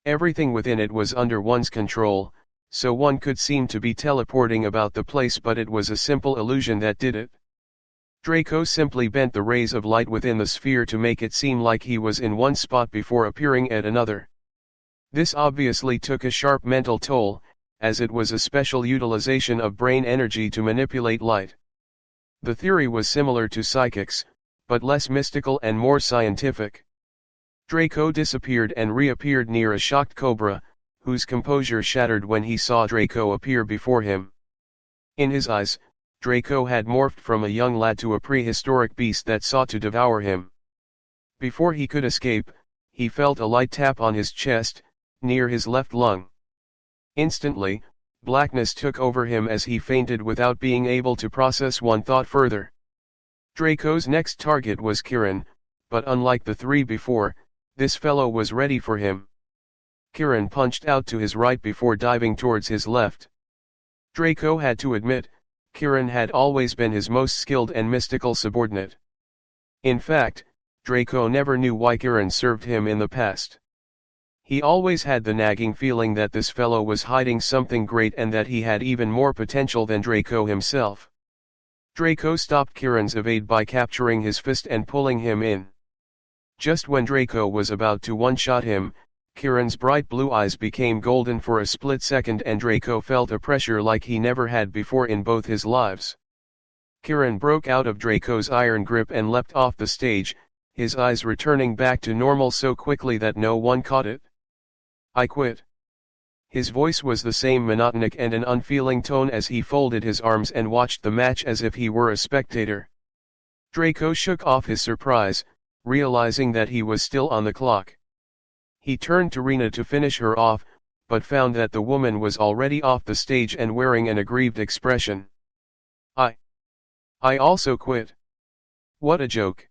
Everything within it was under one's control, so one could seem to be teleporting about the place, but it was a simple illusion that did it. Draco simply bent the rays of light within the sphere to make it seem like he was in one spot before appearing at another. This obviously took a sharp mental toll, as it was a special utilization of brain energy to manipulate light. The theory was similar to psychics, but less mystical and more scientific. Draco disappeared and reappeared near a shocked cobra, whose composure shattered when he saw Draco appear before him. In his eyes, Draco had morphed from a young lad to a prehistoric beast that sought to devour him. Before he could escape, he felt a light tap on his chest, near his left lung. Instantly, blackness took over him as he fainted without being able to process one thought further. Draco's next target was Kiran, but unlike the three before, this fellow was ready for him. Kiran punched out to his right before diving towards his left. Draco had to admit, Kiran had always been his most skilled and mystical subordinate. In fact, Draco never knew why Kiran served him in the past. He always had the nagging feeling that this fellow was hiding something great and that he had even more potential than Draco himself. Draco stopped Kiran's evade by capturing his fist and pulling him in. Just when Draco was about to one-shot him, Kiran's bright blue eyes became golden for a split second and Draco felt a pressure like he never had before in both his lives. Kiran broke out of Draco's iron grip and leapt off the stage, his eyes returning back to normal so quickly that no one caught it. "I quit." His voice was the same monotonic and an unfeeling tone as he folded his arms and watched the match as if he were a spectator. Draco shook off his surprise, realizing that he was still on the clock. He turned to Rena to finish her off, but found that the woman was already off the stage and wearing an aggrieved expression. I also quit." "What a joke.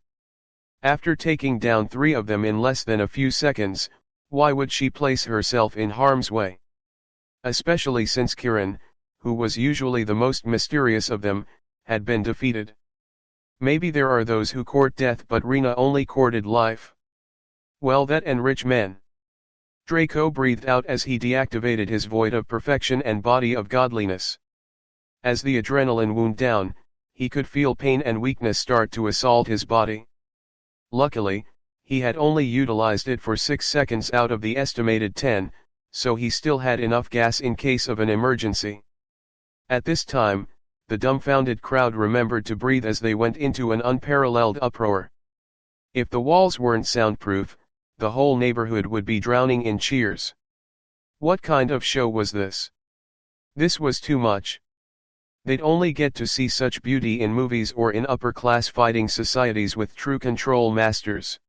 After taking down 3 of them in less than a few seconds, why would she place herself in harm's way? Especially since Kiran, who was usually the most mysterious of them, had been defeated. Maybe there are those who court death, but Rena only courted life. Well, that enrich men." Draco breathed out as he deactivated his void of perfection and body of godliness. As the adrenaline wound down, he could feel pain and weakness start to assault his body. Luckily, he had only utilized it for 6 seconds out of the estimated 10, so he still had enough gas in case of an emergency. At this time, the dumbfounded crowd remembered to breathe as they went into an unparalleled uproar. If the walls weren't soundproof, the whole neighborhood would be drowning in cheers. What kind of show was this? This was too much. They'd only get to see such beauty in movies or in upper-class fighting societies with true control masters.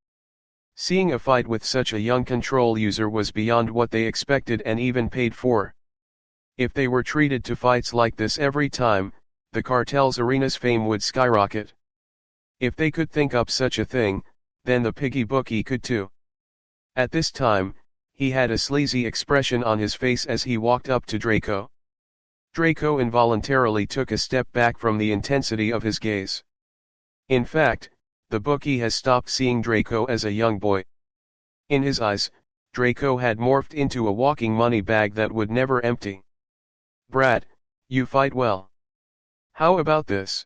Seeing a fight with such a young control user was beyond what they expected and even paid for. If they were treated to fights like this every time, the cartel's arena's fame would skyrocket. If they could think up such a thing, then the piggy bookie could too. At this time, he had a sleazy expression on his face as he walked up to Draco. Draco involuntarily took a step back from the intensity of his gaze. In fact, the bookie has stopped seeing Draco as a young boy. In his eyes, Draco had morphed into a walking money bag that would never empty. "Brat, you fight well. How about this?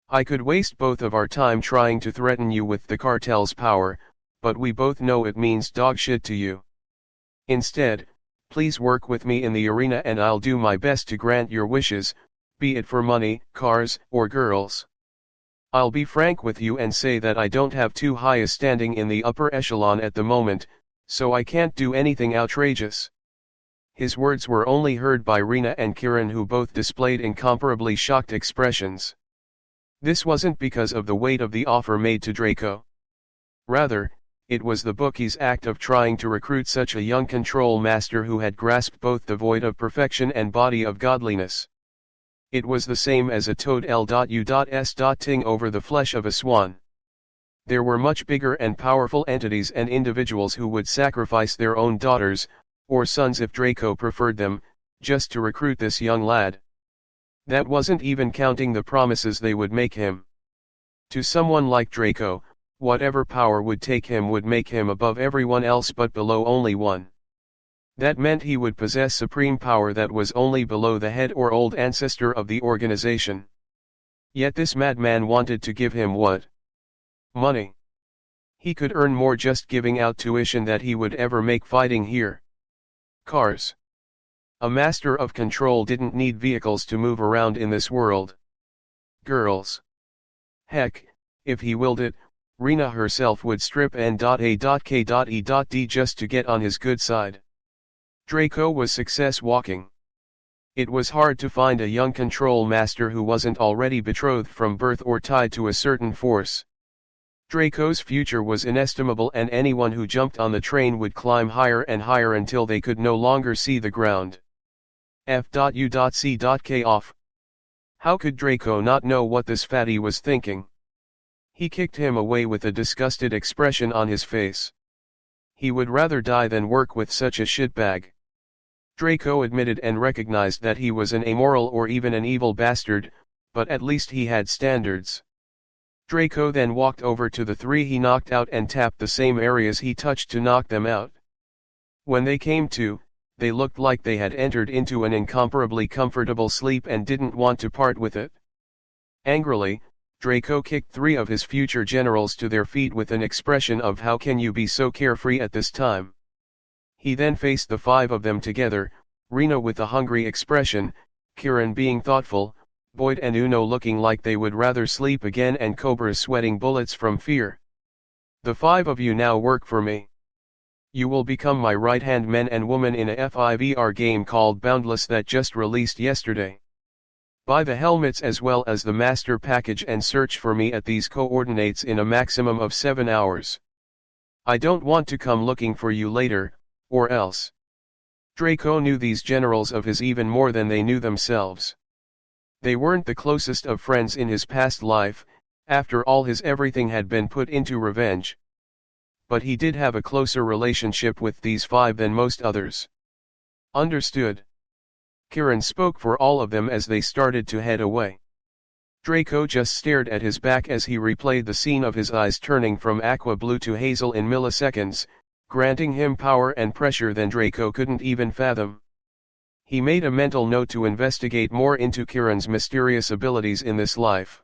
I could waste both of our time trying to threaten you with the cartel's power, but we both know it means dog shit to you. Instead, please work with me in the arena and I'll do my best to grant your wishes, be it for money, cars, or girls. I'll be frank with you and say that I don't have too high a standing in the upper echelon at the moment, so I can't do anything outrageous." His words were only heard by Rena and Kiran, who both displayed incomparably shocked expressions. This wasn't because of the weight of the offer made to Draco. Rather, it was the bookie's act of trying to recruit such a young control master who had grasped both the void of perfection and body of godliness. It was the same as a toad L.U.S.ting over the flesh of a swan. There were much bigger and powerful entities and individuals who would sacrifice their own daughters, or sons if Draco preferred them, just to recruit this young lad. That wasn't even counting the promises they would make him. To someone like Draco, whatever power would take him would make him above everyone else but below only one. That meant he would possess supreme power that was only below the head or old ancestor of the organization. Yet this madman wanted to give him what? Money. He could earn more just giving out tuition that he would ever make fighting here. Cars. A master of control didn't need vehicles to move around in this world. Girls. Heck, if he willed it, Rena herself would strip N.A.K.E.D just to get on his good side. Draco was success walking. It was hard to find a young control master who wasn't already betrothed from birth or tied to a certain force. Draco's future was inestimable, and anyone who jumped on the train would climb higher and higher until they could no longer see the ground. F.U.C.K. off. How could Draco not know what this fatty was thinking? He kicked him away with a disgusted expression on his face. He would rather die than work with such a shitbag. Draco admitted and recognized that he was an amoral or even an evil bastard, but at least he had standards. Draco then walked over to the three he knocked out and tapped the same areas he touched to knock them out. When they came to, they looked like they had entered into an incomparably comfortable sleep and didn't want to part with it. Angrily, Draco kicked three of his future generals to their feet with an expression of "How can you be so carefree at this time?" He then faced the five of them together, Rena with a hungry expression, Kieran being thoughtful, Boyd and Uno looking like they would rather sleep again, and Cobra sweating bullets from fear. "The five of you now work for me. You will become my right-hand men and women in a FIVR game called Boundless that just released yesterday. Buy the helmets as well as the master package and search for me at these coordinates in a maximum of 7 hours. I don't want to come looking for you later, or else." Draco knew these generals of his even more than they knew themselves. They weren't the closest of friends in his past life, after all his everything had been put into revenge. But he did have a closer relationship with these five than most others. "Understood." Kieran spoke for all of them as they started to head away. Draco just stared at his back as he replayed the scene of his eyes turning from aqua blue to hazel in milliseconds, granting him power and pressure than Draco couldn't even fathom. He made a mental note to investigate more into Kieran's mysterious abilities in this life.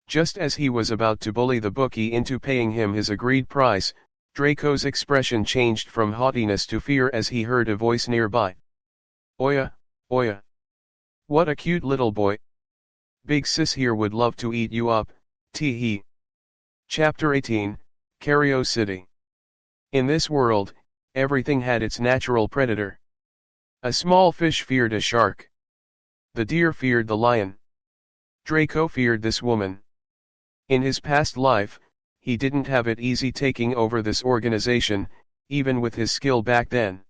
Just as he was about to bully the bookie into paying him his agreed price, Draco's expression changed from haughtiness to fear as he heard a voice nearby. "Oya, oya. What a cute little boy. Big sis here would love to eat you up, tee-hee." Chapter 18, Cario City. In this world, everything had its natural predator. A small fish feared a shark. The deer feared the lion. Draco feared this woman. In his past life, he didn't have it easy taking over this organization, even with his skill back then.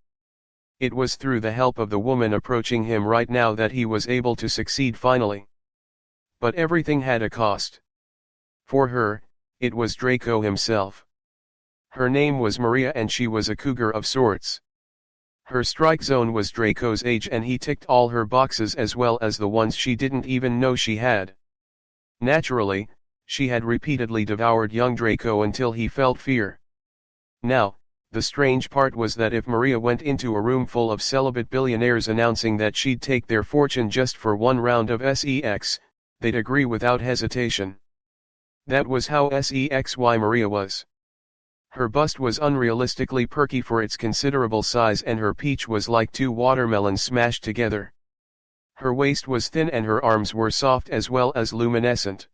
It was through the help of the woman approaching him right now that he was able to succeed finally. But everything had a cost. For her, it was Draco himself. Her name was Maria and she was a cougar of sorts. Her strike zone was Draco's age and he ticked all her boxes as well as the ones she didn't even know she had. Naturally, she had repeatedly devoured young Draco until he felt fear. Now, the strange part was that if Maria went into a room full of celibate billionaires announcing that she'd take their fortune just for one round of sex, they'd agree without hesitation. That was how sexy Maria was. Her bust was unrealistically perky for its considerable size and her peach was like two watermelons smashed together. Her waist was thin and her arms were soft as well as luminescent.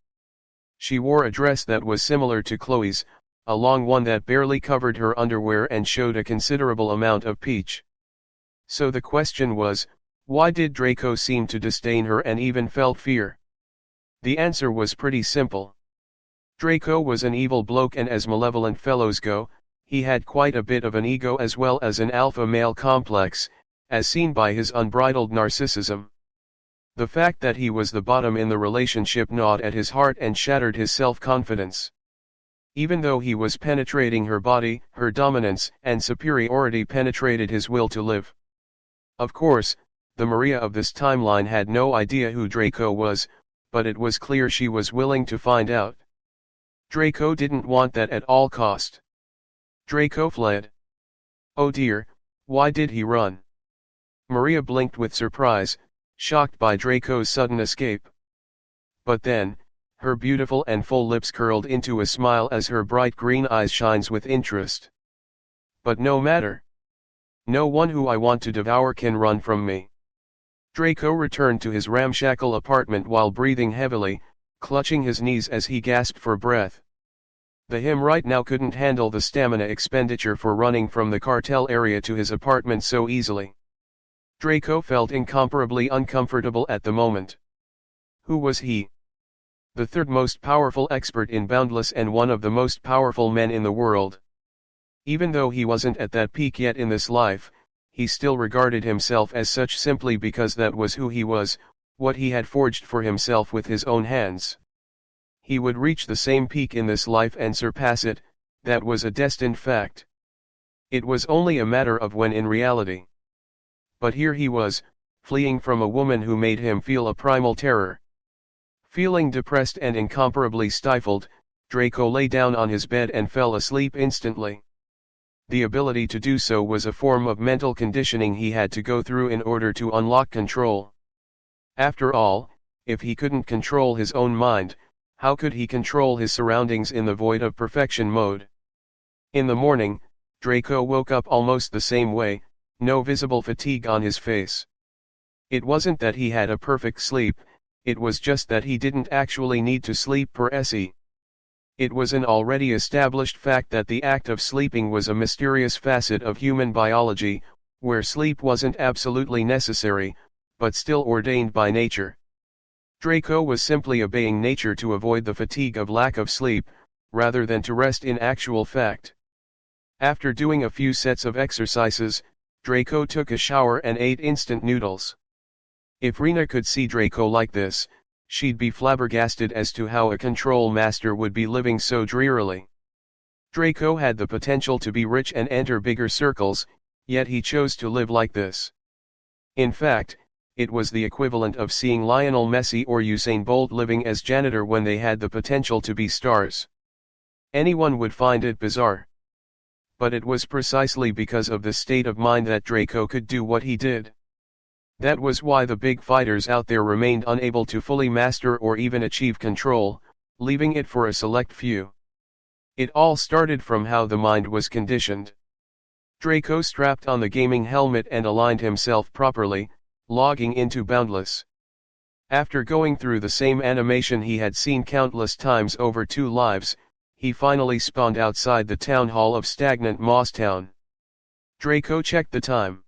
She wore a dress that was similar to Chloe's, a long one that barely covered her underwear and showed a considerable amount of peach. So the question was, why did Draco seem to disdain her and even felt fear? The answer was pretty simple. Draco was an evil bloke and as malevolent fellows go, he had quite a bit of an ego as well as an alpha male complex, as seen by his unbridled narcissism. The fact that he was the bottom in the relationship gnawed at his heart and shattered his self-confidence. Even though he was penetrating her body, her dominance and superiority penetrated his will to live. Of course, the Maria of this timeline had no idea who Draco was, but it was clear she was willing to find out. Draco didn't want that at all cost. Draco fled. Oh dear, Why did he run? Maria blinked with surprise, shocked by Draco's sudden escape. But then, her beautiful and full lips curled into a smile as her bright green eyes shines with interest. But no matter. No one who I want to devour can run from me. Draco returned to his ramshackle apartment while breathing heavily, clutching his knees as he gasped for breath. The him right now couldn't handle the stamina expenditure for running from the cartel area to his apartment so easily. Draco felt incomparably uncomfortable at the moment. Who was he? The third most powerful expert in Boundless and one of the most powerful men in the world. Even though he wasn't at that peak yet in this life, he still regarded himself as such simply because that was who he was, what he had forged for himself with his own hands. He would reach the same peak in this life and surpass it, that was a destined fact. It was only a matter of when in reality. But here he was, fleeing from a woman who made him feel a primal terror. Feeling depressed and incomparably stifled, Draco lay down on his bed and fell asleep instantly. The ability to do so was a form of mental conditioning he had to go through in order to unlock control. After all, if he couldn't control his own mind, how could he control his surroundings in the void of perfection mode? In the morning, Draco woke up almost the same way, no visible fatigue on his face. It wasn't that he had a perfect sleep, it was just that he didn't actually need to sleep per se. It was an already established fact that the act of sleeping was a mysterious facet of human biology, where sleep wasn't absolutely necessary, but still ordained by nature. Draco was simply obeying nature to avoid the fatigue of lack of sleep, rather than to rest in actual fact. After doing a few sets of exercises, Draco took a shower and ate instant noodles. If Rena could see Draco like this, she'd be flabbergasted as to how a control master would be living so drearily. Draco had the potential to be rich and enter bigger circles, yet he chose to live like this. In fact, it was the equivalent of seeing Lionel Messi or Usain Bolt living as janitor when they had the potential to be stars. Anyone would find it bizarre. But it was precisely because of this state of mind that Draco could do what he did. That was why the big fighters out there remained unable to fully master or even achieve control, leaving it for a select few. It all started from how the mind was conditioned. Draco strapped on the gaming helmet and aligned himself properly, logging into Boundless. After going through the same animation he had seen countless times over 2 lives, he finally spawned outside the town hall of stagnant Mosstown. Draco checked the time.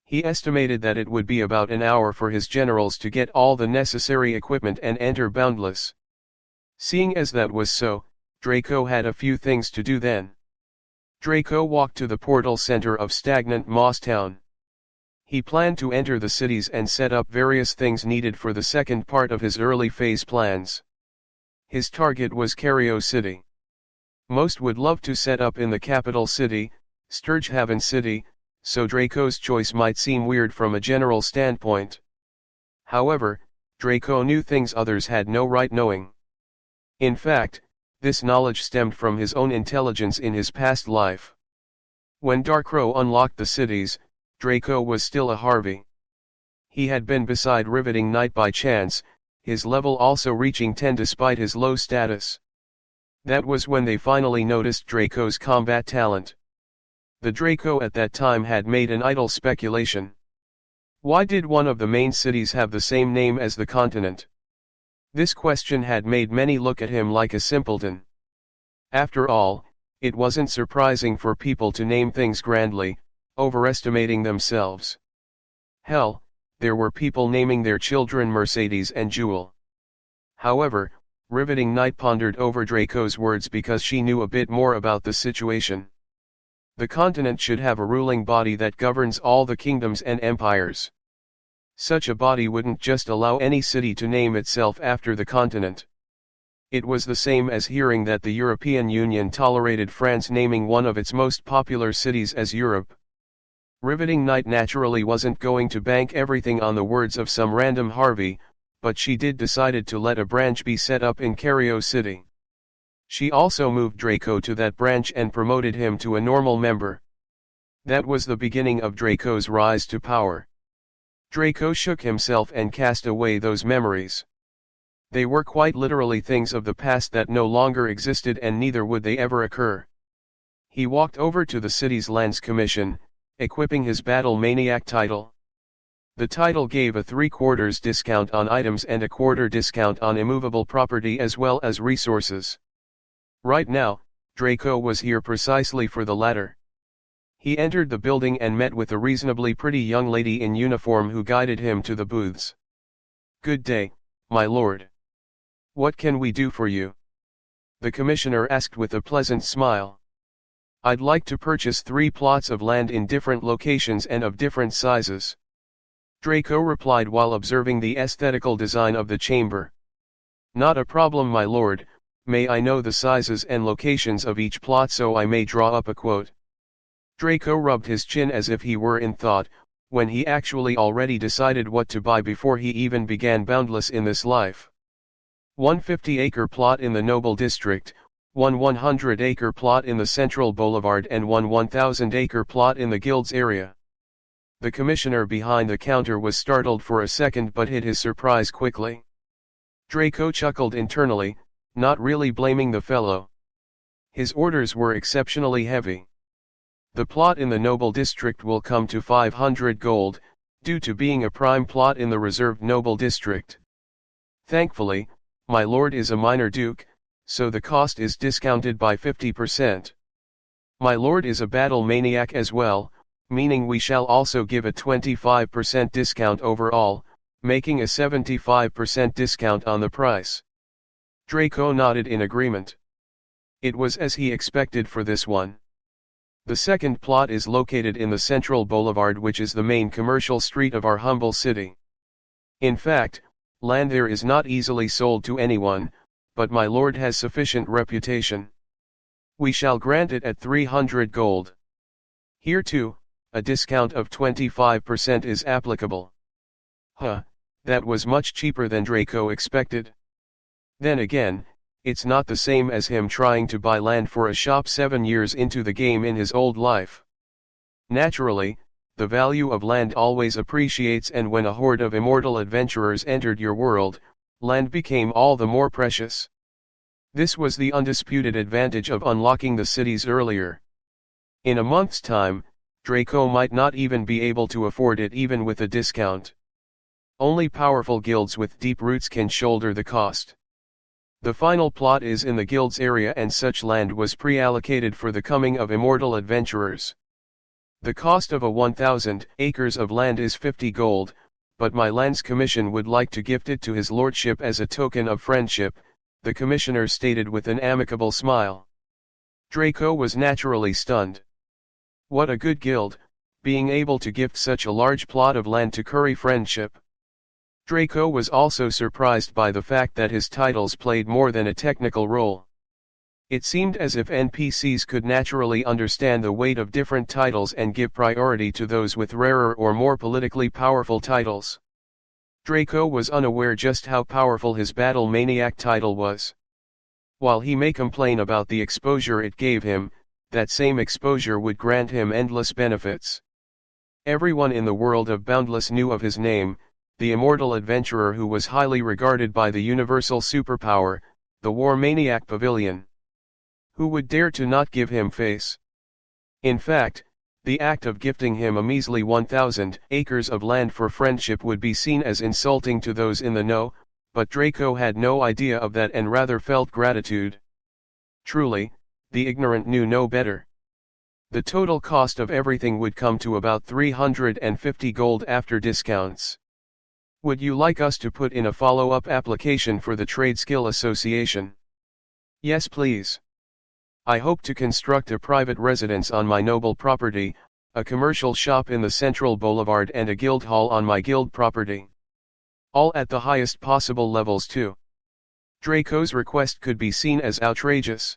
He estimated that it would be about an hour for his generals to get all the necessary equipment and enter Boundless. Seeing as that was so, Draco had a few things to do then. Draco walked to the portal center of stagnant Mosstown. He planned to enter the cities and set up various things needed for the second part of his early phase plans. His target was Cario City. Most would love to set up in the capital city, Sturgehaven City, so Draco's choice might seem weird from a general standpoint. However, Draco knew things others had no right knowing. In fact, this knowledge stemmed from his own intelligence in his past life. When Darkrow unlocked the cities, Draco was still a Harvey. He had been beside Riveting Knight by chance, his level also reaching 10 despite his low status. That was when they finally noticed Draco's combat talent. The Draco at that time had made an idle speculation. Why did one of the main cities have the same name as the continent? This question had made many look at him like a simpleton. After all, it wasn't surprising for people to name things grandly, overestimating themselves. Hell, there were people naming their children Mercedes and Jewel. However, Riveting Knight pondered over Draco's words because she knew a bit more about the situation. The continent should have a ruling body that governs all the kingdoms and empires. Such a body wouldn't just allow any city to name itself after the continent. It was the same as hearing that the European Union tolerated France naming one of its most popular cities as Europe. Riveting Knight naturally wasn't going to bank everything on the words of some random Harvey, but she did decided to let a branch be set up in Cario City. She also moved Draco to that branch and promoted him to a normal member. That was the beginning of Draco's rise to power. Draco shook himself and cast away those memories. They were quite literally things of the past that no longer existed, and neither would they ever occur. He walked over to the city's lands commission, equipping his battle maniac title. The title gave a 3/4 discount on items and a 1/4 discount on immovable property as well as resources. Right now, Draco was here precisely for the latter. He entered the building and met with a reasonably pretty young lady in uniform who guided him to the booths. "Good day, my lord. What can we do for you?" the commissioner asked with a pleasant smile. "I'd like to purchase 3 plots of land in different locations and of different sizes," Draco replied while observing the aesthetical design of the chamber. "Not a problem, my lord. May I know the sizes and locations of each plot so I may draw up a quote?" Draco rubbed his chin as if he were in thought, when he actually already decided what to buy before he even began boundless in this life. 1 50-acre plot in the Noble District, 1 100-acre plot in the Central Boulevard, and 1 1,000-acre plot in the Guilds area. The commissioner behind the counter was startled for a second but hid his surprise quickly. Draco chuckled internally, not really blaming the fellow. His orders were exceptionally heavy. "The plot in the Noble District will come to 500 gold, due to being a prime plot in the reserved Noble District. Thankfully, my lord is a minor duke, so the cost is discounted by 50%. My lord is a battle maniac as well, meaning we shall also give a 25% discount overall, making a 75% discount on the price." Draco nodded in agreement. It was as he expected for this one. The second plot is located in the Central Boulevard, which is the main commercial street of our humble city. In fact, land there is not easily sold to anyone, but my lord has sufficient reputation. We shall grant it at 300 gold. Here too, a discount of 25% is applicable. Huh, that was much cheaper than Draco expected. Then again, it's not the same as him trying to buy land for a shop 7 years into the game in his old life. Naturally, the value of land always appreciates, and when a horde of immortal adventurers entered your world, land became all the more precious. This was the undisputed advantage of unlocking the cities earlier. In a month's time, Draco might not even be able to afford it even with a discount. Only powerful guilds with deep roots can shoulder the cost. The final plot is in the Guilds area, and such land was pre-allocated for the coming of immortal adventurers. The cost of a 1,000 acres of land is 50 gold, but my lands commission would like to gift it to his lordship as a token of friendship, the commissioner stated with an amicable smile. Draco was naturally stunned. What a good guild, being able to gift such a large plot of land to curry friendship. Draco was also surprised by the fact that his titles played more than a technical role. It seemed as if NPCs could naturally understand the weight of different titles and give priority to those with rarer or more politically powerful titles. Draco was unaware just how powerful his battle maniac title was. While he may complain about the exposure it gave him, that same exposure would grant him endless benefits. Everyone in the world of Boundless knew of his name, the immortal adventurer who was highly regarded by the universal superpower, the war maniac Pavilion. Who would dare to not give him face? In fact, the act of gifting him a measly 1,000 acres of land for friendship would be seen as insulting to those in the know, but Draco had no idea of that and rather felt gratitude. Truly, the ignorant knew no better. The total cost of everything would come to about 350 gold after discounts. Would you like us to put in a follow-up application for the Trade Skill Association? Yes, please. I hope to construct a private residence on my noble property, a commercial shop in the Central Boulevard, and a guild hall on my guild property. All at the highest possible levels too. Draco's request could be seen as outrageous.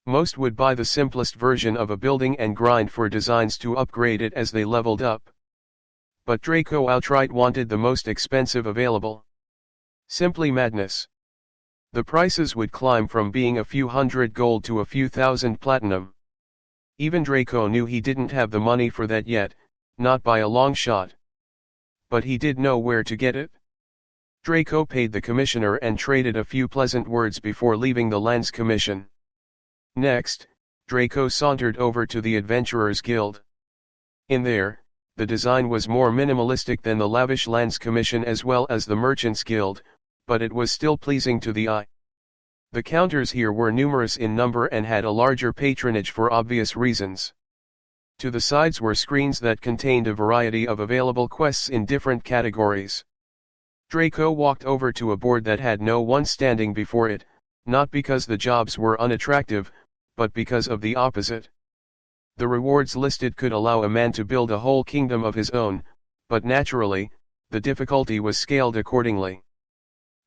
Most would buy the simplest version of a building and grind for designs to upgrade it as they leveled up. But Draco outright wanted the most expensive available. Simply madness. The prices would climb from being a few hundred gold to a few thousand platinum. Even Draco knew he didn't have the money for that yet, not by a long shot. But he did know where to get it. Draco paid the commissioner and traded a few pleasant words before leaving the Lands Commission. Next, Draco sauntered over to the Adventurers Guild. In there, the design was more minimalistic than the lavish Lands Commission as well as the Merchants Guild, but it was still pleasing to the eye. The counters here were numerous in number and had a larger patronage for obvious reasons. To the sides were screens that contained a variety of available quests in different categories. Draco walked over to a board that had no one standing before it, not because the jobs were unattractive, but because of the opposite. The rewards listed could allow a man to build a whole kingdom of his own, but naturally, the difficulty was scaled accordingly.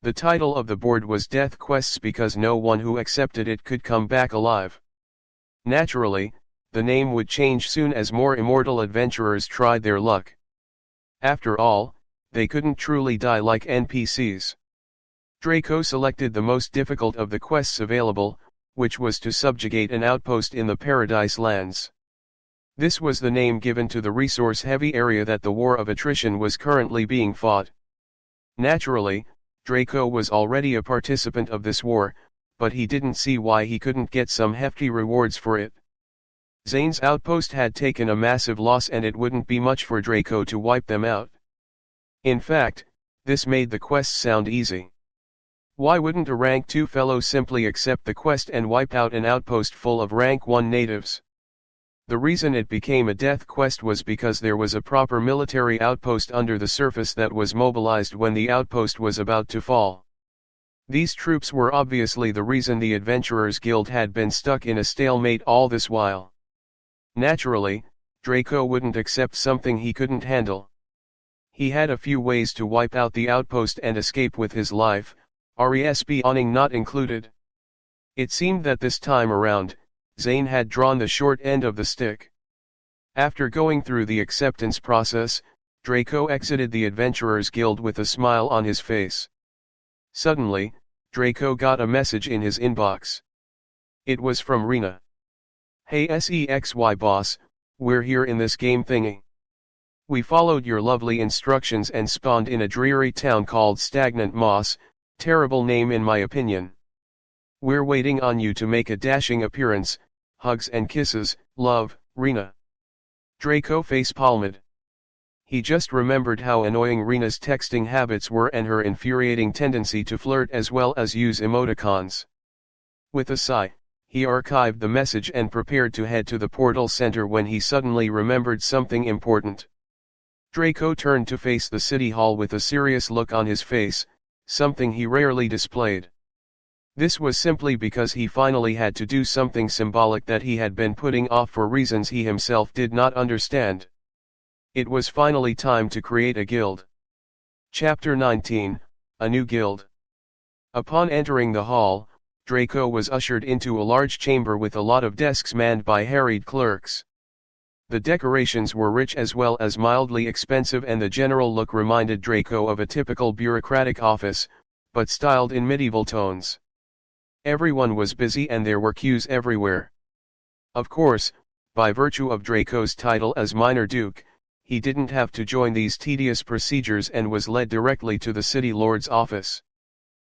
The title of the board was Death Quests because no one who accepted it could come back alive. Naturally, the name would change soon as more immortal adventurers tried their luck. After all, they couldn't truly die like NPCs. Draco selected the most difficult of the quests available, which was to subjugate an outpost in the Paradise Lands. This was the name given to the resource-heavy area that the War of Attrition was currently being fought. Naturally, Draco was already a participant of this war, but he didn't see why he couldn't get some hefty rewards for it. Zane's outpost had taken a massive loss and it wouldn't be much for Draco to wipe them out. In fact, this made the quest sound easy. Why wouldn't a rank 2 fellow simply accept the quest and wipe out an outpost full of rank 1 natives? The reason it became a death quest was because there was a proper military outpost under the surface that was mobilized when the outpost was about to fall. These troops were obviously the reason the Adventurers Guild had been stuck in a stalemate all this while. Naturally, Draco wouldn't accept something he couldn't handle. He had a few ways to wipe out the outpost and escape with his life, respawning not included. It seemed that this time around, Zane had drawn the short end of the stick. After going through the acceptance process, Draco exited the Adventurers Guild with a smile on his face. Suddenly, Draco got a message in his inbox. It was from Rena. "Hey SEXY boss, we're here in this game thingy. We followed your lovely instructions and spawned in a dreary town called Stagnant Moss, terrible name in my opinion. We're waiting on you to make a dashing appearance, hugs and kisses, love, Rena." Draco face-palmed. He just remembered how annoying Rena's texting habits were and her infuriating tendency to flirt as well as use emoticons. With a sigh, he archived the message and prepared to head to the portal center when he suddenly remembered something important. Draco turned to face the city hall with a serious look on his face, something he rarely displayed. This was simply because he finally had to do something symbolic that he had been putting off for reasons he himself did not understand. It was finally time to create a guild. Chapter 19, A New Guild. Upon entering the hall, Draco was ushered into a large chamber with a lot of desks manned by harried clerks. The decorations were rich as well as mildly expensive and the general look reminded Draco of a typical bureaucratic office, but styled in medieval tones. Everyone was busy and there were queues everywhere. Of course, by virtue of Draco's title as Minor Duke, he didn't have to join these tedious procedures and was led directly to the city lord's office.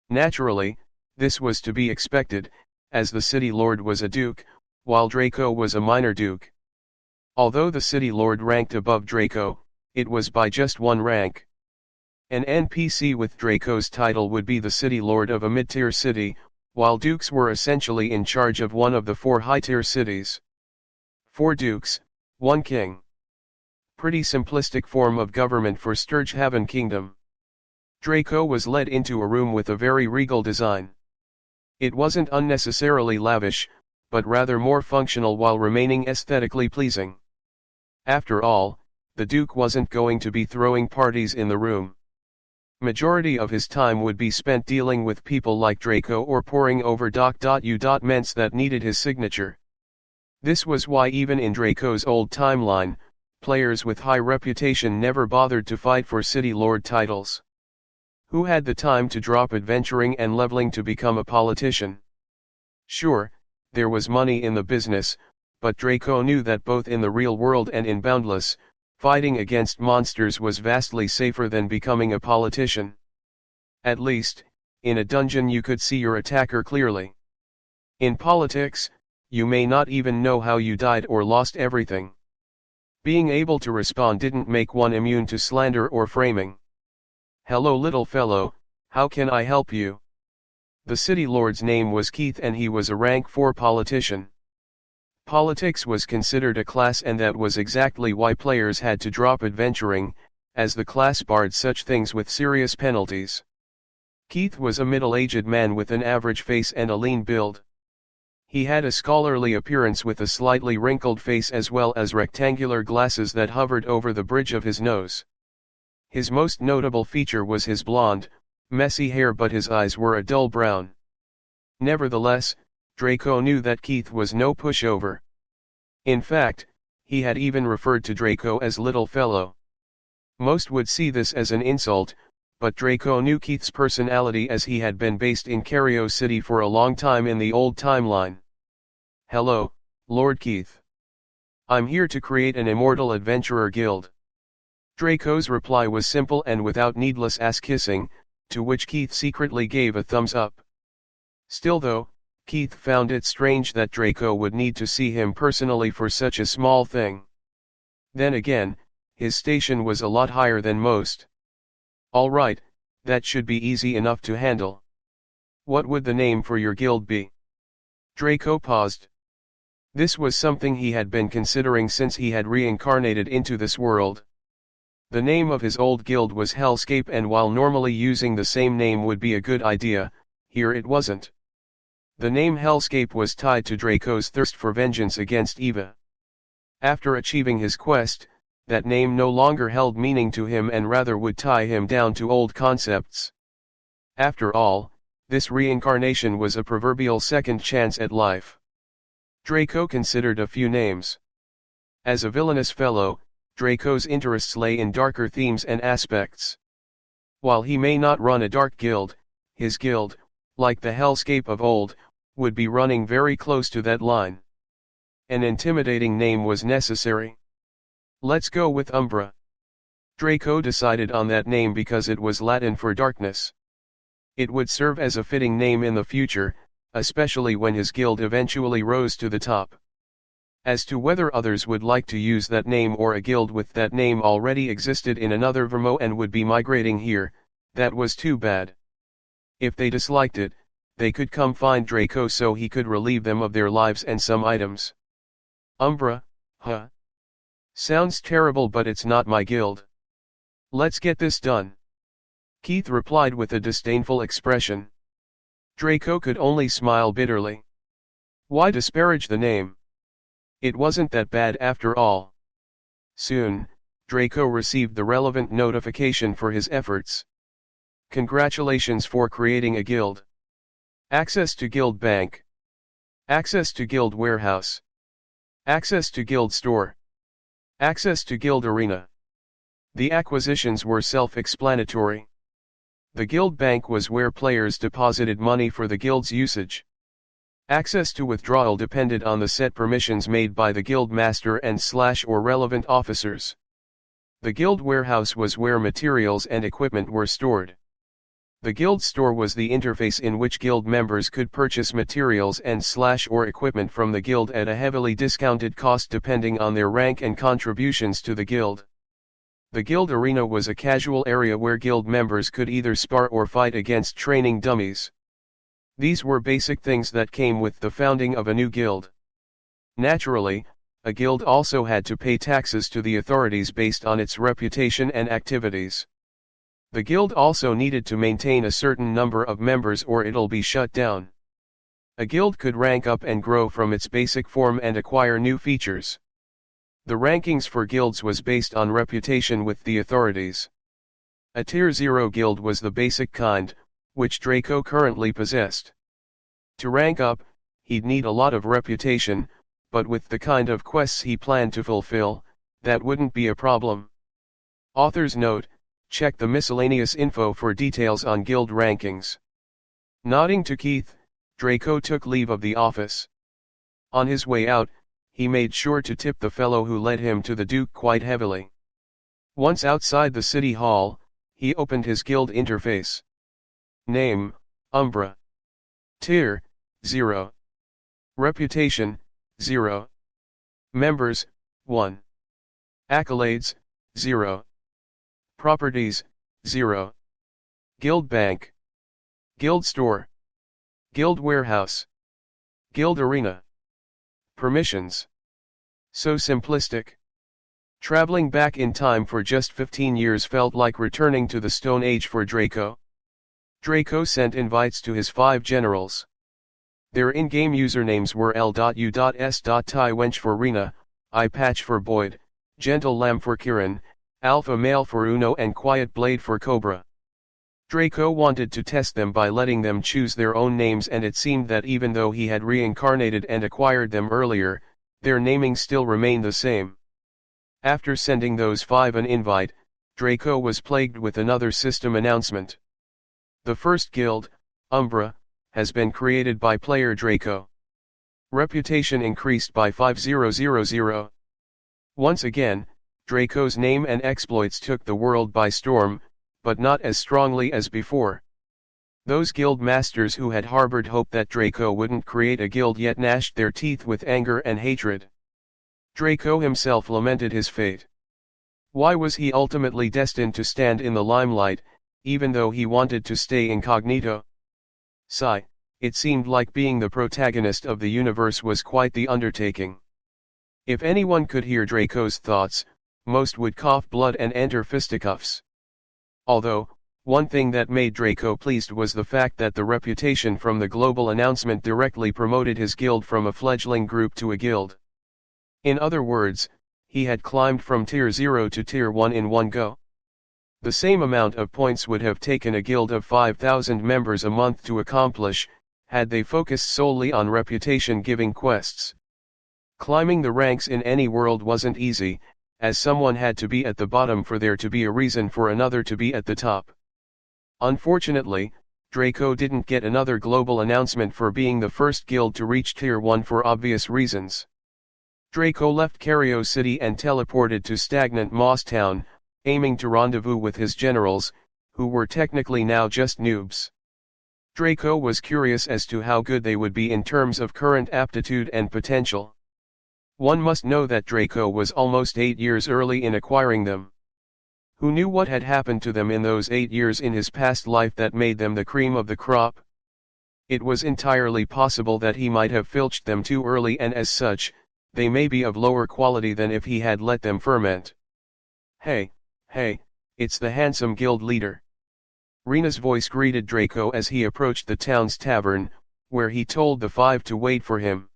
Naturally, this was to be expected, as the city lord was a duke, while Draco was a minor duke. Although the city lord ranked above Draco, it was by just one rank. An NPC with Draco's title would be the city lord of a mid-tier city, while dukes were essentially in charge of one of the 4 high-tier cities. 4 dukes, 1 king. Pretty simplistic form of government for Sturgehaven Kingdom. Draco was led into a room with a very regal design. It wasn't unnecessarily lavish, but rather more functional while remaining aesthetically pleasing. After all, the Duke wasn't going to be throwing parties in the room. Majority of his time would be spent dealing with people like Draco or poring over doc.u.ments that needed his signature. This was why even in Draco's old timeline, players with high reputation never bothered to fight for city lord titles. Who had the time to drop adventuring and leveling to become a politician? Sure, there was money in the business, but Draco knew that both in the real world and in Boundless, fighting against monsters was vastly safer than becoming a politician. At least, in a dungeon you could see your attacker clearly. In politics, you may not even know how you died or lost everything. Being able to respond didn't make one immune to slander or framing. "Hello little fellow, how can I help you?" The city lord's name was Keith and he was a rank 4 politician. Politics was considered a class, and that was exactly why players had to drop adventuring, as the class barred such things with serious penalties. Keith was a middle-aged man with an average face and a lean build. He had a scholarly appearance with a slightly wrinkled face as well as rectangular glasses that hovered over the bridge of his nose. His most notable feature was his blonde, messy hair, but his eyes were a dull brown. Nevertheless, Draco knew that Keith was no pushover. In fact, he had even referred to Draco as little fellow. Most would see this as an insult, but Draco knew Keith's personality as he had been based in Cario City for a long time in the old timeline. "Hello, Lord Keith. I'm here to create an immortal adventurer guild." Draco's reply was simple and without needless ass-kissing, to which Keith secretly gave a thumbs up. Still though, Keith found it strange that Draco would need to see him personally for such a small thing. Then again, his station was a lot higher than most. "All right, that should be easy enough to handle. What would the name for your guild be?" Draco paused. This was something he had been considering since he had reincarnated into this world. The name of his old guild was Hellscape, and while normally using the same name would be a good idea, here it wasn't. The name Hellscape was tied to Draco's thirst for vengeance against Eva. After achieving his quest, that name no longer held meaning to him and rather would tie him down to old concepts. After all, this reincarnation was a proverbial second chance at life. Draco considered a few names. As a villainous fellow, Draco's interests lay in darker themes and aspects. While he may not run a dark guild, his guild, like the Hellscape of old, would be running very close to that line. An intimidating name was necessary. "Let's go with Umbra." Draco decided on that name because it was Latin for darkness. It would serve as a fitting name in the future, especially when his guild eventually rose to the top. As to whether others would like to use that name or a guild with that name already existed in another Vermo and would be migrating here, that was too bad. If they disliked it, they could come find Draco so he could relieve them of their lives and some items. "Umbra, huh? Sounds terrible, but it's not my guild. Let's get this done." Keith replied with a disdainful expression. Draco could only smile bitterly. Why disparage the name? It wasn't that bad after all. Soon, Draco received the relevant notification for his efforts. "Congratulations for creating a guild. Access to guild bank. Access to guild warehouse. Access to guild store. Access to guild arena." The acquisitions were self-explanatory. The guild bank was where players deposited money for the guild's usage. Access to withdrawal depended on the set permissions made by the guild master and or relevant officers. The guild warehouse was where materials and equipment were stored. The guild store was the interface in which guild members could purchase materials and or equipment from the guild at a heavily discounted cost depending on their rank and contributions to the guild. The guild arena was a casual area where guild members could either spar or fight against training dummies. These were basic things that came with the founding of a new guild. Naturally, a guild also had to pay taxes to the authorities based on its reputation and activities. The guild also needed to maintain a certain number of members or it'll be shut down. A guild could rank up and grow from its basic form and acquire new features. The rankings for guilds was based on reputation with the authorities. A Tier 0 guild was the basic kind, which Draco currently possessed. To rank up, he'd need a lot of reputation, but with the kind of quests he planned to fulfill, that wouldn't be a problem. Author's note: check the miscellaneous info for details on guild rankings. Nodding to Keith, Draco took leave of the office. On his way out, he made sure to tip the fellow who led him to the Duke quite heavily. Once outside the city hall, he opened his guild interface. Name, Umbra. Tier, 0. Reputation, 0. Members, 1. Accolades, 0. Properties, 0. Guild Bank. Guild Store. Guild Warehouse. Guild Arena. Permissions. So simplistic. Traveling back in time for just 15 years felt like returning to the Stone Age for Draco. Draco sent invites to his 5 generals. Their in-game usernames were L.U.S.Ty Wench for Rena, Eye Patch for Boyd, Gentle Lamb for Kieran, Alpha Male for Uno and Quiet Blade for Cobra. Draco wanted to test them by letting them choose their own names, and it seemed that even though he had reincarnated and acquired them earlier, their naming still remained the same. After sending those 5 an invite, Draco was plagued with another system announcement. The first guild, Umbra, has been created by player Draco. Reputation increased by 5000. Once again, Draco's name and exploits took the world by storm, but not as strongly as before. Those guild masters who had harbored hope that Draco wouldn't create a guild yet gnashed their teeth with anger and hatred. Draco himself lamented his fate. Why was he ultimately destined to stand in the limelight, even though he wanted to stay incognito? Sigh, it seemed like being the protagonist of the universe was quite the undertaking. If anyone could hear Draco's thoughts, most would cough blood and enter fisticuffs. Although, one thing that made Draco pleased was the fact that the reputation from the global announcement directly promoted his guild from a fledgling group to a guild. In other words, he had climbed from Tier 0 to Tier 1 in one go. The same amount of points would have taken a guild of 5,000 members a month to accomplish, had they focused solely on reputation-giving quests. Climbing the ranks in any world wasn't easy, as someone had to be at the bottom for there to be a reason for another to be at the top. Unfortunately, Draco didn't get another global announcement for being the first guild to reach Tier 1 for obvious reasons. Draco left Cario City and teleported to stagnant Moss Town, aiming to rendezvous with his generals, who were technically now just noobs. Draco was curious as to how good they would be in terms of current aptitude and potential. One must know that Draco was almost 8 years early in acquiring them. Who knew what had happened to them in those 8 years in his past life that made them the cream of the crop? It was entirely possible that he might have filched them too early, and as such, they may be of lower quality than if he had let them ferment. Hey, it's the handsome guild leader. Rena's voice greeted Draco as he approached the town's tavern, where he told the 5 to wait for him.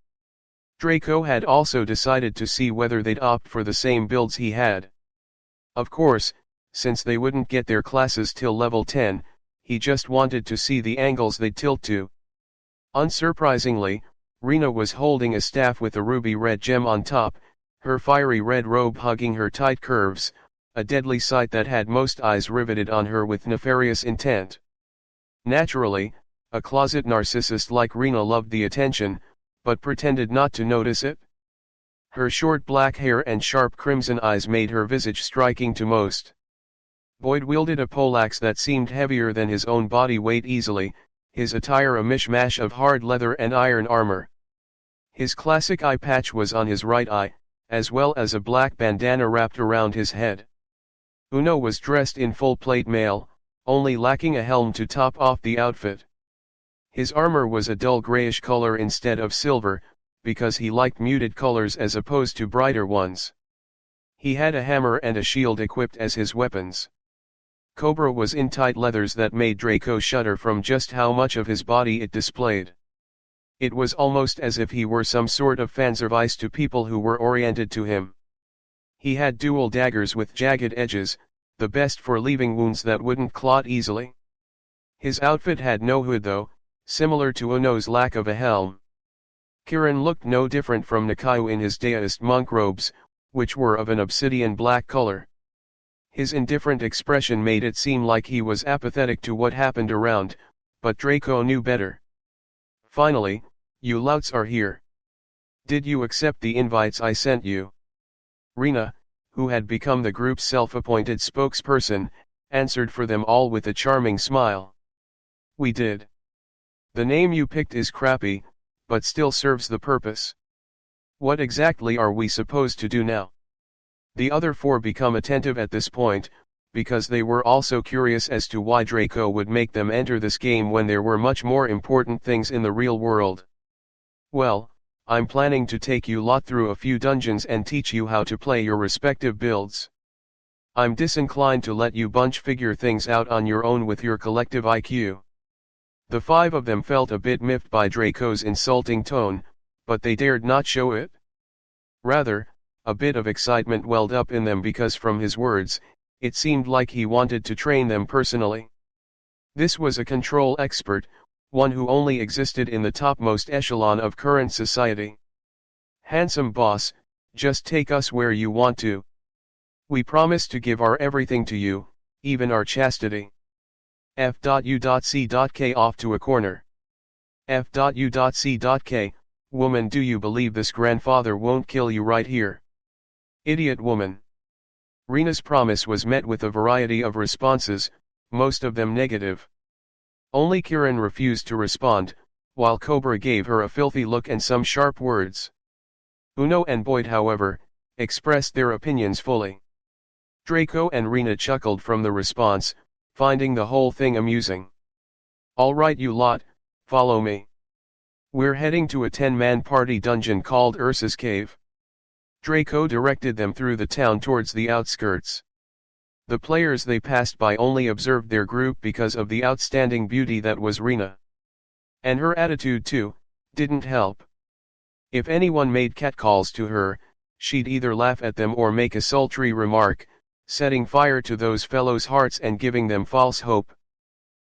Draco had also decided to see whether they'd opt for the same builds he had. Of course, since they wouldn't get their classes till level 10, he just wanted to see the angles they'd tilt to. Unsurprisingly, Rena was holding a staff with a ruby red gem on top, her fiery red robe hugging her tight curves, a deadly sight that had most eyes riveted on her with nefarious intent. Naturally, a closet narcissist like Rena loved the attention, but pretended not to notice it. Her short black hair and sharp crimson eyes made her visage striking to most. Boyd wielded a poleaxe that seemed heavier than his own body weight easily, his attire a mishmash of hard leather and iron armor. His classic eye patch was on his right eye, as well as a black bandana wrapped around his head. Uno was dressed in full plate mail, only lacking a helm to top off the outfit. His armor was a dull grayish color instead of silver, because he liked muted colors as opposed to brighter ones. He had a hammer and a shield equipped as his weapons. Cobra was in tight leathers that made Draco shudder from just how much of his body it displayed. It was almost as if he were some sort of fanservice to people who were oriented to him. He had dual daggers with jagged edges, the best for leaving wounds that wouldn't clot easily. His outfit had no hood though, similar to Uno's lack of a helm. Kieran looked no different from Nakayu in his Daoist monk robes, which were of an obsidian black color. His indifferent expression made it seem like he was apathetic to what happened around, but Draco knew better. Finally, you louts are here. Did you accept the invites I sent you? Rena, who had become the group's self-appointed spokesperson, answered for them all with a charming smile. We did. The name you picked is crappy, but still serves the purpose. What exactly are we supposed to do now? The other four become attentive at this point, because they were also curious as to why Draco would make them enter this game when there were much more important things in the real world. Well, I'm planning to take you lot through a few dungeons and teach you how to play your respective builds. I'm disinclined to let you bunch figure things out on your own with your collective IQ. The five of them felt a bit miffed by Draco's insulting tone, but they dared not show it. Rather, a bit of excitement welled up in them because from his words, it seemed like he wanted to train them personally. This was a control expert, one who only existed in the topmost echelon of current society. Handsome boss, just take us where you want to. We promise to give our everything to you, even our chastity. F.U.C.K off to a corner. F.U.C.K, woman, do you believe this grandfather won't kill you right here? Idiot woman. Rena's promise was met with a variety of responses, most of them negative. Only Kiran refused to respond, while Cobra gave her a filthy look and some sharp words. Uno and Boyd, however, expressed their opinions fully. Draco and Rena chuckled from the response, finding the whole thing amusing. All right you lot, follow me. We're heading to a 10-man party dungeon called Ursa's Cave. Draco directed them through the town towards the outskirts. The players they passed by only observed their group because of the outstanding beauty that was Rena. And her attitude too, didn't help. If anyone made catcalls to her, she'd either laugh at them or make a sultry remark, setting fire to those fellows' hearts and giving them false hope.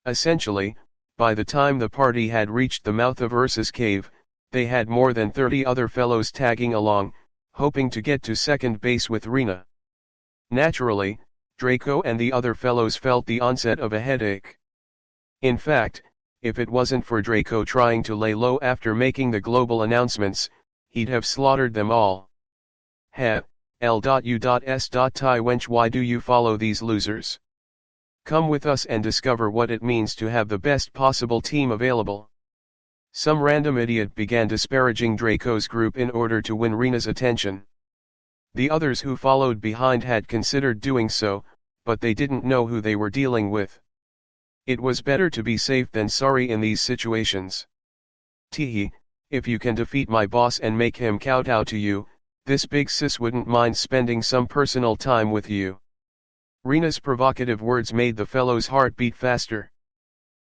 Essentially, by the time the party had reached the mouth of Ursa's Cave, they had more than 30 other fellows tagging along, hoping to get to second base with Rena. Naturally, Draco and the other fellows felt the onset of a headache. In fact, if it wasn't for Draco trying to lay low after making the global announcements, he'd have slaughtered them all. Heh, L.U.S. Ty wench, why do you follow these losers? Come with us and discover what it means to have the best possible team available. Some random idiot began disparaging Draco's group in order to win Rena's attention. The others who followed behind had considered doing so, but they didn't know who they were dealing with. It was better to be safe than sorry in these situations. Teehee, if you can defeat my boss and make him kowtow to you, this big sis wouldn't mind spending some personal time with you. Rena's provocative words made the fellow's heart beat faster.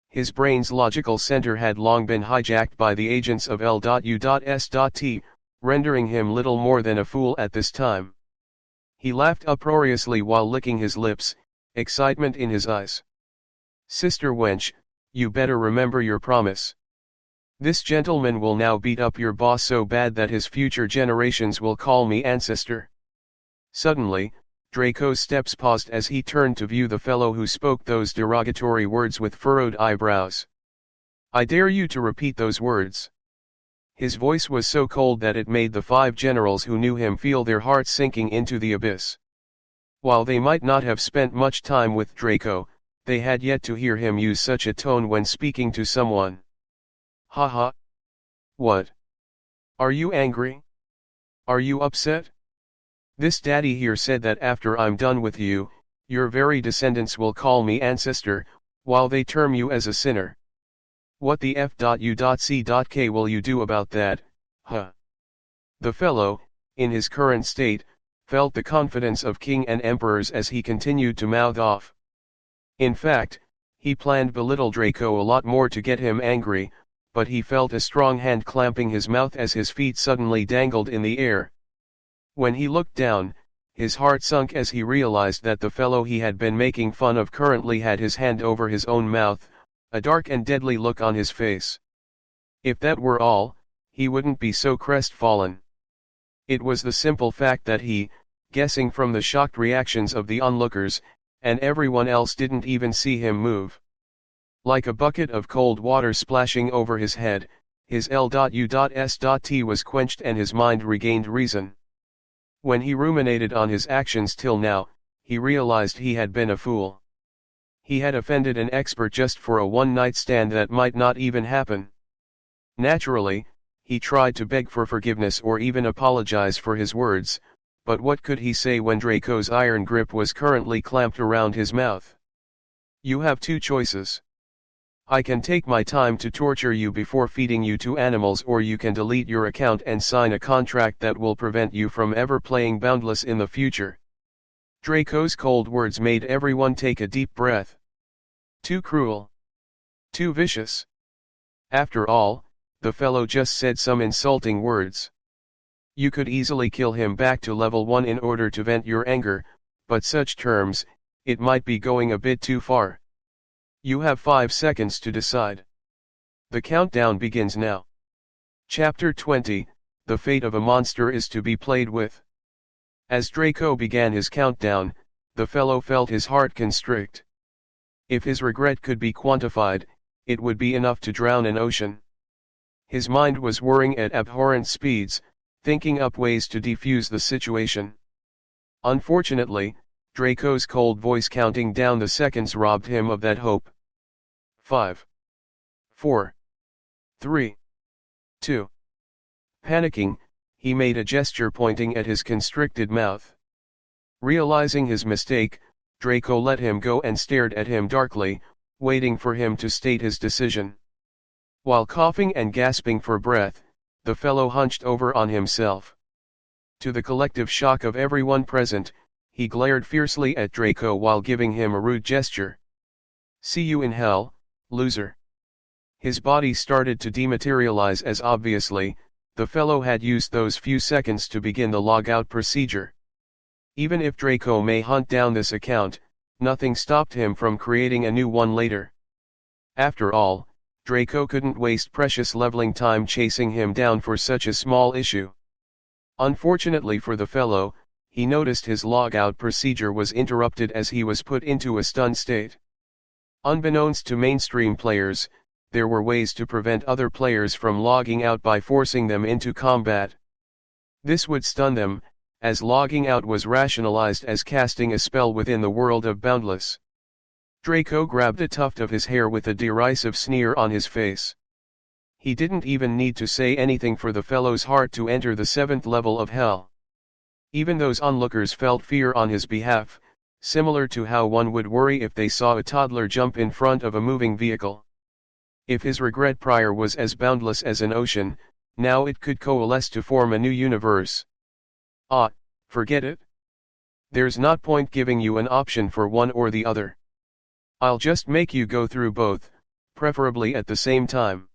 His brain's logical center had long been hijacked by the agents of L.U.S.T, rendering him little more than a fool at this time. He laughed uproariously while licking his lips, excitement in his eyes. Sister wench, you better remember your promise. This gentleman will now beat up your boss so bad that his future generations will call me ancestor. Suddenly, Draco's steps paused as he turned to view the fellow who spoke those derogatory words with furrowed eyebrows. I dare you to repeat those words. His voice was so cold that it made the 5 generals who knew him feel their hearts sinking into the abyss. While they might not have spent much time with Draco, they had yet to hear him use such a tone when speaking to someone. Ha ha. What? Are you angry? Are you upset? This daddy here said that after I'm done with you, your very descendants will call me ancestor, while they term you as a sinner. What the F.U.C.K will you do about that, huh? The fellow, in his current state, felt the confidence of king and emperors as he continued to mouth off. In fact, he planned belittle Draco a lot more to get him angry, but he felt a strong hand clamping his mouth as his feet suddenly dangled in the air. When he looked down, his heart sunk as he realized that the fellow he had been making fun of currently had his hand over his own mouth, a dark and deadly look on his face. If that were all, he wouldn't be so crestfallen. It was the simple fact that he, guessing from the shocked reactions of the onlookers, and everyone else didn't even see him move. Like a bucket of cold water splashing over his head, his L.U.S.T was quenched and his mind regained reason. When he ruminated on his actions till now, he realized he had been a fool. He had offended an expert just for a one-night stand that might not even happen. Naturally, he tried to beg for forgiveness or even apologize for his words, but what could he say when Draco's iron grip was currently clamped around his mouth? You have two choices. I can take my time to torture you before feeding you to animals, or you can delete your account and sign a contract that will prevent you from ever playing Boundless in the future. Draco's cold words made everyone take a deep breath. Too cruel. Too vicious. After all, the fellow just said some insulting words. You could easily kill him back to level 1 in order to vent your anger, but such terms, it might be going a bit too far. You have 5 seconds to decide. The countdown begins now. Chapter 20, The Fate of a Monster is to be played with. As Draco began his countdown, the fellow felt his heart constrict. If his regret could be quantified, it would be enough to drown an ocean. His mind was whirring at abhorrent speeds, thinking up ways to defuse the situation. Unfortunately, Draco's cold voice counting down the seconds robbed him of that hope. 5. 4. 3. 2. Panicking, he made a gesture pointing at his constricted mouth. Realizing his mistake, Draco let him go and stared at him darkly, waiting for him to state his decision. While coughing and gasping for breath, the fellow hunched over on himself. To the collective shock of everyone present, he glared fiercely at Draco while giving him a rude gesture. See you in hell, loser. His body started to dematerialize as obviously, the fellow had used those few seconds to begin the logout procedure. Even if Draco may hunt down this account, nothing stopped him from creating a new one later. After all, Draco couldn't waste precious leveling time chasing him down for such a small issue. Unfortunately for the fellow, he noticed his logout procedure was interrupted as he was put into a stun state. Unbeknownst to mainstream players, there were ways to prevent other players from logging out by forcing them into combat. This would stun them, as logging out was rationalized as casting a spell within the world of Boundless. Draco grabbed a tuft of his hair with a derisive sneer on his face. He didn't even need to say anything for the fellow's heart to enter the 7th level of hell. Even those onlookers felt fear on his behalf, similar to how one would worry if they saw a toddler jump in front of a moving vehicle. If his regret prior was as boundless as an ocean, now it could coalesce to form a new universe. Ah, forget it. There's not point giving you an option for one or the other. I'll just make you go through both, preferably at the same time.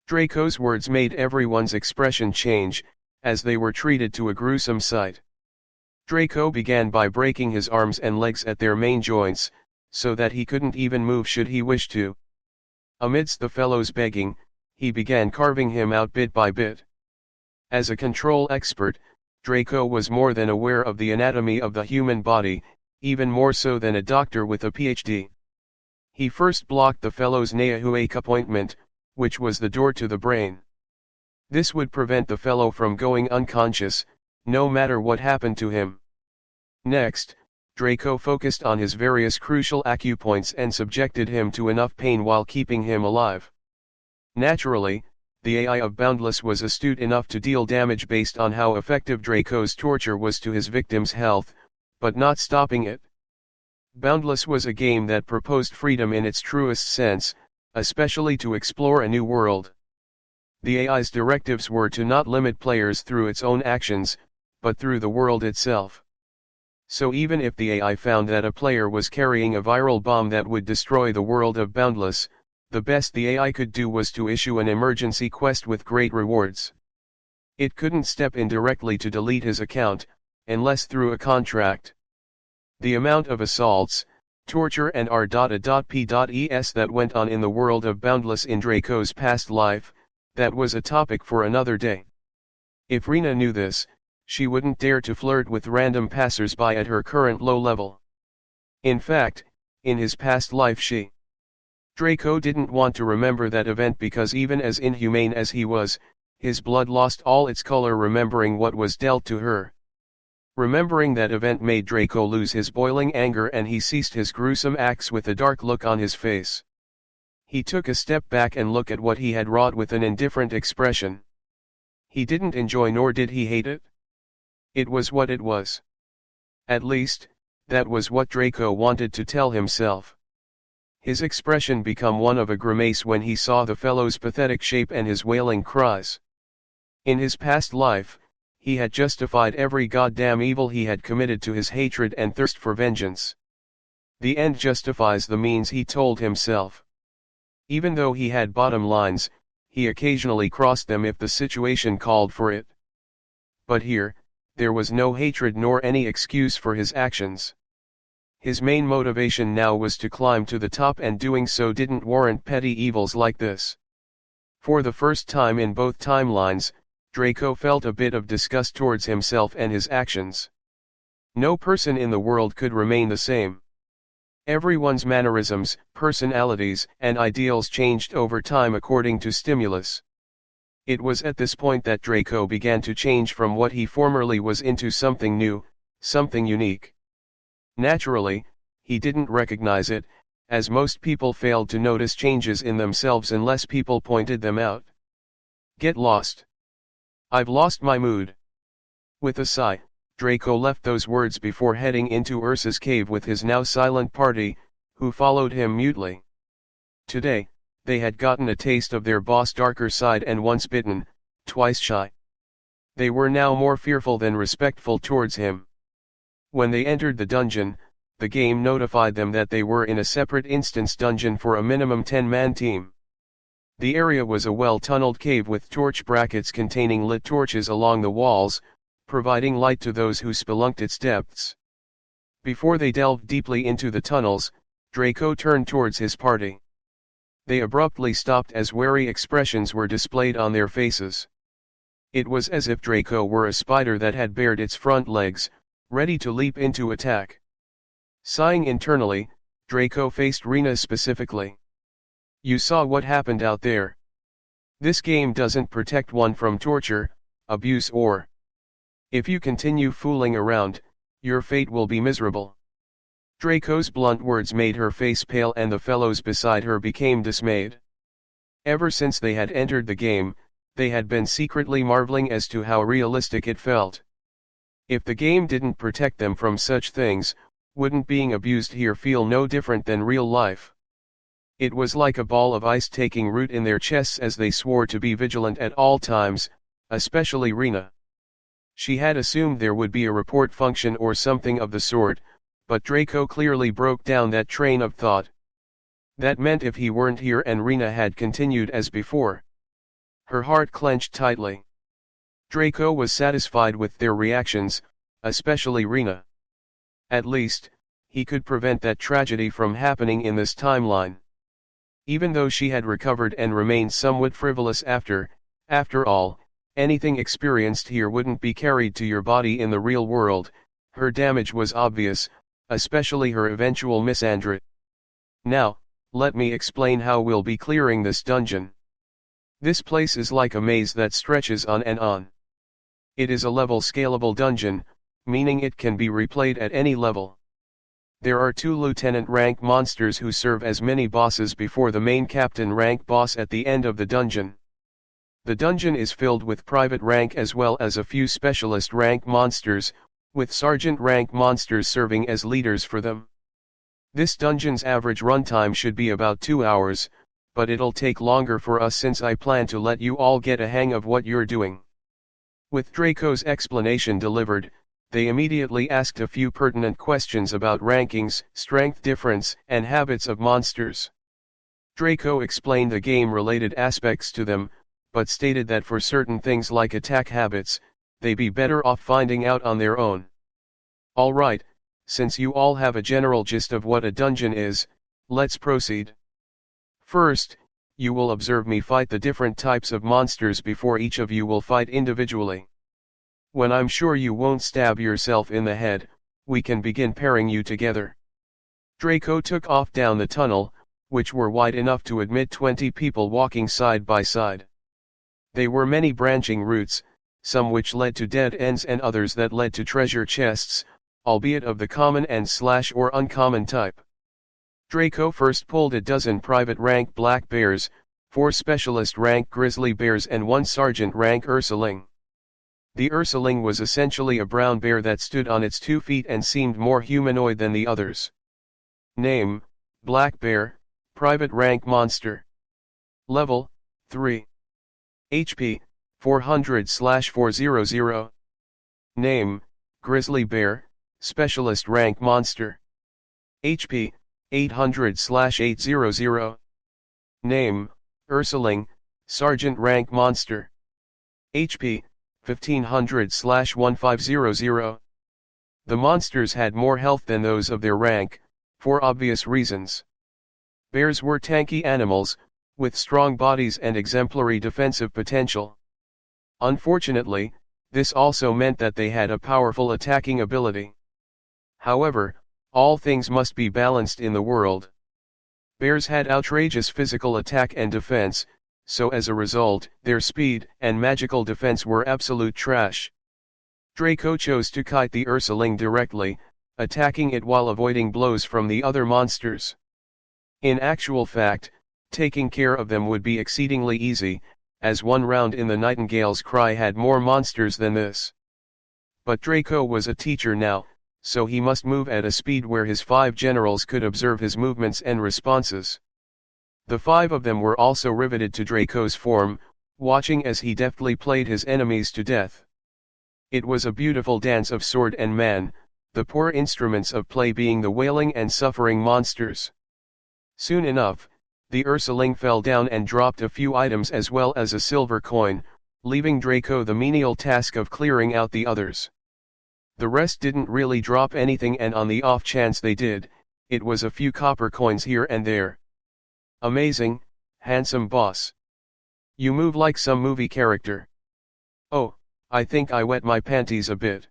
Draco's words made everyone's expression change, as they were treated to a gruesome sight. Draco began by breaking his arms and legs at their main joints, so that he couldn't even move should he wish to. Amidst the fellow's begging, he began carving him out bit by bit. As a control expert, Draco was more than aware of the anatomy of the human body, even more so than a doctor with a PhD. He first blocked the fellow's Nahuake appointment, which was the door to the brain. This would prevent the fellow from going unconscious, no matter what happened to him. Next, Draco focused on his various crucial acupoints and subjected him to enough pain while keeping him alive. Naturally, the AI of Boundless was astute enough to deal damage based on how effective Draco's torture was to his victim's health, but not stopping it. Boundless was a game that proposed freedom in its truest sense, especially to explore a new world. The AI's directives were to not limit players through its own actions, but through the world itself. So even if the AI found that a player was carrying a viral bomb that would destroy the world of Boundless, the best the AI could do was to issue an emergency quest with great rewards. It couldn't step in directly to delete his account, unless through a contract. The amount of assaults, torture and r.a.p.es that went on in the world of Boundless in Draco's past life, that was a topic for another day. If Rena knew this, she wouldn't dare to flirt with random passers-by at her current low level. In fact, in his past life Draco didn't want to remember that event because even as inhumane as he was, his blood lost all its color remembering what was dealt to her. Remembering that event made Draco lose his boiling anger and he ceased his gruesome acts with a dark look on his face. He took a step back and looked at what he had wrought with an indifferent expression. He didn't enjoy nor did he hate it. It was what it was. At least, that was what Draco wanted to tell himself. His expression became one of a grimace when he saw the fellow's pathetic shape and his wailing cries. In his past life, he had justified every goddamn evil he had committed to his hatred and thirst for vengeance. The end justifies the means, he told himself. Even though he had bottom lines, he occasionally crossed them if the situation called for it. But here, there was no hatred nor any excuse for his actions. His main motivation now was to climb to the top, and doing so didn't warrant petty evils like this. For the first time in both timelines, Draco felt a bit of disgust towards himself and his actions. No person in the world could remain the same. Everyone's mannerisms, personalities, and ideals changed over time according to stimulus. It was at this point that Draco began to change from what he formerly was into something new, something unique. Naturally, he didn't recognize it, as most people failed to notice changes in themselves unless people pointed them out. Get lost. I've lost my mood. With a sigh, Draco left those words before heading into Ursa's cave with his now silent party, who followed him mutely. Today, they had gotten a taste of their boss' darker side, and once bitten, twice shy. They were now more fearful than respectful towards him. When they entered the dungeon, the game notified them that they were in a separate instance dungeon for a minimum 10-man team. The area was a well-tunneled cave with torch brackets containing lit torches along the walls, providing light to those who spelunked its depths. Before they delved deeply into the tunnels, Draco turned towards his party. They abruptly stopped as wary expressions were displayed on their faces. It was as if Draco were a spider that had bared its front legs, ready to leap into attack. Sighing internally, Draco faced Rena specifically. You saw what happened out there. This game doesn't protect one from torture, abuse, or... If you continue fooling around, your fate will be miserable. Draco's blunt words made her face pale, and the fellows beside her became dismayed. Ever since they had entered the game, they had been secretly marveling as to how realistic it felt. If the game didn't protect them from such things, wouldn't being abused here feel no different than real life? It was like a ball of ice taking root in their chests as they swore to be vigilant at all times, especially Rena. She had assumed there would be a report function or something of the sort, but Draco clearly broke down that train of thought. That meant if he weren't here and Rena had continued as before. Her heart clenched tightly. Draco was satisfied with their reactions, especially Rena. At least, he could prevent that tragedy from happening in this timeline. Even though she had recovered and remained somewhat frivolous after all, anything experienced here wouldn't be carried to your body in the real world. Her damage was obvious, especially her eventual misandry. Now, let me explain how we'll be clearing this dungeon. This place is like a maze that stretches on and on. It is a level scalable dungeon, meaning it can be replayed at any level. There are 2 lieutenant rank monsters who serve as mini bosses before the main captain rank boss at the end of the dungeon. The dungeon is filled with private rank as well as a few specialist rank monsters, with sergeant rank monsters serving as leaders for them. This dungeon's average runtime should be about 2 hours, but it'll take longer for us since I plan to let you all get a hang of what you're doing. With Draco's explanation delivered, they immediately asked a few pertinent questions about rankings, strength difference, and habits of monsters. Draco explained the game-related aspects to them, but stated that for certain things like attack habits, they'd be better off finding out on their own. Alright, since you all have a general gist of what a dungeon is, let's proceed. First, you will observe me fight the different types of monsters before each of you will fight individually. When I'm sure you won't stab yourself in the head, we can begin pairing you together. Draco took off down the tunnel, which were wide enough to admit 20 people walking side by side. They were many branching routes, some which led to dead ends and others that led to treasure chests, albeit of the common and / or uncommon type. Draco first pulled a dozen private rank black bears, 4 specialist rank grizzly bears and 1 sergeant rank ursuling. The ursuling was essentially a brown bear that stood on its 2 feet and seemed more humanoid than the others. Name, Black Bear, private rank monster. Level, 3. HP, 400/400. Name, Grizzly Bear, specialist rank monster. HP, 800/800. Name, Ursuling, sergeant rank monster. HP, 1500/1500. The monsters had more health than those of their rank, for obvious reasons. Bears were tanky animals, with strong bodies and exemplary defensive potential. Unfortunately, this also meant that they had a powerful attacking ability. However, all things must be balanced in the world. Bears had outrageous physical attack and defense, so as a result, their speed and magical defense were absolute trash. Draco chose to kite the ursuling directly, attacking it while avoiding blows from the other monsters. In actual fact, taking care of them would be exceedingly easy, as one round in the Nightingale's Cry had more monsters than this. But Draco was a teacher now, so he must move at a speed where his 5 generals could observe his movements and responses. The 5 of them were also riveted to Draco's form, watching as he deftly played his enemies to death. It was a beautiful dance of sword and man, the poor instruments of play being the wailing and suffering monsters. Soon enough, the ursuling fell down and dropped a few items as well as a silver coin, leaving Draco the menial task of clearing out the others. The rest didn't really drop anything, and on the off chance they did, it was a few copper coins here and there. Amazing, handsome boss. You move like some movie character. Oh, I think I wet my panties a bit.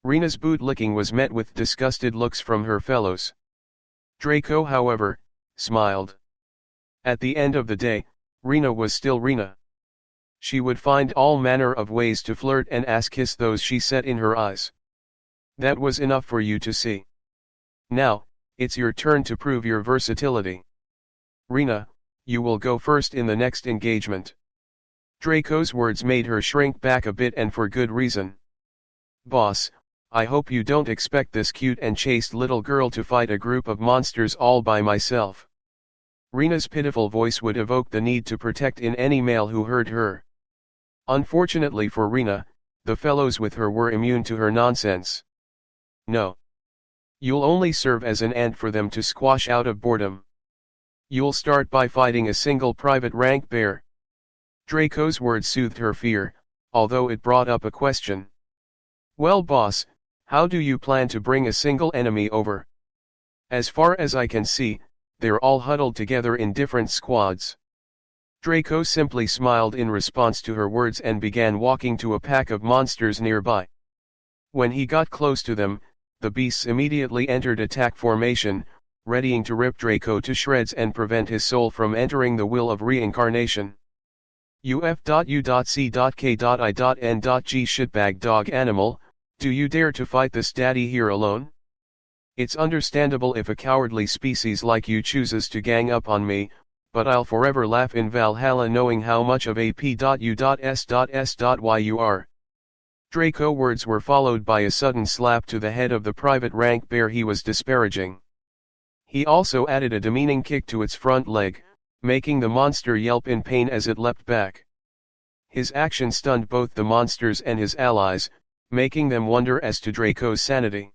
Rena's boot-licking was met with disgusted looks from her fellows. Draco, however, smiled. At the end of the day, Rena was still Rena. She would find all manner of ways to flirt and ass-kiss those she set in her eyes. That was enough for you to see. Now, it's your turn to prove your versatility. Rena, you will go first in the next engagement. Draco's words made her shrink back a bit, and for good reason. Boss, I hope you don't expect this cute and chaste little girl to fight a group of monsters all by myself. Rena's pitiful voice would evoke the need to protect in any male who heard her. Unfortunately for Rena, the fellows with her were immune to her nonsense. No. You'll only serve as an ant for them to squash out of boredom. You'll start by fighting a single private rank bear. Draco's words soothed her fear, although it brought up a question. Well, boss, how do you plan to bring a single enemy over? As far as I can see, they're all huddled together in different squads. Draco simply smiled in response to her words and began walking to a pack of monsters nearby. When he got close to them, the beasts immediately entered attack formation, readying to rip Draco to shreds and prevent his soul from entering the will of reincarnation. UF.U.C.K.I.N.G. Shitbag dog animal, do you dare to fight this daddy here alone? It's understandable if a cowardly species like you chooses to gang up on me, but I'll forever laugh in Valhalla knowing how much of a P.U.S.S.Y you are. Draco words were followed by a sudden slap to the head of the private rank bear he was disparaging. He also added a demeaning kick to its front leg, making the monster yelp in pain as it leapt back. His action stunned both the monsters and his allies, making them wonder as to Draco's sanity.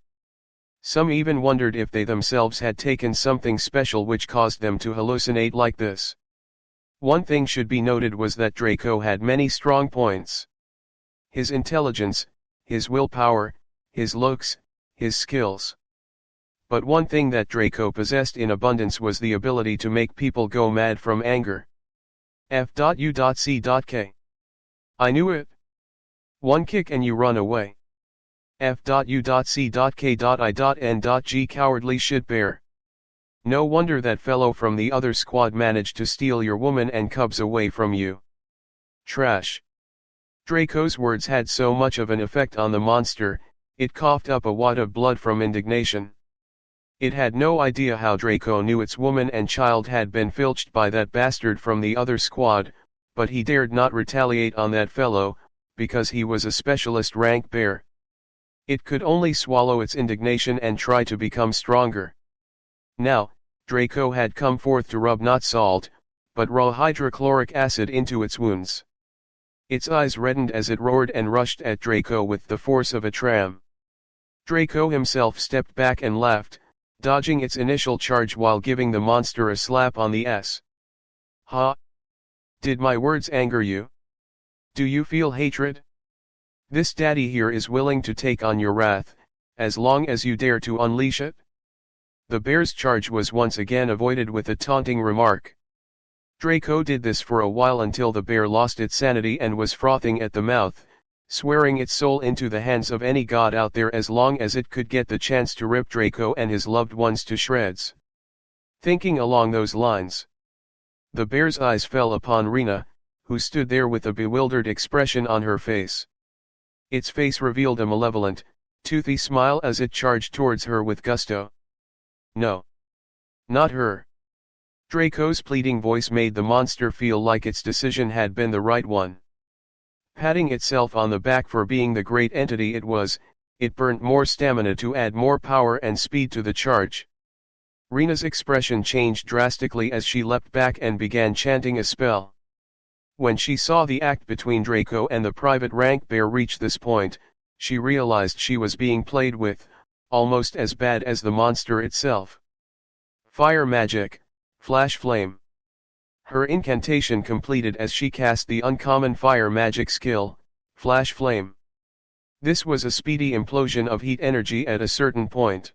Some even wondered if they themselves had taken something special which caused them to hallucinate like this. One thing should be noted was that Draco had many strong points. His intelligence, his willpower, his looks, his skills. But one thing that Draco possessed in abundance was the ability to make people go mad from anger. F.U.C.K. I knew it. One kick and you run away. F.U.C.K.I.N.G. Cowardly shit bear. No wonder that fellow from the other squad managed to steal your woman and cubs away from you. Trash. Draco's words had so much of an effect on the monster, it coughed up a wad of blood from indignation. It had no idea how Draco knew its woman and child had been filched by that bastard from the other squad, but he dared not retaliate on that fellow, because he was a specialist rank bear. It could only swallow its indignation and try to become stronger. Now, Draco had come forth to rub not salt, but raw hydrochloric acid into its wounds. Its eyes reddened as it roared and rushed at Draco with the force of a tram. Draco himself stepped back and laughed, dodging its initial charge while giving the monster a slap on the ass. Ha! Did my words anger you? Do you feel hatred? This daddy here is willing to take on your wrath, as long as you dare to unleash it. The bear's charge was once again avoided with a taunting remark. Draco did this for a while until the bear lost its sanity and was frothing at the mouth, swearing its soul into the hands of any god out there as long as it could get the chance to rip Draco and his loved ones to shreds. Thinking along those lines, the bear's eyes fell upon Rena, who stood there with a bewildered expression on her face. Its face revealed a malevolent, toothy smile as it charged towards her with gusto. No. Not her. Draco's pleading voice made the monster feel like its decision had been the right one. Patting itself on the back for being the great entity it was, it burnt more stamina to add more power and speed to the charge. Rena's expression changed drastically as she leapt back and began chanting a spell. When she saw the act between Draco and the private rank bear reach this point, she realized she was being played with, almost as bad as the monster itself. Fire magic, flash flame. Her incantation completed as she cast the uncommon fire magic skill, Flash Flame. This was a speedy implosion of heat energy at a certain point.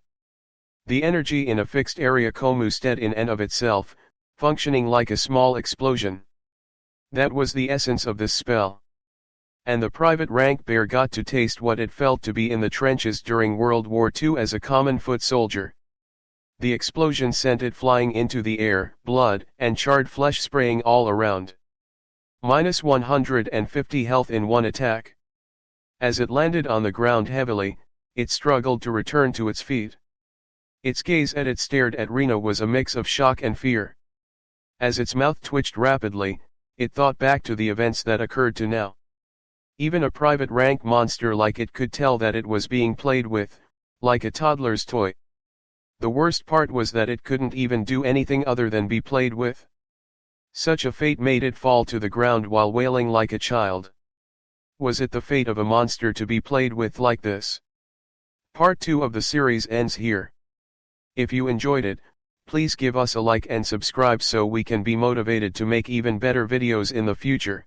The energy in a fixed area commusted in and of itself, functioning like a small explosion. That was the essence of this spell. And the private rank bear got to taste what it felt to be in the trenches during World War II as a common foot soldier. The explosion sent it flying into the air, blood and charred flesh spraying all around. Minus 150 health in one attack. As it landed on the ground heavily, it struggled to return to its feet. Its gaze as it stared at Rena was a mix of shock and fear. As its mouth twitched rapidly, it thought back to the events that occurred to now. Even a private rank monster like it could tell that it was being played with, like a toddler's toy. The worst part was that it couldn't even do anything other than be played with. Such a fate made it fall to the ground while wailing like a child. Was it the fate of a monster to be played with like this? Part 2 of the series ends here. If you enjoyed it, please give us a like and subscribe so we can be motivated to make even better videos in the future.